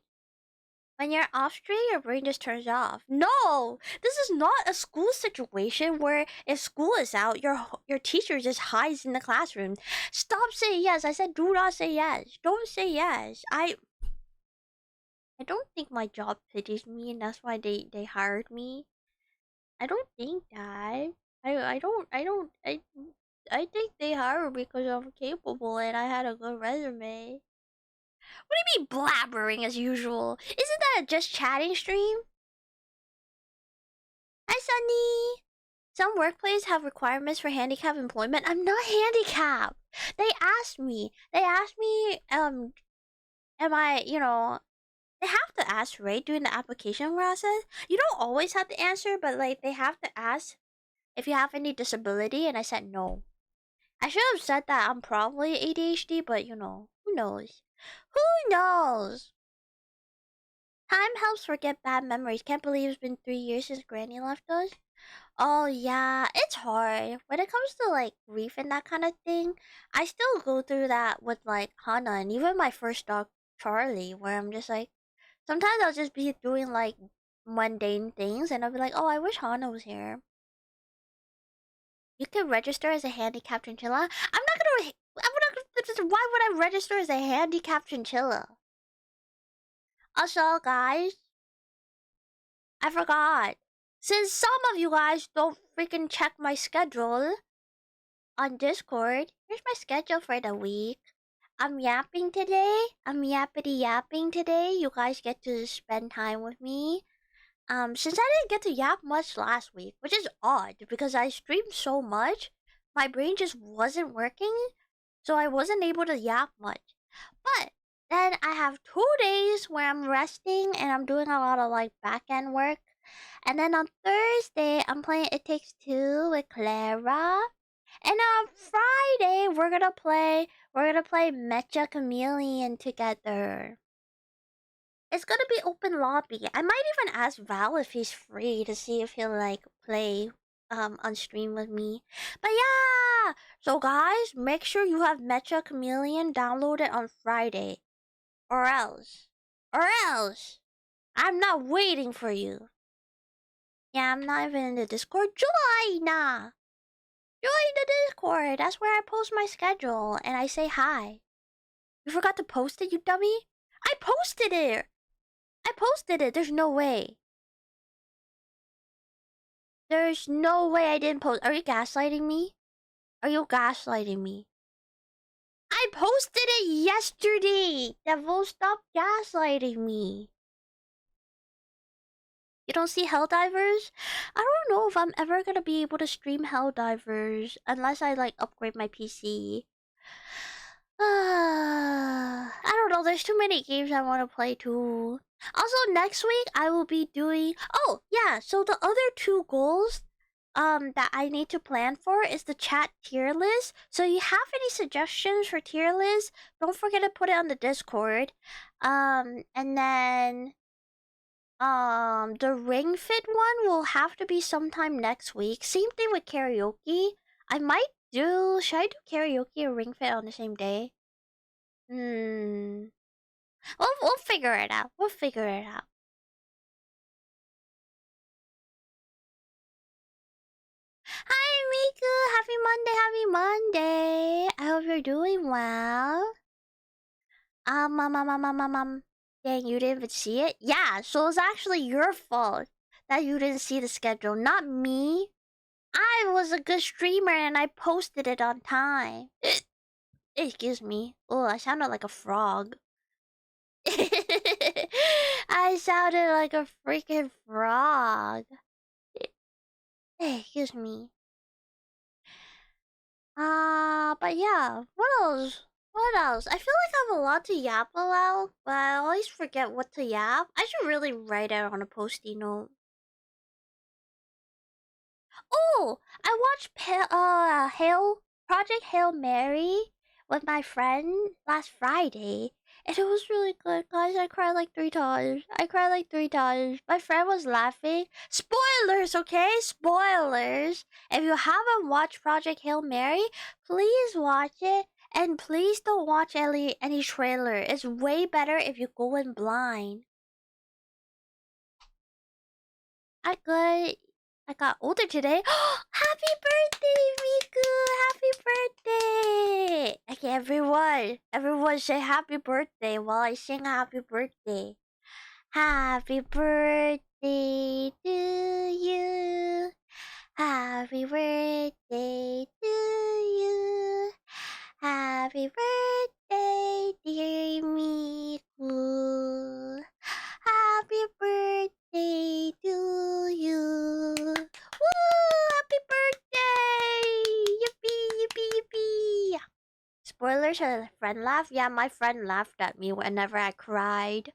When you're off stream, your brain just turns off. No, this is not a school situation where if school is out, your teacher just hides in the classroom. Stop saying yes. I said do not say yes. Don't say yes. I don't think my job pities me, and that's why they hired me. I don't think that. I think they hired me because I'm capable and I had a good resume. What do you mean blabbering as usual? Isn't that a just chatting stream? Hi, Sunny. Some workplaces have requirements for handicap employment. I'm not handicapped. They asked me. Am I, they have to ask, right, during the application process. You don't always have to answer, but like they have to ask if you have any disability, and I said no. I should have said that I'm probably ADHD, but who knows? Who knows? Time helps forget bad memories. Can't believe it's been 3 years since Granny left us. Oh yeah, it's hard. When it comes to like grief and that kind of thing, I still go through that with like Hana and even my first dog Charlie, where I'm just like sometimes I'll just be doing like mundane things and I'll be like, oh, I wish Hana was here. You can register as a handicapped chinchilla. Why would I register as a handicapped chinchilla? Also, guys, I forgot. Since some of you guys don't freaking check my schedule on Discord, here's my schedule for the week. I'm yapping today. I'm yappity yapping today. You guys get to spend time with me. Since I didn't get to yap much last week, which is odd because I streamed so much, my brain just wasn't working, so I wasn't able to yap much. But then I have 2 days where I'm resting and I'm doing a lot of like back end work. And then on Thursday, I'm playing It Takes Two with Clara. And on Friday, we're gonna play Mecha Chameleon together. It's gonna be open lobby. I might even ask Val if he's free to see if he'll like play on stream with me. But yeah! So guys, make sure you have Mecha Chameleon downloaded on Friday. Or else. I'm not waiting for you. Yeah, I'm not even in the Discord. Join! Join the Discord. That's where I post my schedule and I say hi. You forgot to post it, you dummy? I posted it! There's no way. There's no way I didn't post. Are you gaslighting me? I posted it yesterday! Devil, stop gaslighting me. You don't see Helldivers? I don't know if I'm ever gonna be able to stream Helldivers unless I like upgrade my PC. I don't know, there's too many games I want to play too. Also, next week I will be doing... Oh, yeah, so the other 2 goals that I need to plan for is the chat tier list. So you have any suggestions for tier list, don't forget to put it on the Discord. And then the Ring Fit one will have to be sometime next week. Same thing with karaoke. Should I do karaoke or Ring Fit on the same day? We'll figure it out. Hi, Miku! Happy Monday! I hope you're doing well. Dang, you didn't even see it? Yeah, so it's actually your fault that you didn't see the schedule, not me. I was a good streamer and I posted it on time. Excuse me. Oh, I sounded like a frog. I sounded like a freaking frog. Excuse me. But yeah, what else? What else? I feel like I have a lot to yap about, but I always forget what to yap. I should really write it on a post-it note. Oh, I watched Project Hail Mary with my friend last Friday, and it was really good, guys. I cried like 3 times. I cried like 3 times. My friend was laughing. Spoilers, okay? Spoilers. If you haven't watched Project Hail Mary, please watch it. And please don't watch any trailer. It's way better if you go in blind. I got I got older today. Happy birthday, Miku! Happy birthday! Okay, everyone say happy birthday while I sing happy birthday. Happy birthday to you. Happy birthday to you. Happy birthday, dear Miku. Happy birthday to you. Woo! Happy birthday! Yippee, yippee, yippee! Spoilers, her friend laughed? Yeah, my friend laughed at me whenever I cried.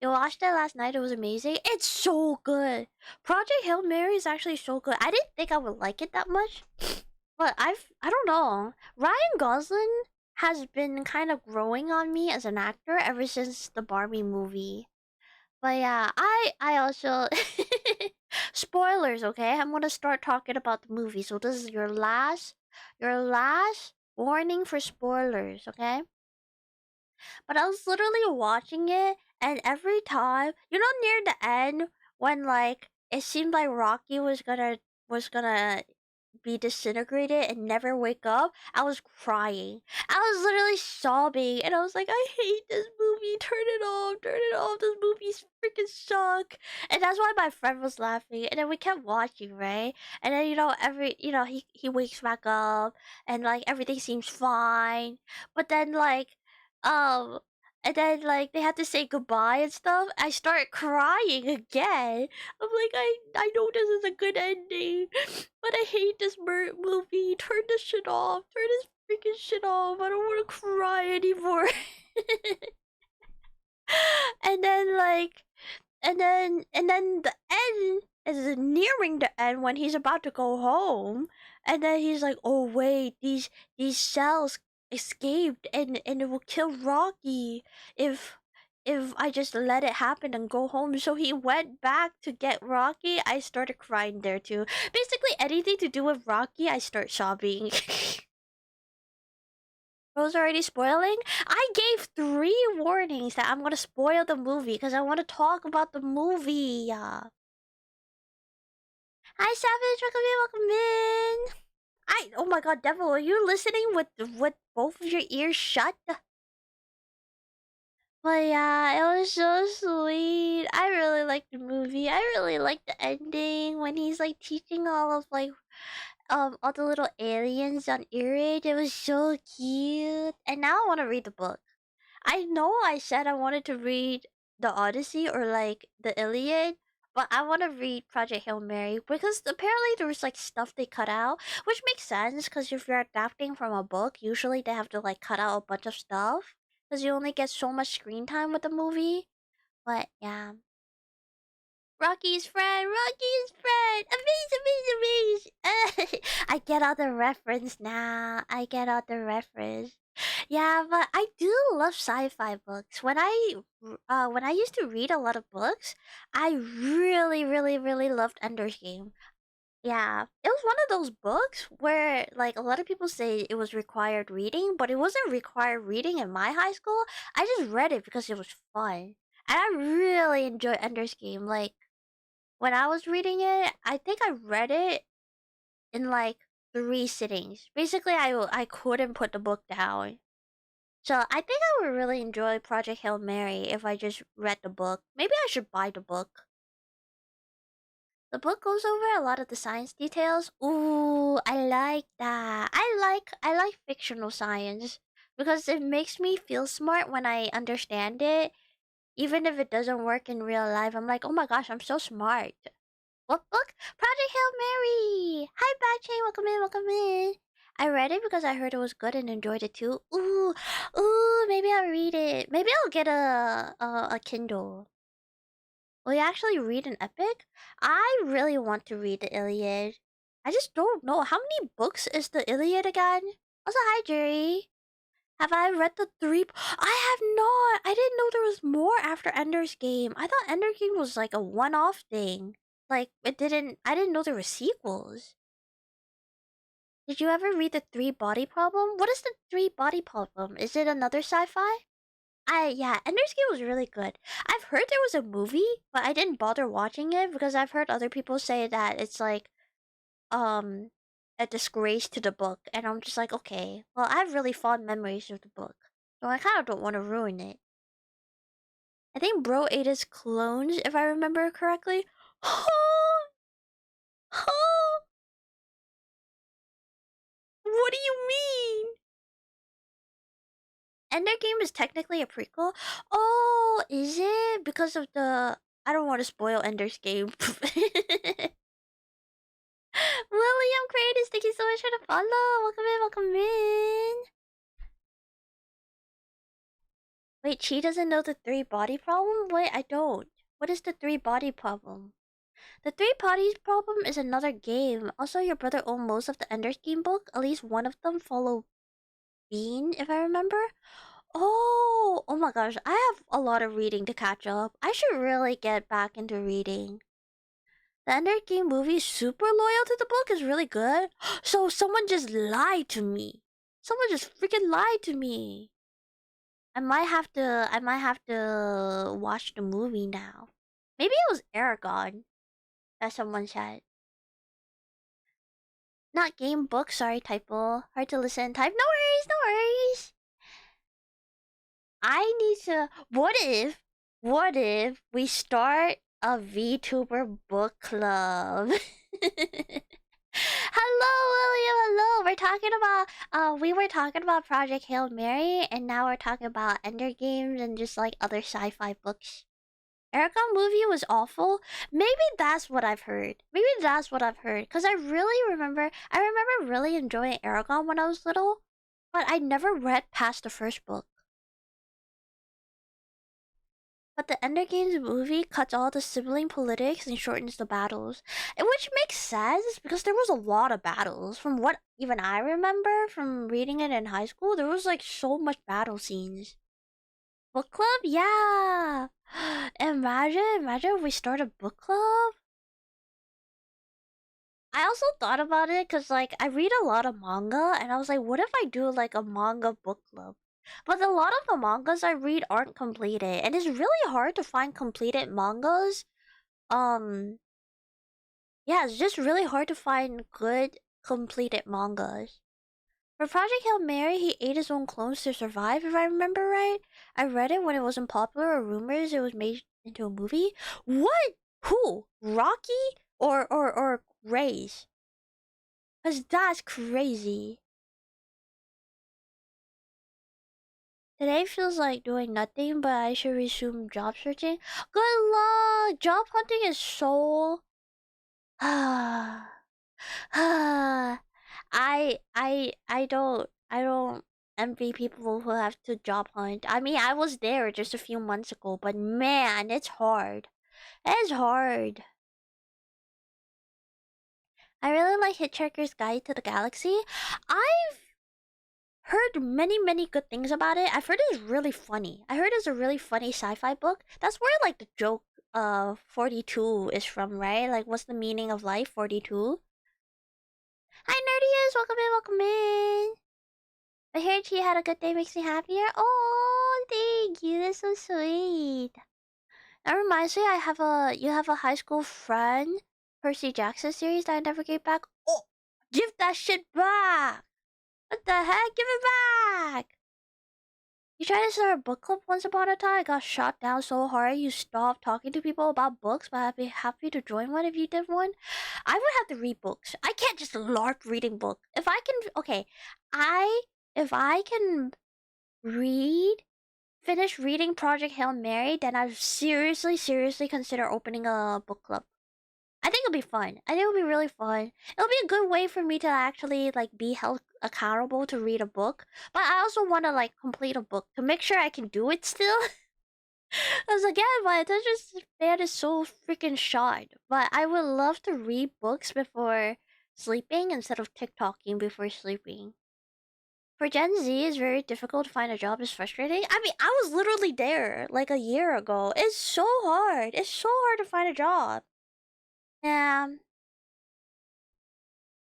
You watched it last night, it was amazing. It's so good. Project Hail Mary is actually so good. I didn't think I would like it that much. But I don't know. Ryan Gosling has been kind of growing on me as an actor ever since the Barbie movie. But yeah, I also spoilers, okay? I'm gonna start talking about the movie. So this is your last warning for spoilers, okay? But I was literally watching it, and every time, near the end when like it seemed like Rocky was gonna be disintegrated and never wake up, I was crying. I was literally sobbing, and I was like, I hate this movie. Turn it off. Turn it off. This movie's freaking suck. And that's why my friend was laughing. And then we kept watching, right? And then he wakes back up, and like everything seems fine. But then um. And then, like, they had to say goodbye and stuff. I start crying again. I'm like, I know this is a good ending, but I hate this movie. Turn this shit off. Turn this freaking shit off. I don't want to cry anymore. and then, like, and then the end is nearing the end when he's about to go home, and then he's like, oh wait, these cells escaped, and it will kill Rocky if I just let it happen and go home. So he went back to get Rocky. I started crying there too. Basically anything to do with Rocky, I start sobbing. Rose already spoiling? I gave 3 warnings that I'm gonna spoil the movie because I want to talk about the movie. Hi, Savage. Welcome in. Oh my God, Devil, are you listening with both of your ears shut? But yeah, it was so sweet. I really liked the movie. I really liked the ending when he's like teaching all of all the little aliens on Earth. It was so cute. And now I want to read the book. I know I said I wanted to read the Odyssey or like the Iliad, but I want to read Project Hail Mary because apparently there was like stuff they cut out, which makes sense because if you're adapting from a book, usually they have to like cut out a bunch of stuff because you only get so much screen time with the movie. But yeah. Rocky's friend, amazing. I get all the reference now. I get all the reference. Yeah, but I do love sci-fi books. When I used to read a lot of books, I really, really, really loved Ender's Game. Yeah, it was one of those books where like a lot of people say it was required reading, but it wasn't required reading in my high school. I just read it because it was fun. And I really enjoy Ender's Game. Like when I was reading it, I think I read it in like 3 sittings. Basically, I couldn't put the book down. So I think I would really enjoy Project Hail Mary if I just read the book. Maybe I should buy the book. The book goes over a lot of the science details. Ooh, I like that. I like fictional science because it makes me feel smart when I understand it. Even if it doesn't work in real life, I'm like, oh my gosh, I'm so smart. What book? Project Hail Mary! Hi, Batchain, welcome in, welcome in. I read it because I heard it was good and enjoyed it too. Ooh, maybe I'll read it. Maybe I'll get a Kindle. Will you actually read an epic? I really want to read the Iliad. I just don't know. How many books is the Iliad again? Also, hi, Jerry. Have I read the three? I have not. I didn't know there was more after Ender's Game. I thought Ender's Game was like a one-off thing. Like, it didn't. I didn't know there were sequels. Did you ever read the Three Body Problem? What is the Three Body Problem? Is it another sci-fi? Yeah, Ender's Game was really good. I've heard there was a movie, but I didn't bother watching it because I've heard other people say that it's like, um, a disgrace to the book, and I'm just like, okay, well, I have really fond memories of the book, so I kind of don't want to ruin it. I think Bro ate his clones, if I remember correctly. What do you mean? Ender Game is technically a prequel. Oh, is it? Because of the... I don't want to spoil Ender's Game. William Kratos, thank you so much for the follow. Welcome in, welcome in. Wait, she doesn't know the three body problem? Wait, I don't. What is the three body problem? The three bodies problem is another game. Also, your brother owned most of the Ender's Game book. At least one of them follow Bean, if I remember. Oh my gosh, I have a lot of reading to catch up. I should really get back into reading. The Ender Game movie is super loyal to the book, is really good. So someone just lied to me. Someone just freaking lied to me. I might have to watch the movie now. Maybe it was Aragon that someone said. Not game book, sorry typo. Hard to listen type. No worries, no worries. I need to what if we start a VTuber book club? Hello, William. Hello. We're talking about we were talking about Project Hail Mary, and now we're talking about Ender Games and just like other sci-fi books. Aragon movie was awful. Maybe that's what I've heard. Maybe that's what I've heard. Cause I remember really enjoying Aragon when I was little, but I never read past the first book. But the Ender Games movie cuts all the sibling politics and shortens the battles. Which makes sense because there was a lot of battles. From what even I remember from reading it in high school, there was like so much battle scenes. Book club? Yeah! Imagine if we start a book club. I also thought about it because like I read a lot of manga and I was like, what if I do like a manga book club? But a lot of the mangas I read aren't completed, and it's really hard to find completed mangas. Um, yeah, it's just really hard to find good completed mangas. For Project Hail Mary, he ate his own clones to survive, if I remember right. I read it when it wasn't popular or rumors it was made into a movie. What? Who? Rocky? Or Ray's? Cause that's crazy. Today feels like doing nothing, but I should resume job searching. Good luck! Job hunting is so... I don't envy people who have to job hunt. I mean, I was there just a few months ago, but man, it's hard. It's hard. I really like Hitchhiker's Guide to the Galaxy. I've heard many good things about it. I've heard it's really funny. I heard it's a really funny sci-fi book. That's where like the joke 42 is from, right? Like what's the meaning of life, 42? Hi Nerdiest, welcome in, welcome in. I heard she had a good day, makes me happier. Oh, thank you. That's so sweet. That reminds me, you have a high school friend, Percy Jackson series that I never gave back. Oh, give that shit back. What the heck? Give it back! You tried to start a book club once upon a time. I got shot down so hard you stopped talking to people about books, but I'd be happy to join one if you did one. I would have to read books. I can't just LARP reading book. If I can, okay, if I can finish reading Project Hail Mary, then I seriously consider opening a book club. I think it'll be fun. I think it'll be really fun. It'll be a good way for me to actually like be held accountable to read a book. But I also want to like complete a book to make sure I can do it still. Because again, my attention span is so freaking short. But I would love to read books before sleeping instead of TikToking before sleeping. For Gen Z, it's very difficult to find a job. It's frustrating. I mean, I was literally there like a year ago. It's so hard. It's so hard to find a job. Yeah.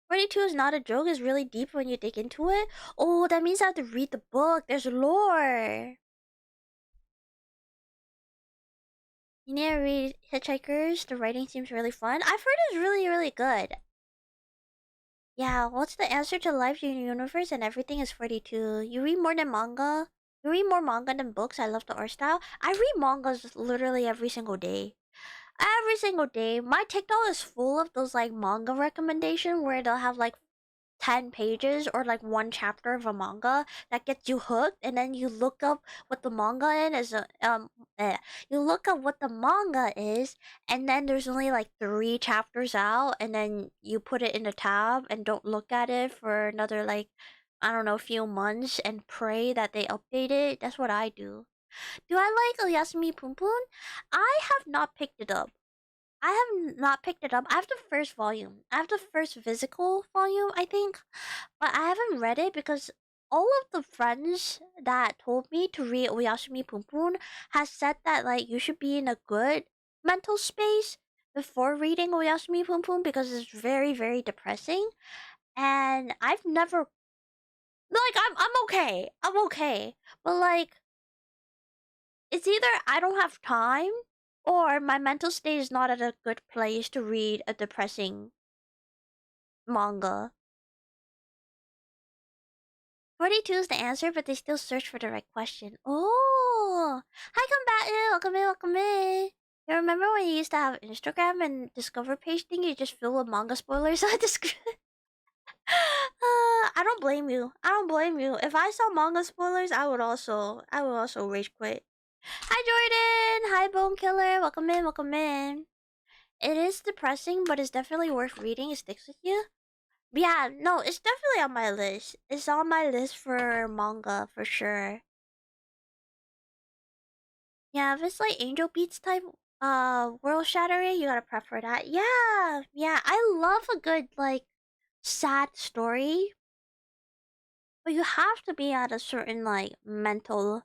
42 is not a joke. It's really deep when you dig into it. Oh, that means I have to read the book. There's lore. You need to read Hitchhikers. The writing seems really fun. I've heard it's really, really good. Yeah, what's the answer to life in the universe and everything is 42? You read more than manga? You read more manga than books? I love the art style. I read mangas literally every single day. Every single day. My TikTok is full of those like manga recommendation where they'll have like 10 pages or like one chapter of a manga that gets you hooked, and then you look up what the manga is you look up what the manga is, and then there's only like 3 chapters out, and then you put it in a tab and don't look at it for another like I don't know, few months and pray that they update it. That's what I do. Do I like Oyasumi Pun Pun? I have not picked it up. I have not picked it up. I have the first volume. I have the first physical volume, I think. But I haven't read it because all of the friends that told me to read Oyasumi Pun Pun has said that like you should be in a good mental space before reading Oyasumi Pun Pun because it's very, very depressing. And I've never like I'm okay. I'm okay. But like it's either I don't have time or my mental state is not at a good place to read a depressing manga. 42 is the answer, but they still search for the right question. Oh! Hi, combatant! Welcome in, welcome in! You remember when you used to have Instagram and Discover page thing you just fill with manga spoilers on the screen? I don't blame you. I don't blame you. If I saw manga spoilers, I would also rage quit. Hi, Jordan! Hi, Bone Killer! Welcome in, welcome in. It is depressing, but it's definitely worth reading. It sticks with you. Yeah, no, it's definitely on my list. It's on my list for manga for sure. Yeah, if it's like Angel Beats type world shattering, you gotta prep for that. Yeah, yeah, I love a good like sad story. But you have to be at a certain like mental.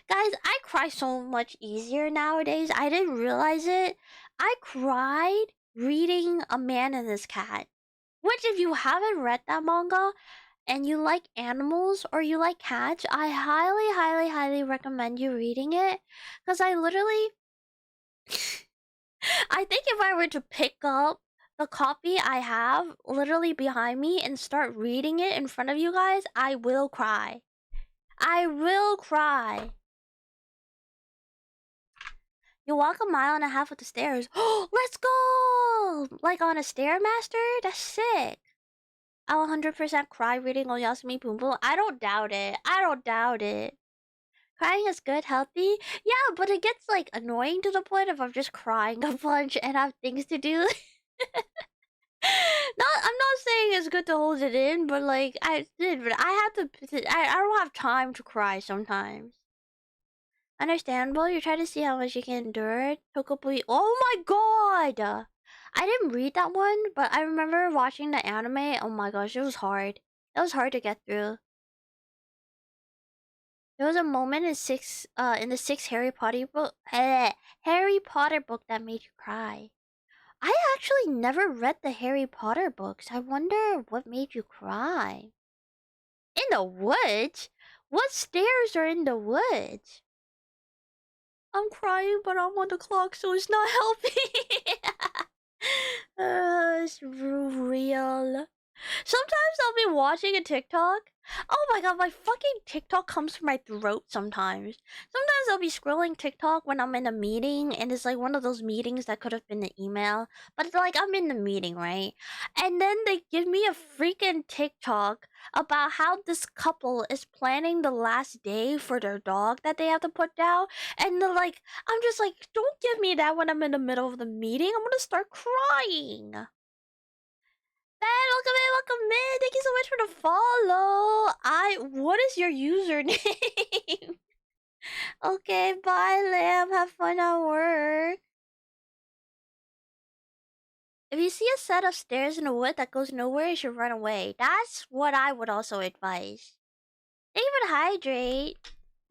Guys, I cry so much easier nowadays. I didn't realize it. I cried reading A Man and His Cat. Which, if you haven't read that manga and you like animals or you like cats, I highly, highly, highly recommend you reading it. Because I literally. I think if I were to pick up the copy I have literally behind me and start reading it in front of you guys, I will cry. I will cry. You walk 1.5 miles up the stairs. Oh, let's go! Like on a Stairmaster? That's sick. I'll 100% cry reading Oyasumi Pun Pun. I don't doubt it. I don't doubt it. Crying is good, healthy. Yeah, but it gets like annoying to the point of I'm just crying a bunch and have things to do. I'm not saying it's good to hold it in, but like I did, but I have to. I don't have time to cry sometimes. Understandable. You try to see how much you can endure. Tokopui. Oh my god! I didn't read that one, but I remember watching the anime. Oh my gosh, it was hard. It was hard to get through. There was a moment in the sixth Harry Potter book that made you cry. I actually never read the Harry Potter books. I wonder what made you cry. In the woods? What stairs are in the woods? I'm crying, but I'm on the clock, so it's not helping. It's real. Sometimes I'll be watching a TikTok. Oh my god, my fucking TikTok comes from my throat sometimes. Sometimes I'll be scrolling TikTok when I'm in a meeting, and it's like one of those meetings that could have been an email, but it's like I'm in the meeting, right? And then they give me a freaking TikTok about how this couple is planning the last day for their dog that they have to put down. And they're like, I'm just like, don't give me that when I'm in the middle of the meeting. I'm gonna start crying. Ben, welcome in, welcome in. Thank you so much for the follow. What is your username? Okay, bye, Lamb. Have fun at work. If you see a set of stairs in the wood that goes nowhere, you should run away. That's what I would also advise. Thank you for the hydrate.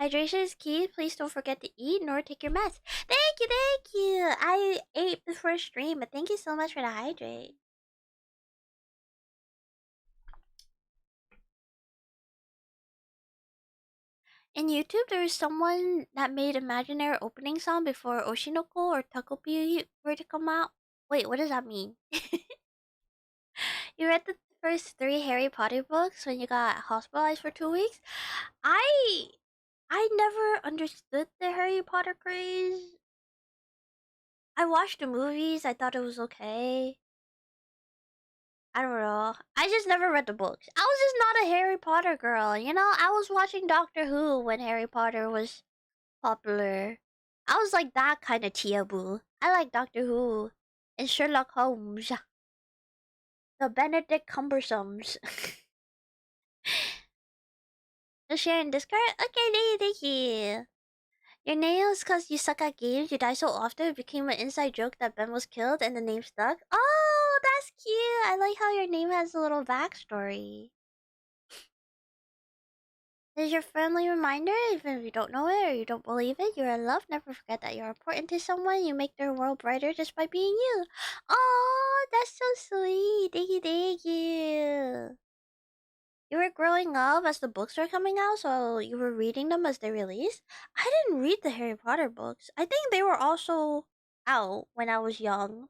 Hydration is key. Please don't forget to eat nor take your meds. Thank you, thank you. I ate before stream, but thank you so much for the hydrate. In YouTube, there is someone that made imaginary opening sound before Oshinoko or Takopi were to come out. Wait, what does that mean? You read the first 3 Harry Potter books when you got hospitalized for 2 weeks? I never understood the Harry Potter craze. I watched the movies, I thought it was okay. I don't know. I just never read the books. I was just not a Harry Potter girl, you know? I was watching Doctor Who when Harry Potter was popular. I was like that kind of Tia-boo. I like Doctor Who and Sherlock Holmes. The Benedict Cumbersomes. Just sharing Discord? Okay, thank you. Your name is because you suck at games, you die so often, it became an inside joke that Ben was killed and the name stuck. Oh, that's cute. I like how your name has a little backstory. This is your friendly reminder, even if you don't know it or you don't believe it, you're in love. Never forget that you're important to someone. You make their world brighter just by being you. Oh, that's so sweet. Thank you, thank you. You were growing up as the books were coming out, so you were reading them as they released? I didn't read the Harry Potter books. I think they were also out when I was young,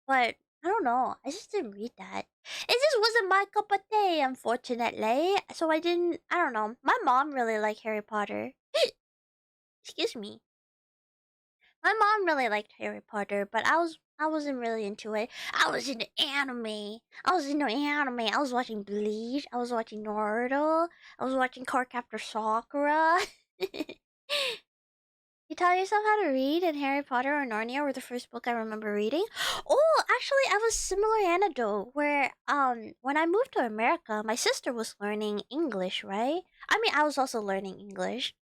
but I don't know. I just didn't read that. It just wasn't my cup of tea, unfortunately. So I didn't. I don't know. My mom really liked Harry Potter. Excuse me. My mom really liked Harry Potter, but I wasn't really into it. I was into anime. I was into anime. I was watching Bleach. I was watching Naruto. I was watching Cardcaptor Sakura. You tell yourself how to read, and Harry Potter or Narnia were the first book I remember reading. Oh, actually, I have a similar anecdote where when I moved to America, my sister was learning English, right? I mean, I was also learning English.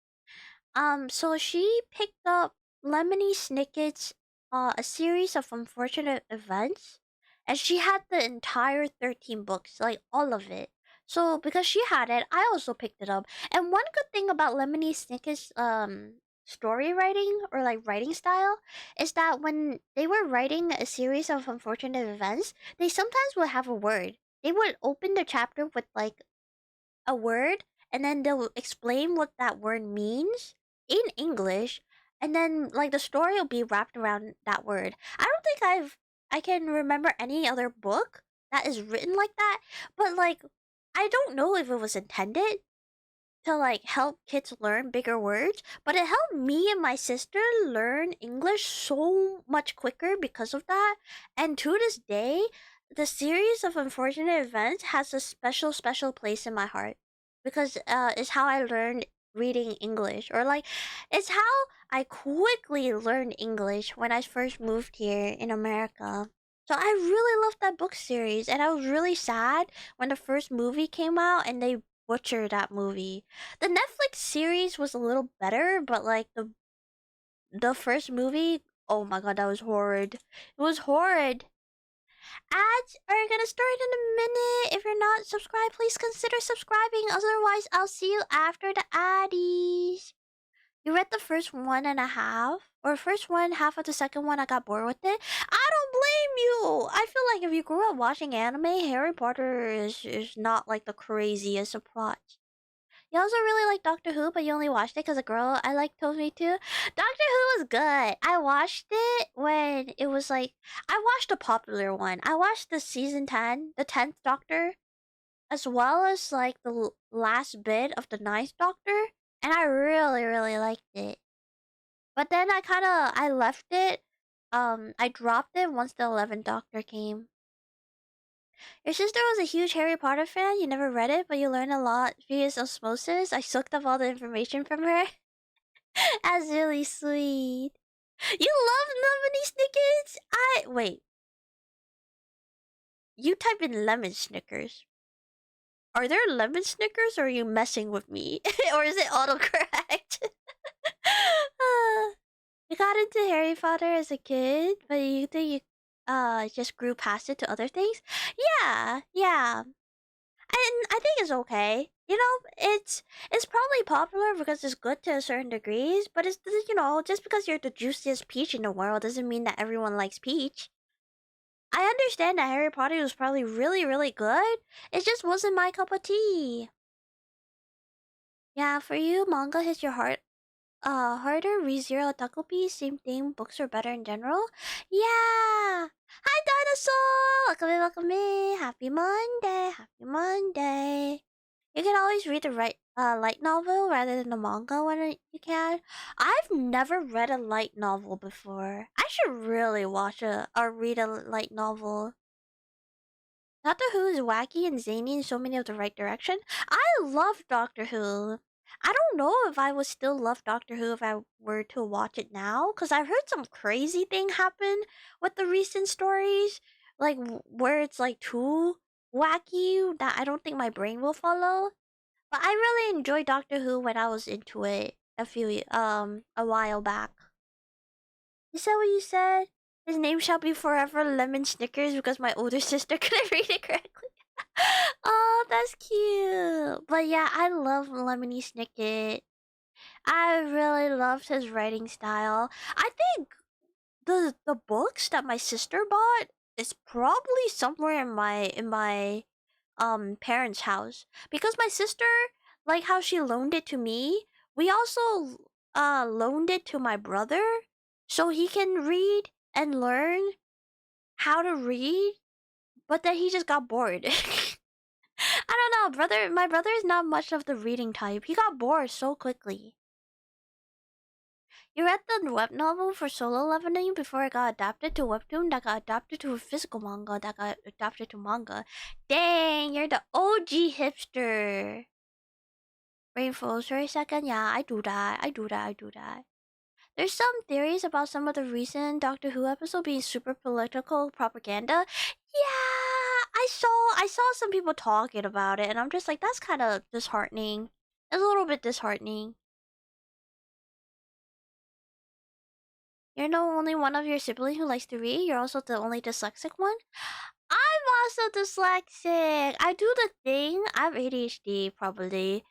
So she picked up Lemony Snicket's A Series of Unfortunate Events, and she had the entire 13 books, like all of it. So because she had it, I also picked it up. And one good thing about Lemony Snicket's story writing or like writing style is that when they were writing a series of unfortunate events, they sometimes would have a word. They would open the chapter with like a word, and then they'll explain what that word means in English, and then like the story will be wrapped around that word. I don't think I can remember any other book that is written like that, but like I don't know if it was intended to like help kids learn bigger words, but it helped me and my sister learn English so much quicker because of that. And to this day, the series of unfortunate events has a special place in my heart because it's how I learned reading English, or like it's how I quickly learned English when I first moved here in America. So I really loved that book series, and I was really sad when the first movie came out and they butchered that movie. The Netflix series was a little better, but like the first movie, oh my god, that was horrid. It was horrid. Ads are gonna start in a minute. If you're not subscribed, please consider subscribing. Otherwise, I'll see you after the addies. You read the first one and a half, or first one half of the second one. I got bored with it. I don't blame you. I feel like if you grew up watching anime, Harry Potter is not like the craziest of plots. You also really like Doctor Who, but you only watched it because a girl I like told me to. Doctor Who was good. I watched it when it was like I watched a popular one. I watched the season 10, the 10th Doctor. as well as like the last bit of the Ninth Doctor, and I really really liked it. But then I left it. I dropped it once the 11th Doctor came. Your sister was a huge Harry Potter fan. You never read it, but you learned a lot via osmosis. I soaked up all the information from her. That's really sweet. You love lemony Snickers? Wait. You type in lemon Snickers. Are there lemon Snickers, or are you messing with me? Or is it autocorrect? You got into Harry Potter as a kid, but you think you just grew past it to other things? Yeah. And I think it's okay. You know, it's probably popular because it's good to a certain degrees, but it's, you know, just because you're the juiciest peach in the world doesn't mean that everyone likes peach. I understand that Harry Potter was probably really, really good. It just wasn't my cup of tea. Yeah, for you, manga hits your heart harder. ReZero Otaku Piece, same thing. Books are better in general. Yeah. Hi, dinosaur. Welcome in. Happy Monday. Happy Monday. You can always read the light novel rather than the manga when you can. I've never read a light novel before. I should really watch or read a light novel. Doctor Who is wacky and zany in so many of the right direction. I love Doctor Who. I don't know if I would still love Doctor Who if I were to watch it now, because I've heard some crazy thing happen with the recent stories, like where it's like too wacky that I don't think my brain will follow. But I really enjoyed Doctor Who when I was into it a while back. Is that what you said? His name shall be forever Lemon Snickers because my older sister couldn't read it correctly. Oh, that's cute. But yeah, I love Lemony Snicket. I really loved his writing style. I think the books that my sister bought is probably somewhere in my parents' house, because my sister, like how she loaned it to me, we also loaned it to my brother so he can read and learn how to read, but then he just got bored. I don't know, my brother is not much of the reading type. He got bored so quickly. You read the web novel for Solo Leveling before it got adapted to webtoon that got adapted to a physical manga that got adapted to manga. Dang, you're the OG hipster. Brain froze for a second. Yeah, I do that. There's some theories about some of the recent Doctor Who episode being super political propaganda. Yeah, I saw some people talking about it, and I'm just like, that's kind of disheartening. It's a little bit disheartening. You're not only one of your siblings who likes to read, you're also the only dyslexic one. I'm also dyslexic. I do the thing. I have ADHD, probably.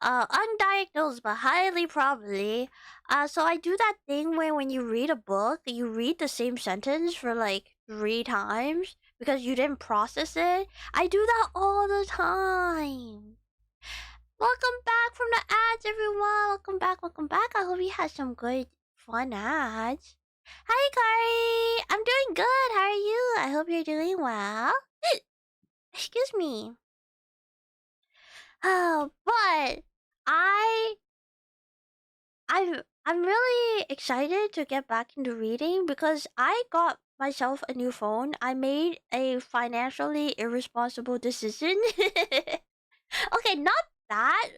Undiagnosed, but highly probably. So I do that thing where when you read a book, you read the same sentence for like 3 times because you didn't process it. I do that all the time. Welcome back from the ads, everyone. Welcome back. I hope you had some good, fun ads. Hi, Kari. I'm doing good. How are you? I hope you're doing well. Excuse me. Oh, but I I'm really excited to get back into reading because I got myself a new phone. I made a financially irresponsible decision. Okay, not that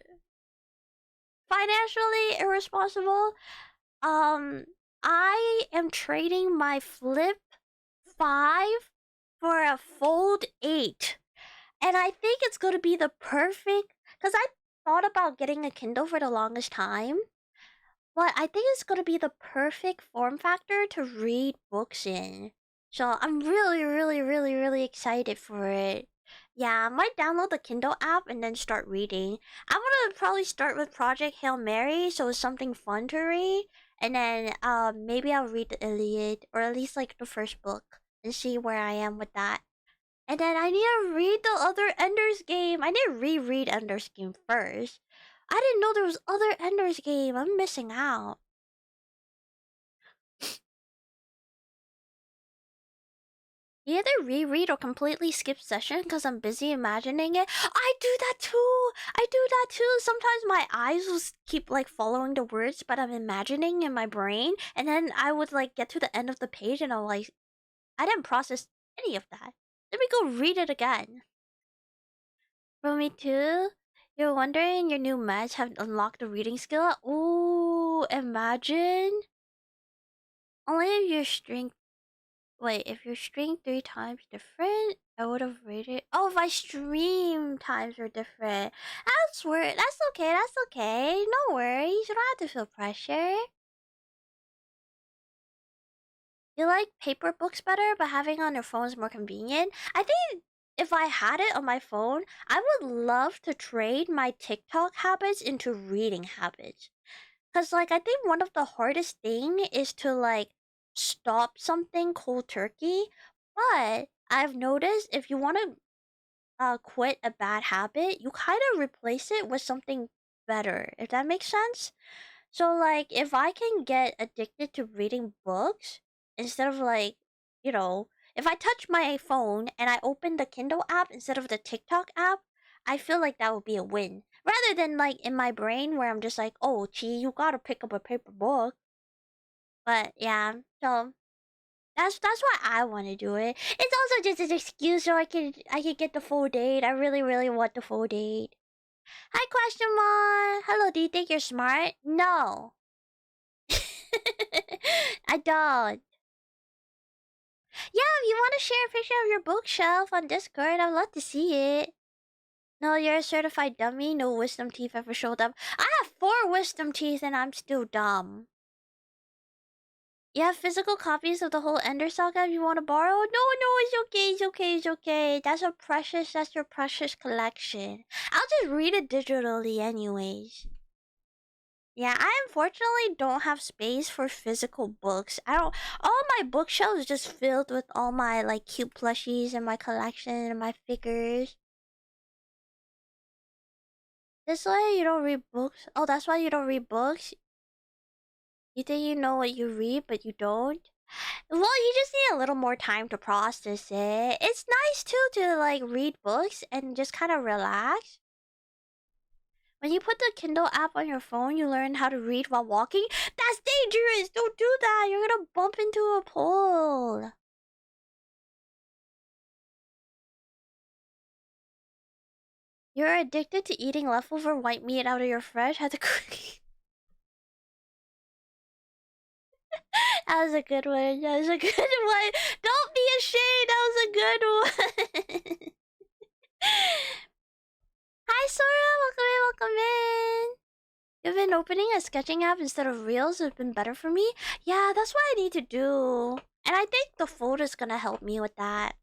financially irresponsible. I am trading my Flip 5 for a Fold 8. And I think it's going to be the perfect, because I thought about getting a Kindle for the longest time, but I think it's going to be the perfect form factor to read books in. So I'm really, really, really, really excited for it. Yeah, I might download the Kindle app and then start reading. I'm gonna probably start with Project Hail Mary, so it's something fun to read. And then maybe I'll read the Iliad, or at least like the first book, and see where I am with that. And then I need to read the other Ender's Game. I need to reread Ender's Game first. I didn't know there was other Ender's Game. I'm missing out. You either reread or completely skip session because I'm busy imagining it. I do that too. I do that too. Sometimes my eyes will keep like following the words, but I'm imagining in my brain, and then I would like get to the end of the page, and I'm like, I didn't process any of that. Let me go read it again. For me too. You're wondering your new meds have unlocked the reading skill? Ooh, imagine. Only if your strength. Wait, if your string 3 times different, I would have rated. Oh, if my stream times were different. That's weird. That's okay. That's okay. No worries. You don't have to feel pressure. You like paper books better, but having on your phone is more convenient. I think if I had it on my phone, I would love to trade my TikTok habits into reading habits. Cause like I think one of the hardest thing is to like stop something cold turkey. But I've noticed if you want to quit a bad habit, you kind of replace it with something better. If that makes sense. So like if I can get addicted to reading books instead of like, you know, if I touch my phone and I open the Kindle app instead of the TikTok app, I feel like that would be a win. Rather than like in my brain where I'm just like, oh, gee, you gotta pick up a paper book. But yeah, so that's why I want to do it. It's also just an excuse so I can get the full date. I really want the full date. Hi, question mark. Hello, do you think you're smart? No. I don't. Yeah, if you want to share a picture of your bookshelf on Discord, I'd love to see it. No, you're a certified dummy. No wisdom teeth ever showed up. I have 4 wisdom teeth and I'm still dumb. You have physical copies of the whole Ender Saga if you want to borrow? No, it's okay, it's okay, it's okay. That's your precious collection. I'll just read it digitally anyways. Yeah, I unfortunately don't have space for physical books. I don't. All my bookshelves is just filled with all my like cute plushies and my collection and my figures. That's why you don't read books. Oh, that's why you don't read books. You think you know what you read, but you don't. Well, you just need a little more time to process it. It's nice too to like read books and just kind of relax. When you put the Kindle app on your phone, you learn how to read while walking. That's dangerous! Don't do that! You're gonna bump into a pole. You're addicted to eating leftover white meat out of your fridge? Had to cook. That was a good one. That was a good one. Don't be ashamed. That was a good one. Hi, Sora. Welcome in. You've been opening a sketching app instead of Reels has been better for me. Yeah, that's what I need to do. And I think the folder's gonna help me with that.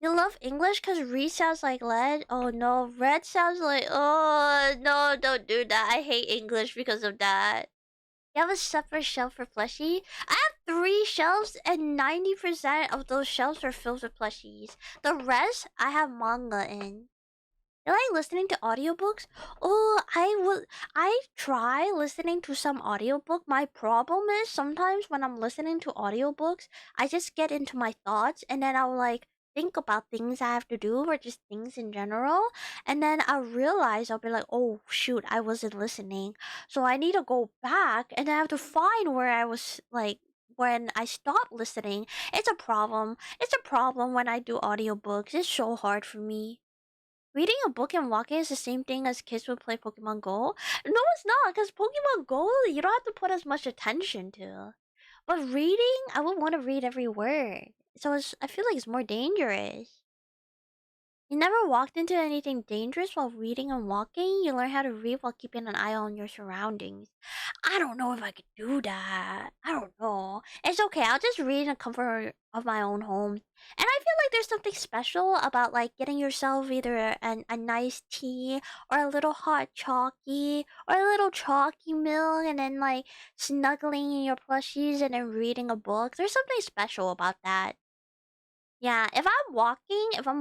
You love English because read sounds like lead? Oh no, red sounds like... Oh no, don't do that. I hate English because of that. You have a separate shelf for plushie? I have 3 shelves and 90% of those shelves are filled with plushies. The rest, I have manga in. You like listening to audiobooks? Oh, I try listening to some audiobook. My problem is sometimes when I'm listening to audiobooks, I just get into my thoughts and then I'll like think about things I have to do or just things in general. And then I'll realize I'll be like, oh shoot, I wasn't listening. So I need to go back and I have to find where I was like when I stopped listening. It's a problem. It's a problem when I do audiobooks. It's so hard for me. Reading a book and walking is the same thing as kids would play Pokemon Go? No, it's not, because Pokemon Go, you don't have to put as much attention to. But reading, I would want to read every word. So I feel like it's more dangerous. You never walked into anything dangerous while reading and walking? You learn how to read while keeping an eye on your surroundings. I don't know if I could do that. I don't know. It's okay. I'll just read in the comfort of my own home. And I feel like there's something special about like getting yourself either a nice tea or a little hot chalky or a little chalky milk and then like snuggling in your plushies and then reading a book. There's something special about that. Yeah, if I'm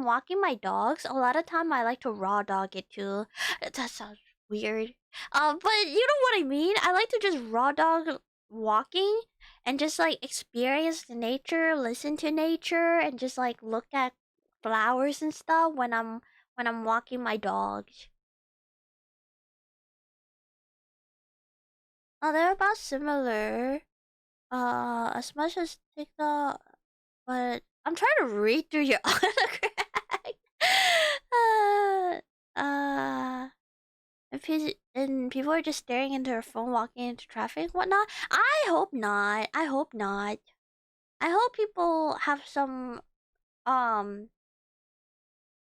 walking my dogs, a lot of time I like to raw dog it too. That sounds weird. But you know what I mean? I like to just raw dog walking and just like experience the nature, listen to nature, and just like look at flowers and stuff when I'm walking my dogs. Oh, they're about similar. As much as TikTok, but I'm trying to read through your autocorrect. uh, uh, and people are just staring into their phone, walking into traffic, whatnot. I hope not. I hope not. I hope people have some um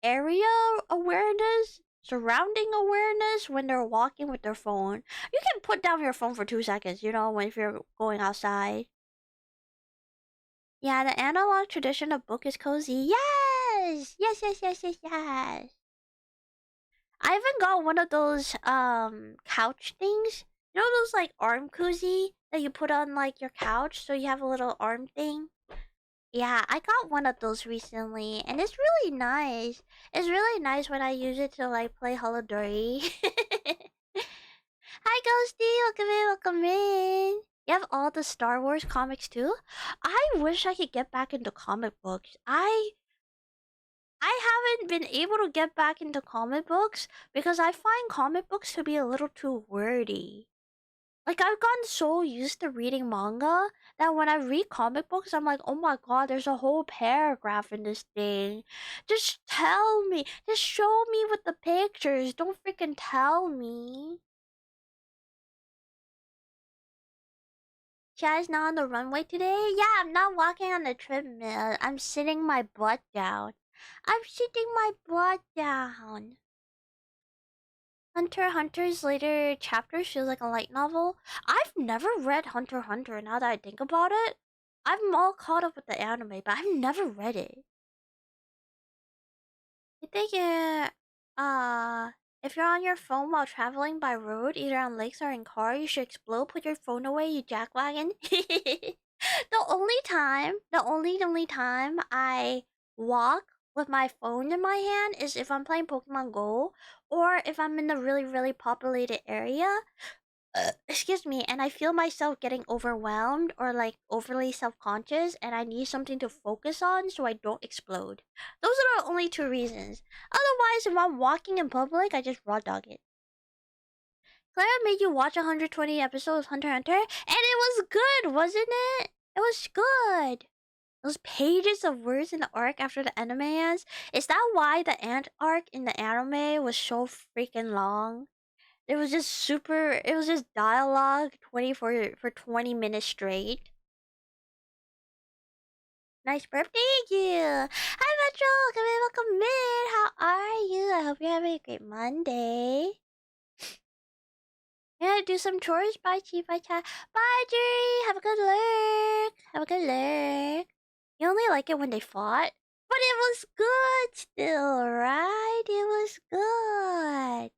area awareness, surrounding awareness when they're walking with their phone. You can put down your phone for 2 seconds, you know, when if you're going outside. Yeah, the analog tradition of book is cozy. Yes! Yes, yes, yes, yes, yes. I even got one of those couch things. You know those like arm cozy that you put on like your couch so you have a little arm thing? Yeah, I got one of those recently and it's really nice. It's really nice when I use it to like play Holodory. Hi Ghosty, welcome in, welcome in. You have all the Star Wars comics too? I wish I could get back into comic books. I haven't been able to get back into comic books because I find comic books to be a little too wordy. Like I've gotten so used to reading manga that when I read comic books, I'm like, oh my god, there's a whole paragraph in this thing. Just tell me. Just show me with the pictures. Don't freaking tell me. Chad's not on the runway today? Yeah, I'm not walking on the treadmill. I'm sitting my butt down. I'm sitting my butt down. Hunter x Hunter's later chapters feels like a light novel. I've never read Hunter x Hunter now that I think about it. I'm all caught up with the anime, but I've never read it. I think if you're on your phone while traveling by road, either on lakes or in car, you should explode. Put your phone away, you jackwagon. The only time I walk with my phone in my hand is if I'm playing Pokemon Go or if I'm in a really, really populated area. Excuse me, and I feel myself getting overwhelmed or like overly self-conscious and I need something to focus on so I don't explode. Those are the only two reasons. Otherwise, if I'm walking in public, I just raw dog it. Clara made you watch 120 episodes of Hunter x Hunter, and it was good, wasn't it? It was good. Those pages of words in the arc after the anime ends. Is that why the ant arc in the anime was so freaking long? It was just super. It was just dialogue 20 minutes straight. Nice birthday, you. Hi, Metro. Welcome in. How are you? I hope you're having a great Monday. Yeah, do some chores. Bye, Chief. Bye, chat. Bye, Jerry. Have a good lurk. Have a good lurk. You only like it when they fought, but it was good still, right? It was good.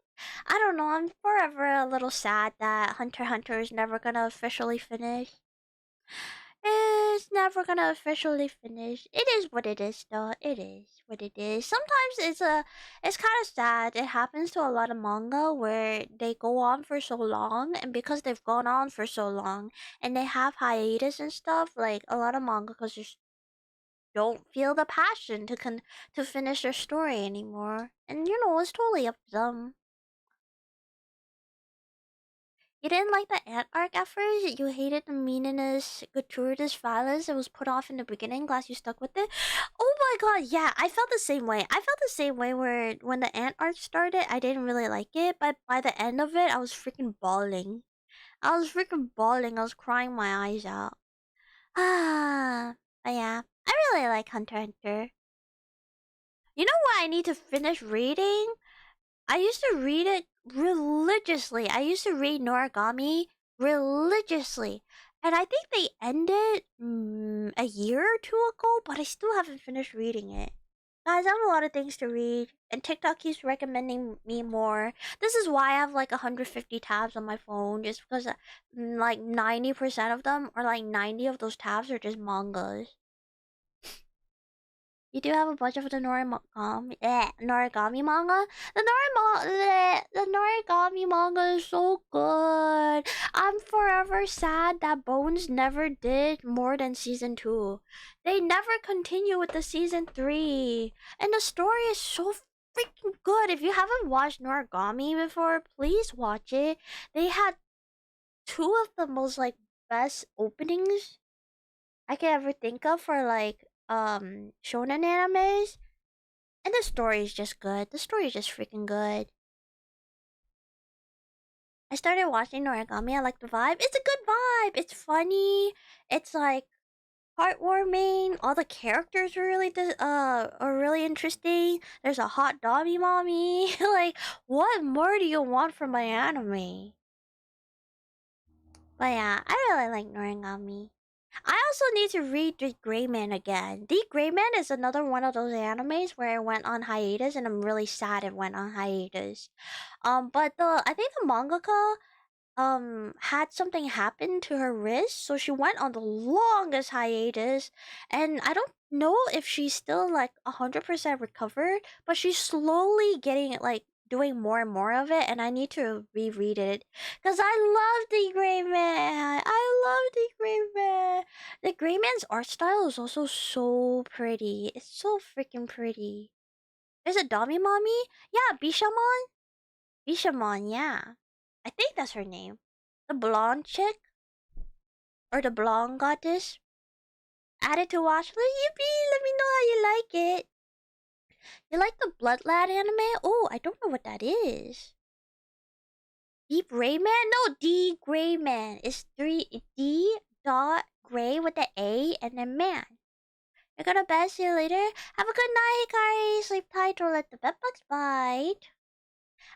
I don't know. I'm forever a little sad that Hunter x Hunter is never gonna officially finish. It's never gonna officially finish. It is what it is, though. It is what it is. Sometimes it's kind of sad. It happens to a lot of manga where they go on for so long, and because they've gone on for so long, and they have hiatus and stuff, like a lot of mangakas just don't feel the passion to finish their story anymore. And you know, it's totally up to them. You didn't like the ant arc at first? You hated the meaningless, gratuitous violence that was put off in the beginning, glad you stuck with it? Oh my god, yeah, I felt the same way. I felt the same way where when the ant arc started, I didn't really like it, but by the end of it, I was freaking bawling. I was freaking bawling, I was crying my eyes out. But yeah, I really like Hunter x Hunter. You know what I need to finish reading? I used to read it religiously. I used to read Noragami religiously. And I think they ended a year or two ago, but I still haven't finished reading it. Guys, I have a lot of things to read, and TikTok keeps recommending me more. This is why I have like 150 tabs on my phone, just because like 90% of them, or like 90 of those tabs are just mangas. You do have a bunch of the Noragami manga. The Noragami manga is so good. I'm forever sad that Bones never did more than season 2. They never continue with the season 3, and the story is so freaking good. If you haven't watched Noragami before, please watch it. They had two of the most like best openings I can ever think of for like shonen animes, and the story is just good. The story is just freaking good. I started watching Noragami. I like the vibe. It's a good vibe. It's funny. It's like heartwarming. All the characters are really interesting. There's a hot doggy mommy. Like, what more do you want from my anime? But yeah, I really like Noragami. I also need to read The Gray Man again. The Gray Man is another one of those animes where it went on hiatus, and I'm really sad it went on hiatus. But I think the mangaka had something happen to her wrist, so she went on the longest hiatus, and I don't know if she's still like 100% recovered, but she's slowly getting like doing more and more of it, and I need to reread it because I love the Gray Man. I love the Gray Man. The Gray Man's art style is also so pretty. It's so freaking pretty. There's a Dami Mommy? Yeah, Bishamon, yeah. I think that's her name. The blonde chick? Or the blonde goddess? Add it to watch list. Yippee! Let me know how you like it. You like the Blood Lad anime? Oh, I don't know what that is. Deep Gray Man? No, D Gray Man. It's 3D dot gray with the A and then man. You're gonna bed. See you later. Have a good night, Hikari. Sleep tight or let the bedbugs bite.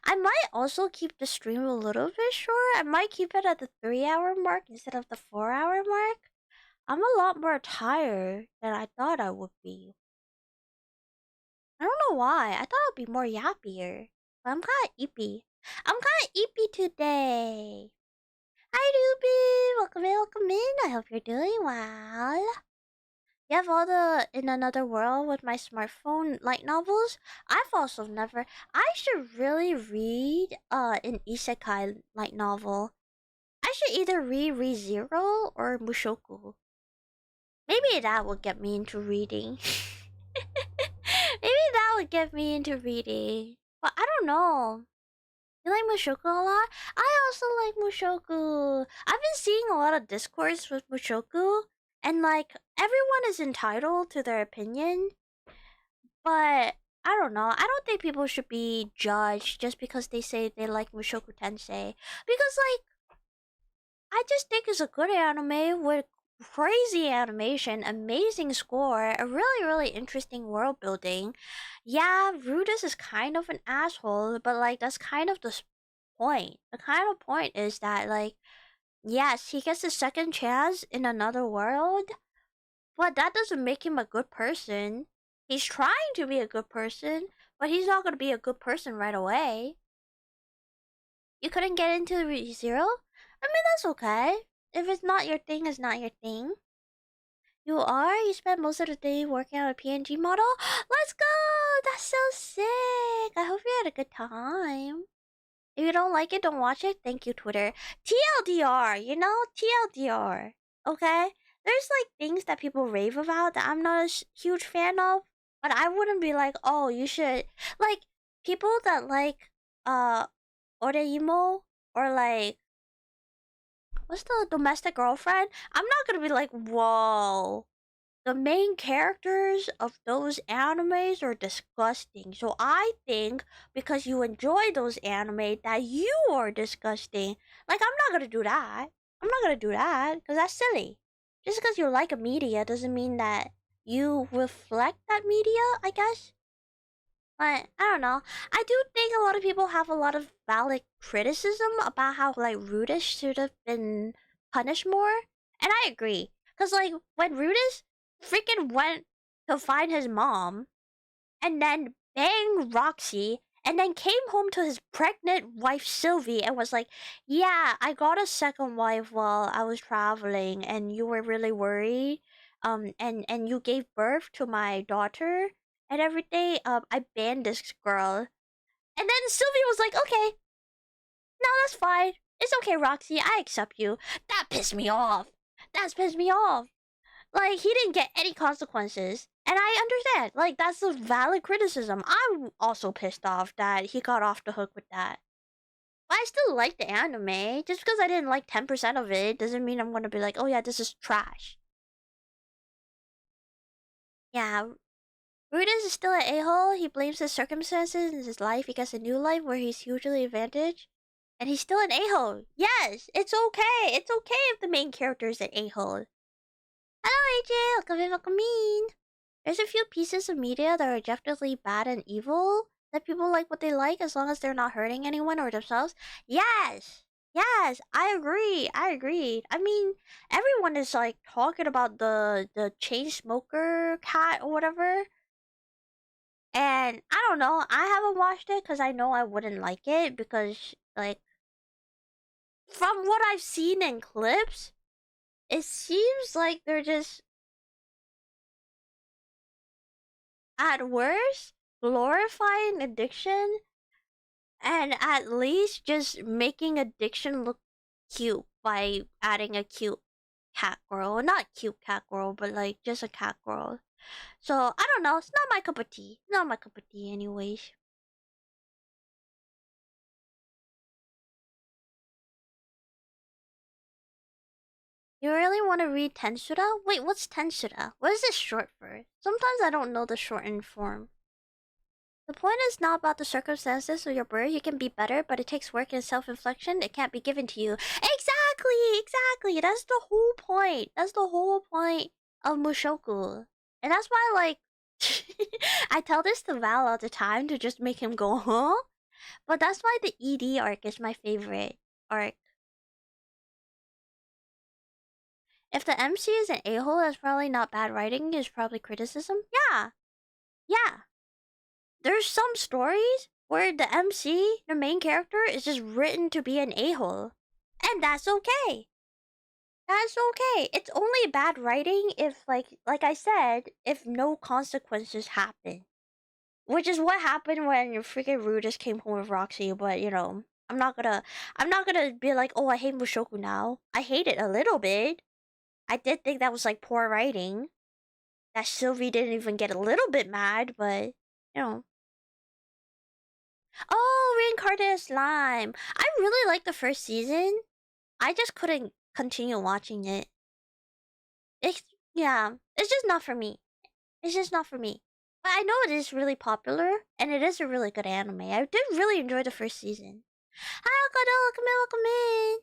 I might also keep the stream a little bit short. I might keep it at the 3-hour mark instead of the 4-hour mark. I'm a lot more tired than I thought I would be. I don't know why. I thought I'd be more yappier. But I'm kinda eepy. Today. Hi, Doobie. Welcome in, welcome in. I hope you're doing well. You have all the In Another World with my smartphone light novels. I've also never. I should really read an isekai light novel. I should either read ReZero or Mushoku. Maybe that would get me into reading. Maybe that would get me into reading. But I don't know. You like Mushoku a lot? I also like Mushoku. I've been seeing a lot of discourse with Mushoku, and like everyone is entitled to their opinion. But I don't know. I don't think people should be judged just because they say they like Mushoku Tensei. Because like I just think it's a good anime with crazy animation, amazing score, a really, really interesting world building. Yeah, Rudis is kind of an asshole, but like that's kind of the point. The kind of point is that like, yes, he gets a second chance in another world, but that doesn't make him a good person. He's trying to be a good person, but he's not gonna be a good person right away. You couldn't get into ReZero? I mean, that's okay. If it's not your thing, it's not your thing. You are? You spent most of the day working on a PNG model? Let's go! That's so sick! I hope you had a good time. If you don't like it, don't watch it. Thank you, Twitter. TLDR, you know? TLDR. Okay? There's like things that people rave about that I'm not a huge fan of. But I wouldn't be like, oh, you should. Like, people that like, Oreimo or like, what's the domestic girlfriend? I'm not gonna be like, whoa. The main characters of those animes are disgusting. So I think because you enjoy those anime that you are disgusting. Like, I'm not gonna do that. I'm not gonna do that because that's silly. Just because you like a media doesn't mean that you reflect that media, I guess. But I don't know. I do think a lot of people have a lot of valid criticism about how like Rudis should have been punished more. And I agree. Cause like when Rudis freaking went to find his mom and then banged Roxy and then came home to his pregnant wife Sylvie and was like, yeah, I got a second wife while I was traveling and you were really worried. and you gave birth to my daughter and everything, I banned this girl. And then Sylvia was like, okay, no, that's fine. It's okay, Roxy, I accept you. That pissed me off. That's pissed me off. Like, he didn't get any consequences. And I understand. Like, that's a valid criticism. I'm also pissed off that he got off the hook with that. But I still like the anime. Just because I didn't like 10% of it doesn't mean I'm gonna be like, oh yeah, this is trash. Yeah, Brutus is still an a-hole. He blames his circumstances in his life. He gets a new life where he's hugely advantaged. And he's still an a-hole. Yes, it's okay. It's okay if the main character is an a-hole. Hello, AJ. Welcome in, welcome in. There's a few pieces of media that are objectively bad and evil. That people like what they like as long as they're not hurting anyone or themselves. Yes! Yes, I agree. I agree. I mean, everyone is like talking about the chain smoker cat or whatever. And I don't know. I haven't watched it because I know I wouldn't like it because, like, from what I've seen in clips, it seems like they're just, at worst, glorifying addiction and at least just making addiction look cute by adding a cute cat girl. Not cute cat girl, but like just a cat girl. So I don't know. It's not my cup of tea. Not my cup of tea, anyways. You really want to read Tensura? Wait, what's Tensura? What is this short for? Sometimes I don't know the shortened form. The point is not about the circumstances of your birth. You can be better, but it takes work and self-inflection. It can't be given to you. Exactly! That's the whole point. That's the whole point of Mushoku. And that's why, like, I tell this to Val all the time to just make him go, huh? But that's why the ED arc is my favorite arc. If the MC is an a-hole, that's probably not bad writing, it's probably criticism. Yeah. There's some stories where the MC, the main character, is just written to be an a-hole. And that's okay. That's okay. It's only bad writing if, like I said, if no consequences happen. Which is what happened when freaking Rudis came home with Roxy, but you know, I'm not gonna be like, oh, I hate Mushoku now. I hate it a little bit. I did think that was like poor writing. That Sylvie didn't even get a little bit mad, but you know. Oh, reincarnated slime. I really liked the first season. I just couldn't continue watching it. It's just not for me. It's just not for me. But I know it is really popular, and it is a really good anime. I did really enjoy the first season. Hi, Okado, welcome in.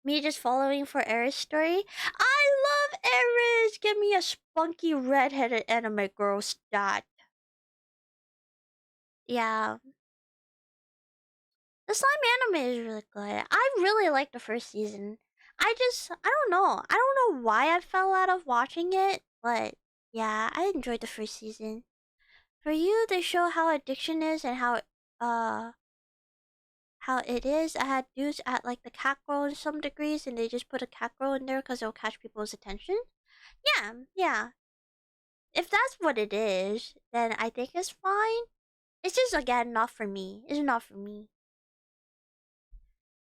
Me just following for Eris' story. I love Eris! Give me a spunky redheaded anime girl stat. Yeah. The slime anime is really good. I really like the first season. I don't know. I don't know why I fell out of watching it, but yeah, I enjoyed the first season. For you, they show how addiction is and how it is. I had dudes at like the cat girl in some degrees, and they just put a cat girl in there because it'll catch people's attention. Yeah. If that's what it is, then I think it's fine. It's just again not for me. It's not for me.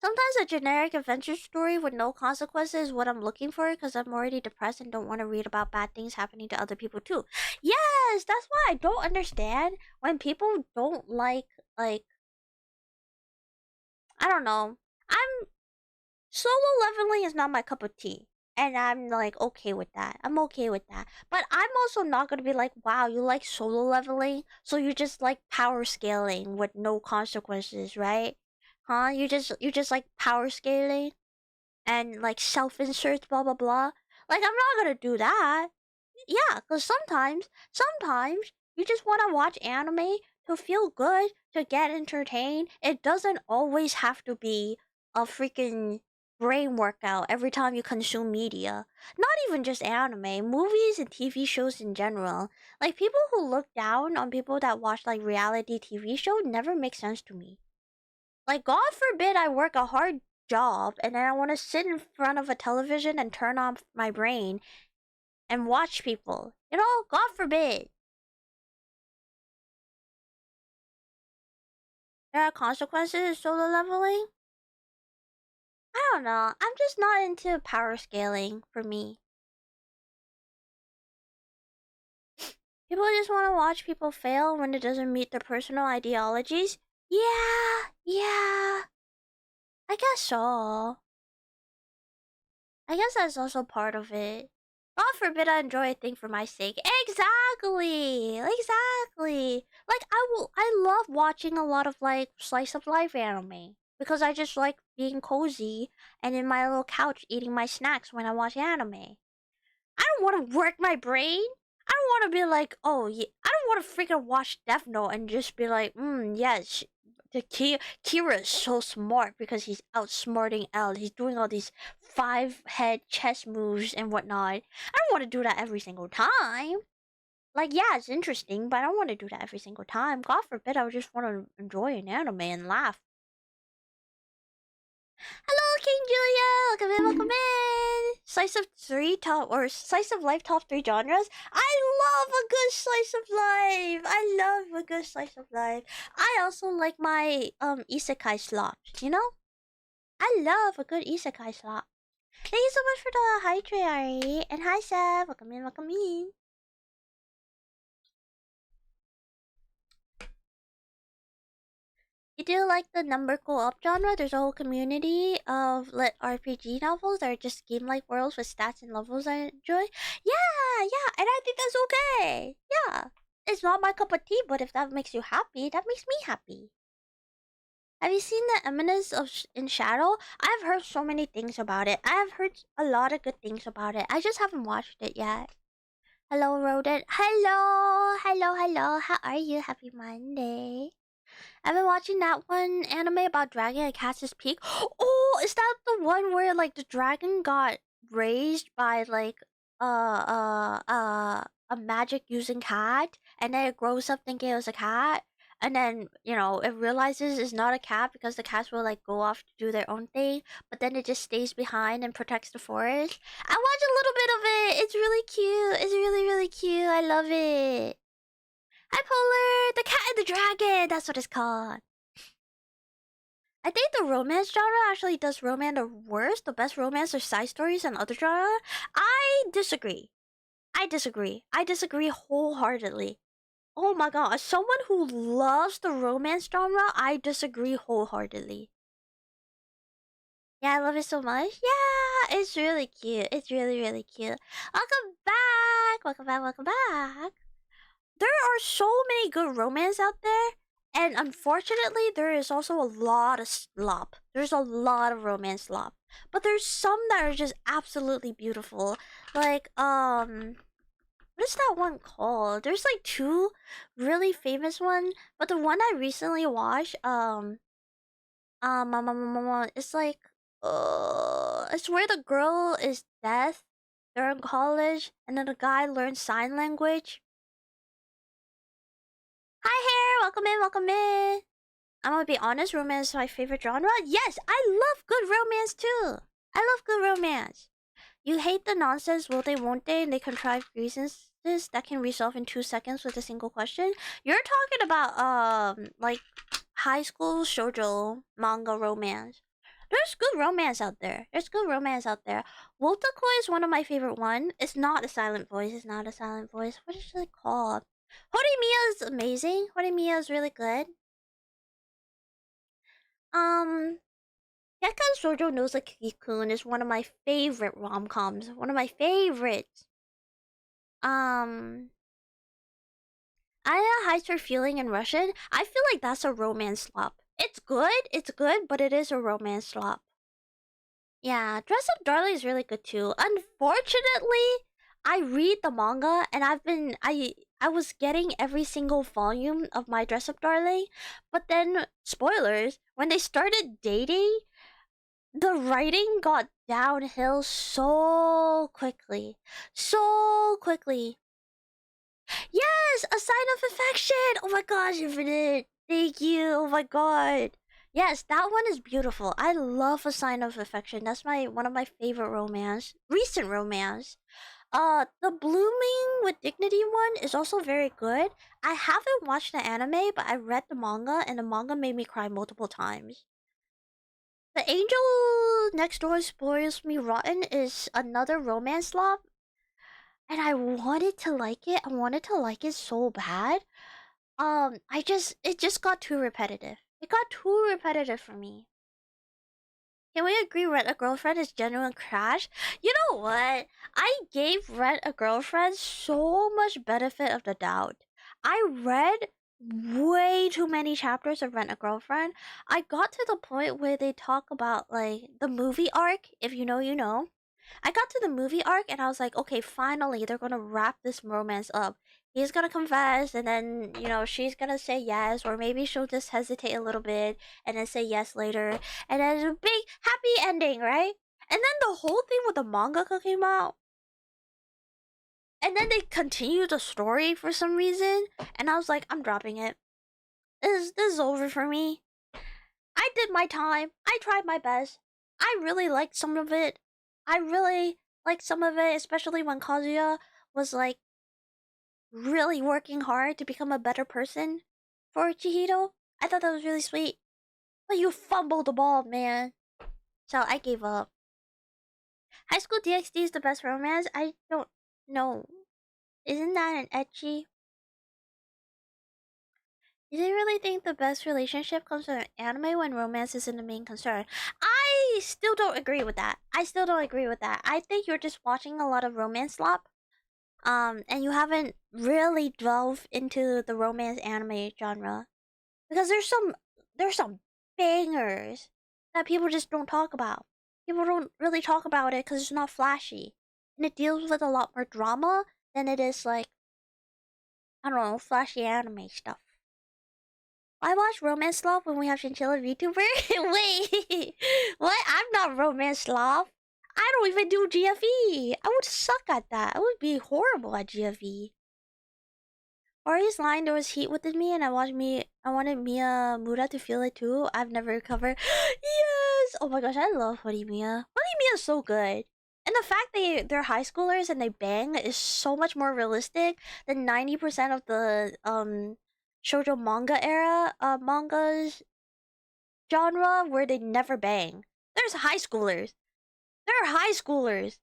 Sometimes a generic adventure story with no consequences is what I'm looking for because I'm already depressed and don't want to read about bad things happening to other people too. Yes, that's why I don't understand when people don't like I don't know. Solo leveling is not my cup of tea. And I'm like okay with that. I'm okay with that. But I'm also not gonna be like, wow, you like solo leveling, so you just like power scaling with no consequences, right? Huh? You just like power scaling and like self inserts, blah blah blah. Like I'm not gonna do that. Yeah, because sometimes you just want to watch anime to feel good, to get entertained. It doesn't always have to be a freaking brain workout every time you consume media. Not even just anime, movies and TV shows in general. Like people who look down on people that watch like reality TV show never makes sense to me. Like God forbid I work a hard job and then I want to sit in front of a television and turn off my brain and watch people. You know, God forbid. There are consequences to solo leveling? I don't know. I'm just not into power scaling for me. People just want to watch people fail when it doesn't meet their personal ideologies. Yeah. I guess so. I guess that's also part of it. God forbid I enjoy a thing for my sake. Exactly. Like I love watching a lot of like slice of life anime because I just like being cozy and in my little couch eating my snacks when I watch anime. I don't want to work my brain. I don't want to be like, oh yeah. I don't want to freaking watch Death Note and just be like, yes, Kira is so smart because he's outsmarting L. He's doing all these 5-head chess moves and whatnot. I don't want to do that every single time. Like, yeah, it's interesting, but I don't want to do that every single time. God forbid, I would just want to enjoy an anime and laugh. Hello, King Julia! Welcome in! Slice of life top 3 genres? I love a good slice of life! I love a good slice of life. I also like my isekai slots, you know? I love a good isekai slot. Thank you so much for the hi Treyari and hi Seb. Welcome in. You do like the number co-op genre? There's a whole community of lit RPG novels that are just game-like worlds with stats and levels I enjoy. Yeah, and I think that's okay. Yeah. It's not my cup of tea, but if that makes you happy, that makes me happy. Have you seen The Eminence of in Shadow? I've heard so many things about it. I have heard a lot of good things about it. I just haven't watched it yet. Hello, Rodent. Hello. How are you? Happy Monday. I've been watching that one anime about dragon at Cass's Peak. Oh, is that the one where like the dragon got raised by like a magic using cat, and then it grows up thinking it was a cat, and then it realizes it's not a cat because the cats will like go off to do their own thing, but then it just stays behind and protects the forest. I watched a little bit of it. It's really cute. It's really cute. I love it. Hi, Polar! The Cat and the Dragon! That's what it's called. I think the romance genre actually does romance the worst. The best romance are side stories and other genre. I disagree. I disagree wholeheartedly. Oh my god, as someone who loves the romance genre, I disagree wholeheartedly. Yeah, I love it so much. Yeah, it's really cute. It's really cute. Welcome back. There are so many good romance out there, and unfortunately, there is also a lot of slop. There's a lot of romance slop, but there's some that are just absolutely beautiful. Like, what is that one called? There's like 2 really famous ones, but the one I recently watched, it's like, it's where the girl is deaf. They're in college, and then the guy learns sign language. Hi, Hair! Welcome in! I'm gonna be honest, romance is my favorite genre. Yes, I love good romance too! I love good romance. You hate the nonsense, will they, won't they, and they contrive reasons that can resolve in 2 seconds with a single question. You're talking about, like, high school shoujo manga romance. There's good romance out there. Wotakoi is one of my favorite one. It's not a silent voice. What is it called? Horimiya is amazing. Horimiya is really good. Gekkan Shoujo Nozaki-kun is one of my favorite rom-coms. One of my favorites. Aya hides her feeling in Russian. I feel like that's a romance slop. It's good, but it is a romance slop. Yeah, Dress Up Darling is really good too. Unfortunately, I read the manga and I was getting every single volume of my Dress Up Darling, but then spoilers, when they started dating, the writing got downhill so quickly. Yes, A Sign of Affection. Oh my gosh, Infinite. Thank you. Oh my god. Yes, that one is beautiful. I love A Sign of Affection. That's one of my favorite recent romance. The Blooming with Dignity one is also very good. I haven't watched the anime, but I read the manga, and the manga made me cry multiple times. The Angel Next Door Spoils Me Rotten is another romance love, and I wanted to like it. I wanted to like it so bad. It just got too repetitive. It got too repetitive for me. Can we agree Rent a Girlfriend is genuine crash? You know what? I gave Rent a Girlfriend so much benefit of the doubt. I read way too many chapters of Rent a Girlfriend. I got to the point where they talk about like the movie arc, if you know, you know. I got to the movie arc and I was like, okay, finally they're gonna wrap this romance up. He's gonna confess and then, you know, she's gonna say yes, or maybe she'll just hesitate a little bit and then say yes later. And then it's a big happy ending, right? And then the whole thing with the mangaka came out. And then they continued the story for some reason. And I was like, I'm dropping it. This is over for me. I did my time. I tried my best. I really liked some of it. I really liked some of it, especially when Kazuya was like really working hard to become a better person for Chihiro. I thought that was really sweet. But you fumbled the ball, man. So I gave up. High School DxD is the best romance? I don't know. Isn't that an ecchi? Do you really think the best relationship comes from an anime when romance isn't the main concern? I still don't agree with that. I still don't agree with that. I think you're just watching a lot of romance slop. And you haven't really delved into the romance anime genre. Because there's some bangers that people just don't talk about. People don't really talk about it because it's not flashy. And it deals with a lot more drama than it is like, I don't know, flashy anime stuff. I watch romance love when we have chinchilla VTuber. Wait, what? I'm not romance love. I don't even do GFE. I would suck at that. I would be horrible at GFE. Ori's line, there was heat within me, and I wanted Mia Mura to feel it too. I've never recovered. Yes! Oh my gosh, I love Horimiya. Horimiya is so good. And the fact they're high schoolers and they bang is so much more realistic than 90% of the shoujo manga era mangas genre where they never bang. There's high schoolers. They're high schoolers.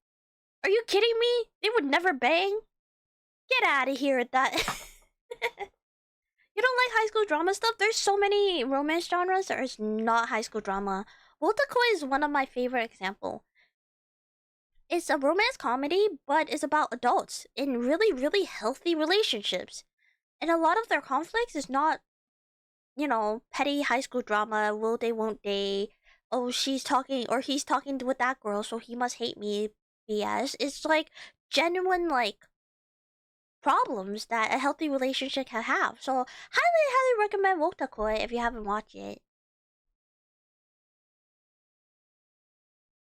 Are you kidding me? They would never bang? Get out of here with that. You don't like high school drama stuff? There's so many romance genres that is not high school drama. Wotakoi is one of my favorite example. It's a romance comedy, but it's about adults in really, really healthy relationships. And a lot of their conflicts is not, you know, petty high school drama, will they, won't they, oh, she's talking, or he's talking with that girl, so he must hate me, BS. It's like genuine, like, problems that a healthy relationship can have. So highly recommend Wotakoi if you haven't watched it.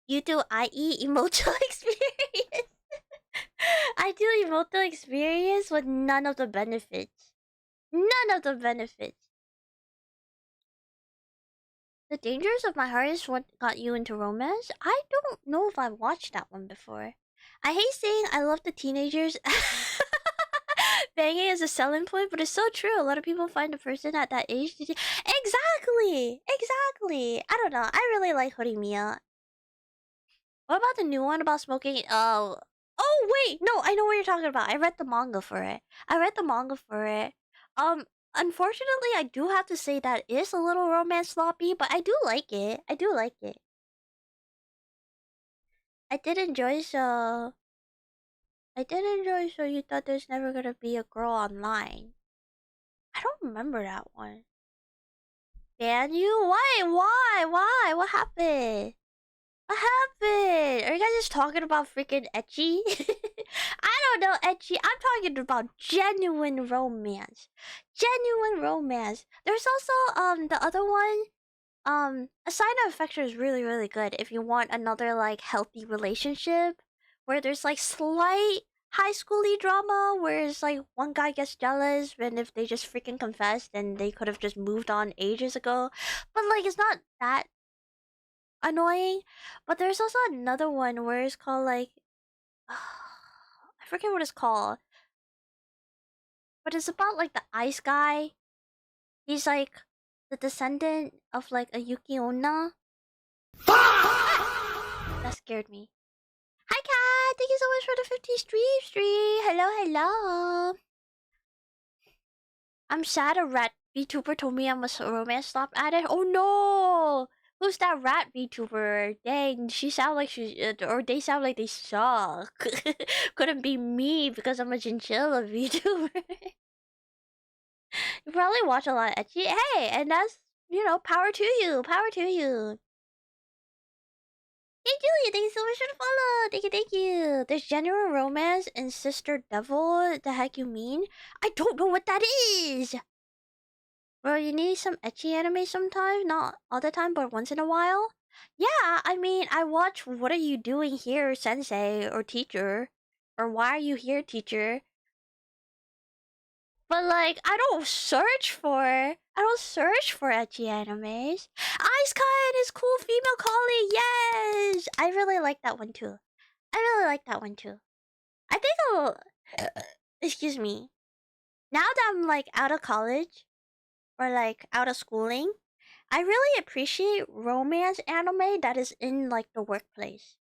You do IE emotional experience. I do emotional experience with none of the benefits. None of the benefits. The Dangers of My Heart is what got you into romance? I don't know if I've watched that one before. I hate saying I love the teenagers. Banging is a selling point, but it's so true. A lot of people find a person at that age to exactly. I don't know. I really like Horimiya. What about the new one about smoking? Oh wait, no, I know what you're talking about. I read the manga for it. Unfortunately, I do have to say that it is a little romance sloppy, but I do like it. I did enjoy so. So you thought there's never gonna be a girl online. I don't remember that one. Ban you? Why? What happened? What happened? Are you guys just talking about freaking ecchi? I don't know ecchi. I'm talking about genuine romance. Genuine romance. There's also the other one. A Sign of Affection is really, really good if you want another like healthy relationship where there's like slight high schooly drama where it's like one guy gets jealous and if they just freaking confessed then they could have just moved on ages ago. But like it's not that annoying. But there's also another one where it's called like forget what it's called. But it's about like the ice guy. He's like the descendant of like a Yuki Onna. That scared me. Hi Kat! Thank you so much for the 50 stream. Hello, hello. I'm sad a rat VTuber told me I'm a romance stop addict. Oh no! Who's that rat VTuber? Dang, she sound like or they sound like they suck. Couldn't be me because I'm a chinchilla VTuber. You probably watch a lot of ecchi. Hey, and that's, you know, power to you. Power to you. Hey Julia, thank you so much for the follow. Thank you, thank you. There's general romance and Sister Devil. The heck you mean? I don't know what that is. Bro, you need some ecchi anime sometimes. Not all the time, but once in a while. Yeah, I mean, I watch What Are You Doing Here, Sensei or Teacher, or Why Are You Here, Teacher. But like, I don't search for ecchi animes. Ice Kai and his cool female colleague, yes! I really like that one too. I really like that one too. I think I'll, excuse me. Now that I'm like out of college, or like out of schooling, I really appreciate romance anime that is in like the workplace.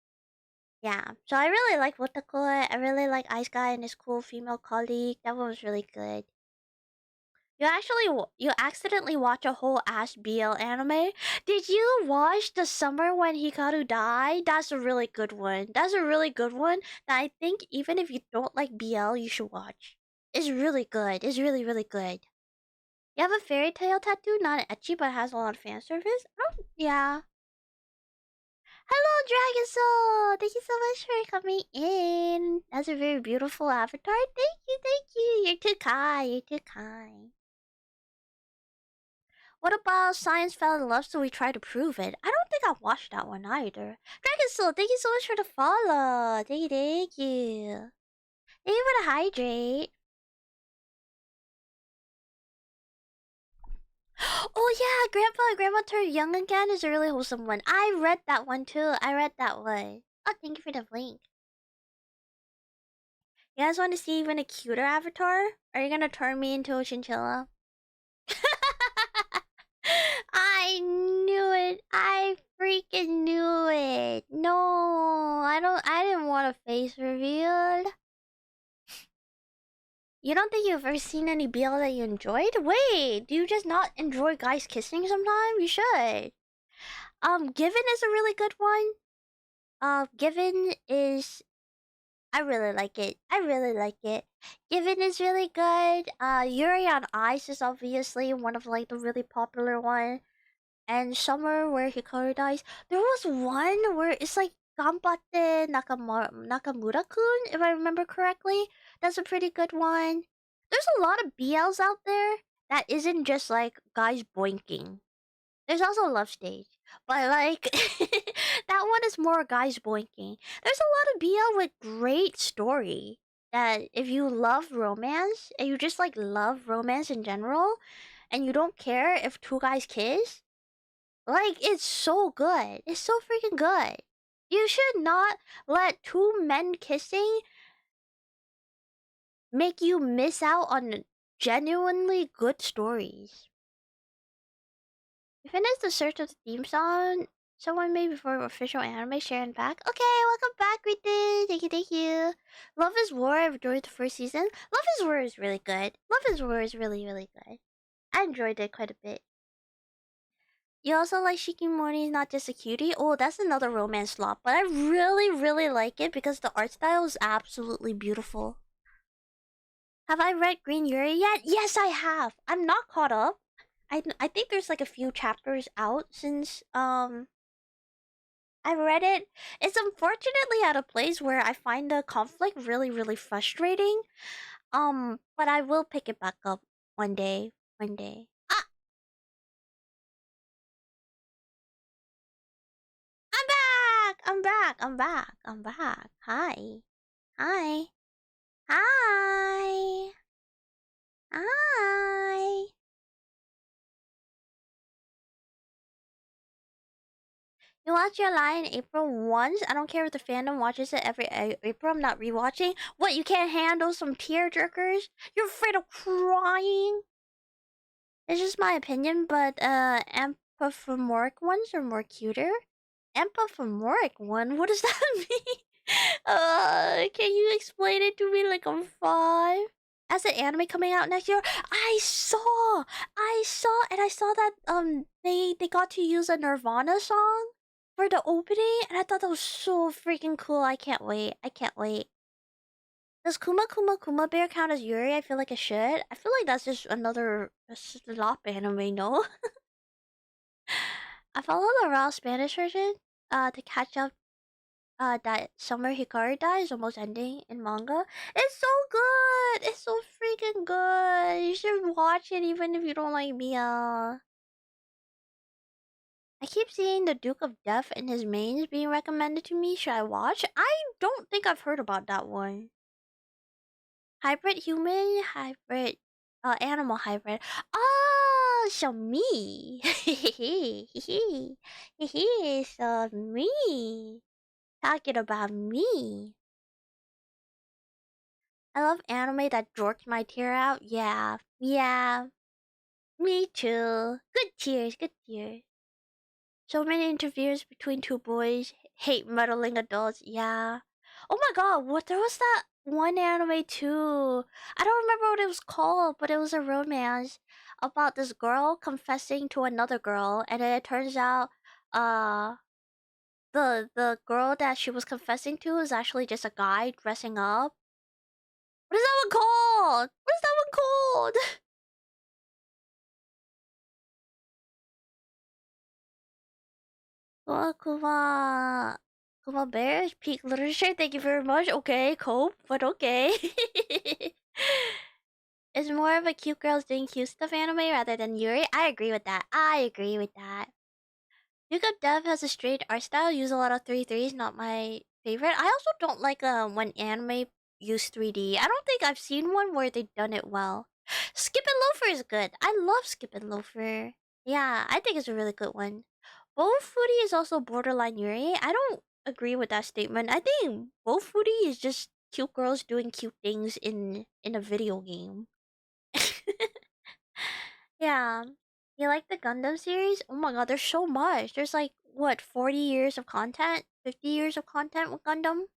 Yeah, so I really like Wotako. I really like Ice Guy and his cool female colleague. That one was really good. You accidentally watch a whole ass BL anime. Did you watch The Summer When Hikaru Died? That's a really good one. That's a really good one that I think even if you don't like BL, you should watch. It's really good. It's really, really good. You have a fairy tale tattoo, not ecchi, but has a lot of fan service? Oh, yeah. Hello, Dragon Soul! Thank you so much for coming in. That's a very beautiful avatar. Thank you, thank you. You're too kind. You're too kind. What about Science Fell in Love, so we try to prove it? I don't think I've watched that one either. Dragon Soul, thank you so much for the follow. Thank you, thank you. Thank you for the hydrate. Oh yeah, Grandpa and Grandma Turned Young Again is a really wholesome one. I read that one too. I read that one. Oh, thank you for the link. You guys want to see even a cuter avatar? Are you gonna turn me into a chinchilla? I knew it. I freaking knew it. No, I didn't want a face revealed. You don't think you've ever seen any BL that you enjoyed? Wait, do you just not enjoy guys kissing sometimes? You should. Given is a really good one. Given is, I really like it. I really like it. Given is really good. Yuri on Ice is obviously one of like the really popular one. And Summer where Hikaru dies. There was one where it's like Ganbatte Nakamura-kun, if I remember correctly. That's a pretty good one. There's a lot of BLs out there that isn't just like guys boinking. There's also Love Stage. But like that one is more guys boinking. There's a lot of BL with great story. That if you love romance and you just like love romance in general and you don't care if two guys kiss, like, it's so good. It's so freaking good. You should not let two men kissing make you miss out on genuinely good stories. We finished the search of the theme song. Someone made before official anime sharing back. Okay, welcome back, we did. Thank you, thank you. Love is War, I've enjoyed the first season. Love is War is really good. Love is War is really, really good. I enjoyed it quite a bit. You also like Shikimori's Not Just a Cutie? Oh, that's another romance slop, but I really, really like it because the art style is absolutely beautiful. Have I read Green Yuri yet? Yes, I have. I'm not caught up. I think there's like a few chapters out since I've read it. It's unfortunately at a place where I find the conflict really, really frustrating. But I will pick it back up one day. One day. Ah, I'm back! I'm back! I'm back! I'm back. Hi. Hi. Hi. Hi. You watch your lie in April once? I don't care if the fandom watches it every April. I'm not rewatching. What, you can't handle some tear jerkers? You're afraid of crying? It's just my opinion, but anthropomorphic ones are more cuter. Anthropomorphic one? What does that mean? Can you explain it to me like I'm 5? As an anime coming out next year, I saw, and I saw that they got to use a Nirvana song for the opening, and I thought that was so freaking cool. I can't wait. I can't wait. Does Kuma Bear count as Yuri? I feel like it should. I feel like that's just another slop anime, no? I follow the raw Spanish version to catch up that Summer Hikaru dies almost ending in manga. It's so good! It's so freaking good! You should watch it even if you don't like Mia. I keep seeing the Duke of Death and his mains being recommended to me. Should I watch? I don't think I've heard about that one. Hybrid human, hybrid, animal hybrid. Oh, so me. So me. Talking about me. I love anime that jorks my tear out. Yeah, yeah. Me too. Good tears, good tears. So many interviews between two boys. Hate meddling adults. Yeah. Oh my god, what? There was that one anime too. I don't remember what it was called, but it was a romance about this girl confessing to another girl, and then it turns out, the girl that she was confessing to is actually just a guy dressing up. What is that one called? What is that one called? Oh, Kuma Bears, peak literature. Thank you very much. Okay, cope, but okay. It's more of a cute girls doing cute stuff anime rather than Yuri. I agree with that. I agree with that. Duke of Death has a straight art style. Use a lot of 3-3s. Not my favorite. I also don't like when anime use 3D. I don't think I've seen one where they've done it well. Skip and Loafer is good. I love Skip and Loafer. Yeah, I think it's a really good one. Both Foodie is also borderline Yuri. I don't agree with that statement. I think both Foodie is just cute girls doing cute things in a video game. Yeah. You like the Gundam series? Oh my god, there's so much. There's like, what, 40 years of content? 50 years of content with Gundam?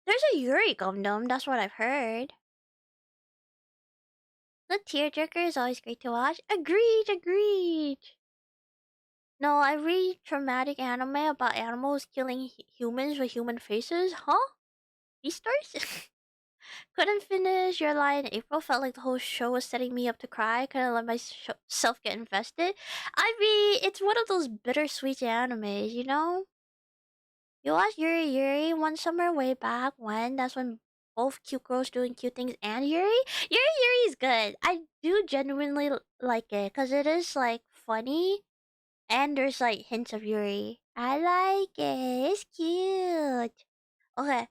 There's a Yuri Gundam, that's what I've heard. The tearjerker is always great to watch. Agreed, agreed. No, I read traumatic anime about animals killing humans with human faces. Huh? Beastars? Couldn't finish Your Lie in April. Felt like the whole show was setting me up to cry. Couldn't let myself get invested. I mean, it's one of those bittersweet animes, you know? You watched Yuri Yuri one summer way back when. That's when both cute girls doing cute things and Yuri. Yuri Yuri is good. I do genuinely like it because it is like funny and there's like hints of Yuri. I like it. It's cute. Okay.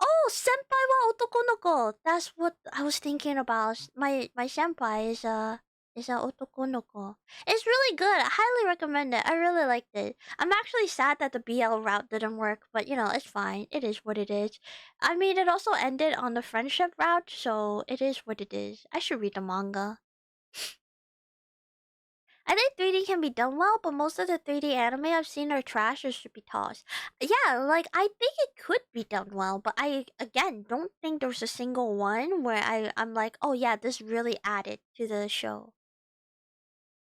Oh, senpai wa otoko no ko. That's what I was thinking about. My senpai is a otoko no ko. It's really good. I highly recommend it. I really liked it. I'm actually sad that the BL route didn't work, but you know, it's fine. It is what it is. I mean, it also ended on the friendship route, so it is what it is. I should read the manga. I think 3D can be done well, but most of the 3D anime I've seen are trash or should be tossed. Yeah, like I think it could be done well, but I again don't think there's a single one where I'm like, oh yeah, this really added to the show.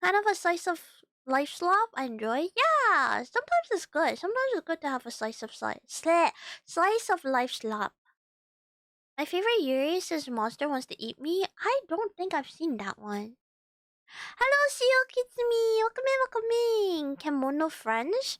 Kind of a slice of life slop I enjoy. Yeah, sometimes it's good. Sometimes it's good to have a slice of life slop. My favorite Yuri is Monster Wants to Eat Me. I don't think I've seen that one. Hello, Shio Kitsumi! Welcome in! Kemono Friends?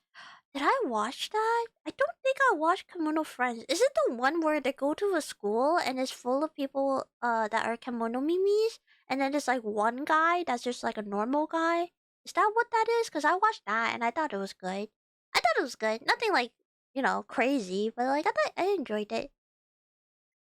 Did I watch that? I don't think I watched Kemono Friends. Is it the one where they go to a school and it's full of people that are Kemono Mimis? And then there's like one guy that's just like a normal guy? Is that what that is? Because I watched that and I thought it was good. I thought it was good. Nothing like, you know, crazy, but like I thought I enjoyed it.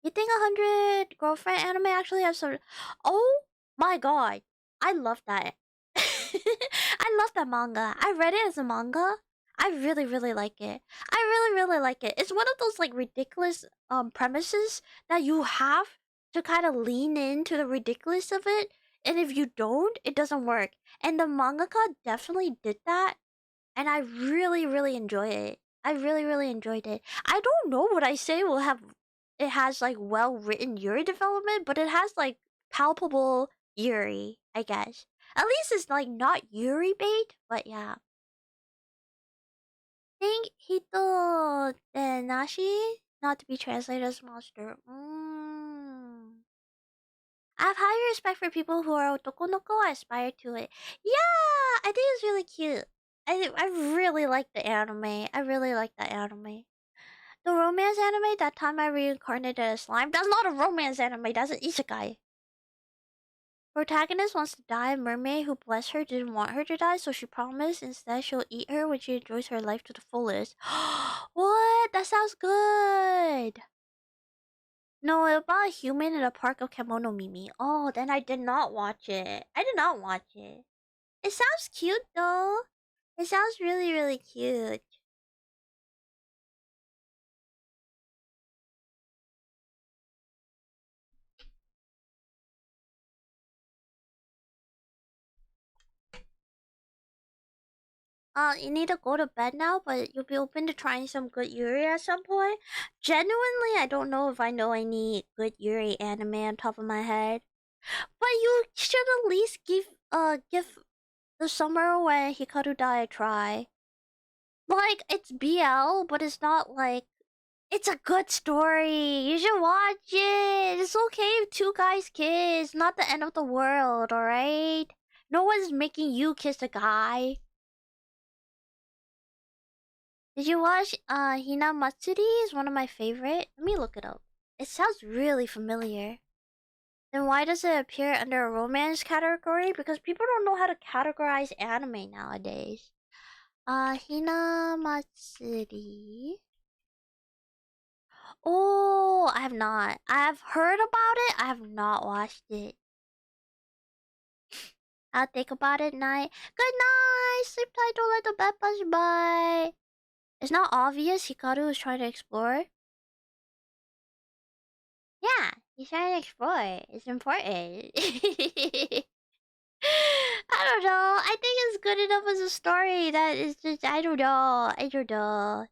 You think 100 Girlfriend anime actually has some... Oh my god. I love that. I love that manga. I read it as a manga. I really like it. I really like it. It's one of those like ridiculous premises that you have to kind of lean into the ridiculous of it, and if you don't, it doesn't work. And the mangaka definitely did that, and I really enjoy it. I really enjoyed it. I don't know what I say will have. It has like well written Yuri development, but it has like palpable Yuri, I guess. At least it's like not Yuri bait, but yeah. Think Hito Nashi, not to be translated as monster. I have high respect for people who are otokonoko. I aspire to it. Yeah, I think it's really cute. I really like the anime. I really like that anime. The romance anime, that time I reincarnated as slime. That's not a romance anime, that's an isekai. Protagonist wants to die. A mermaid who blessed her didn't want her to die, so she promised instead she'll eat her when she enjoys her life to the fullest. What? That sounds good. No, about a human in a park of Kemono Mimi. Oh, then I did not watch it. I did not watch it. It sounds cute though. It sounds really cute. You need to go to bed now, but you'll be open to trying some good Yuri at some point. Genuinely, I don't know if I know any good Yuri anime on top of my head. But you should at least give the summer when Hikaru died a try. Like, it's BL, but it's not like it's a good story. You should watch it. It's okay if two guys kiss. Not the end of the world, alright? No one's making you kiss a guy. Did you watch Hina Matsuri? Is one of my favorite. Let me look it up. It sounds really familiar. Then why does it appear under a romance category? Because people don't know how to categorize anime nowadays. Hina Matsuri. Oh, I have not. I've heard about it. I have not watched it. I'll think about it night. Good night. Sleep tight. Don't let the bed pass you by. It's not obvious Hikaru is trying to explore. Yeah, he's trying to explore. It's important. I don't know. I think it's good enough as a story that is just, I don't know. I don't know.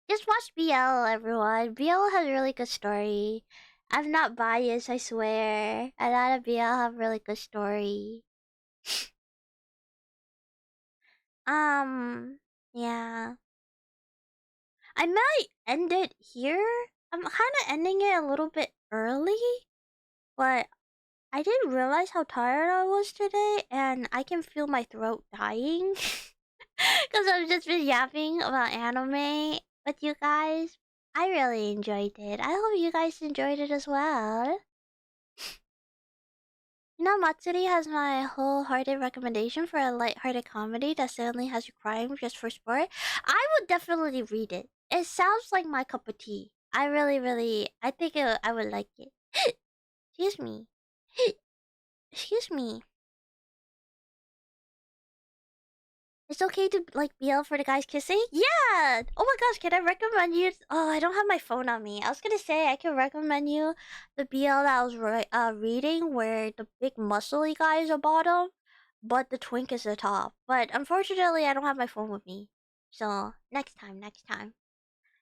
Just watch BL, everyone. BL has a really good story. I'm not biased, I swear. A lot of BL have really good story. Yeah. I might end it here. I'm kind of ending it a little bit early, but I didn't realize how tired I was today, and I can feel my throat dying. Because I've just been yapping about anime with you guys. I really enjoyed it. I hope you guys enjoyed it as well. You know, Matsuri has my wholehearted recommendation for a light-hearted comedy that suddenly has you crying just for sport. I would definitely read it. It sounds like my cup of tea. I I think I would like it. Excuse me. Excuse me. It's okay to like BL for the guys kissing? Yeah! Oh my gosh, can I recommend you? Oh, I don't have my phone on me. I was gonna say I can recommend you the BL that I was reading where the big muscly guy is the bottom, but the twink is the top. But unfortunately, I don't have my phone with me. So, next time, next time.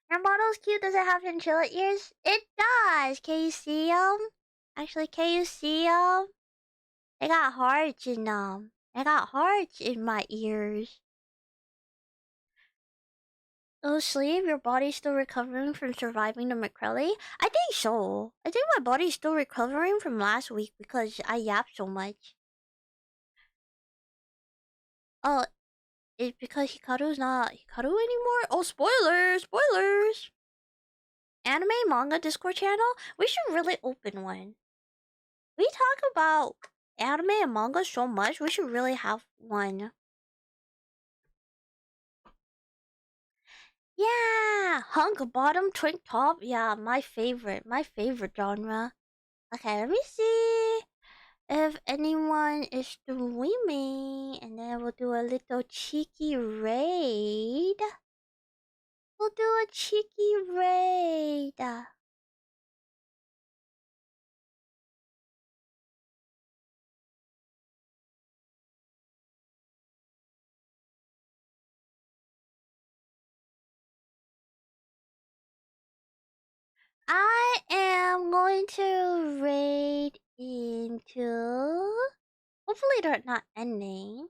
Your model's cute. Does it have chinchilla ears? It does! Can you see them? Actually, can you see them? They got hearts in them. I got hearts in my ears. Oh, sleep, your body's still recovering from surviving the McCrelly? I think so. I think my body's still recovering from last week because I yapped so much. Oh, it's because Hikaru's not Hikaru anymore? Oh, spoilers! Spoilers! Anime manga Discord channel? We should really open one. We talk about anime and manga so much, we should really have one. Yeah! Hunk bottom, twink top. Yeah, my favorite genre. Okay, let me see. if anyone is streaming, and then we'll do a little cheeky raid. We'll do a cheeky raid. I am going to raid into... Hopefully they're not ending.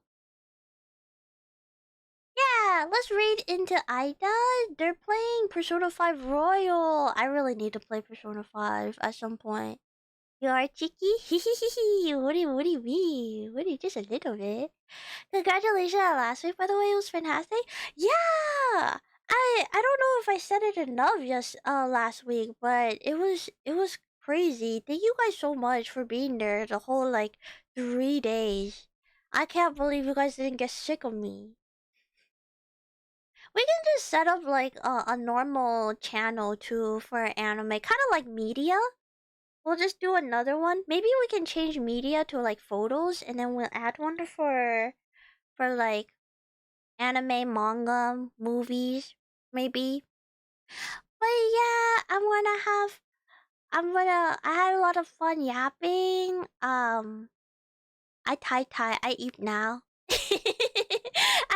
Yeah, let's raid into Ida. They're playing Persona 5 Royal. I really need to play Persona 5 at some point. You are cheeky? What do you mean? What do you, just a little bit? Congratulations on last week, by the way, it was fantastic. Yeah! I don't know if I said it enough just last week, but it was crazy. Thank you guys so much for being there the whole like 3 days. I can't believe you guys didn't get sick of me. We can just set up like a normal channel too for anime, kind of like media. We'll just do another one. Maybe we can change media to like photos, and then we'll add one for like anime, manga, movies, maybe. But yeah, I had a lot of fun yapping. I eat now.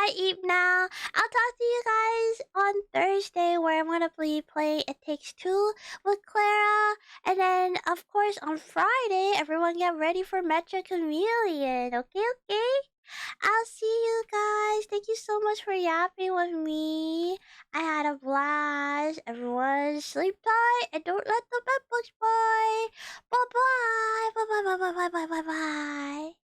I eat now. I'll talk to you guys on Thursday where I'm gonna play It Takes Two with Clara. And then of course on Friday, everyone get ready for Metro Chameleon. Okay? I'll see you guys. Thank you so much for yapping with me. I had a blast. Everyone sleep tight and don't let the bed bugs bite. Bye bye. Bye bye bye bye bye bye bye bye.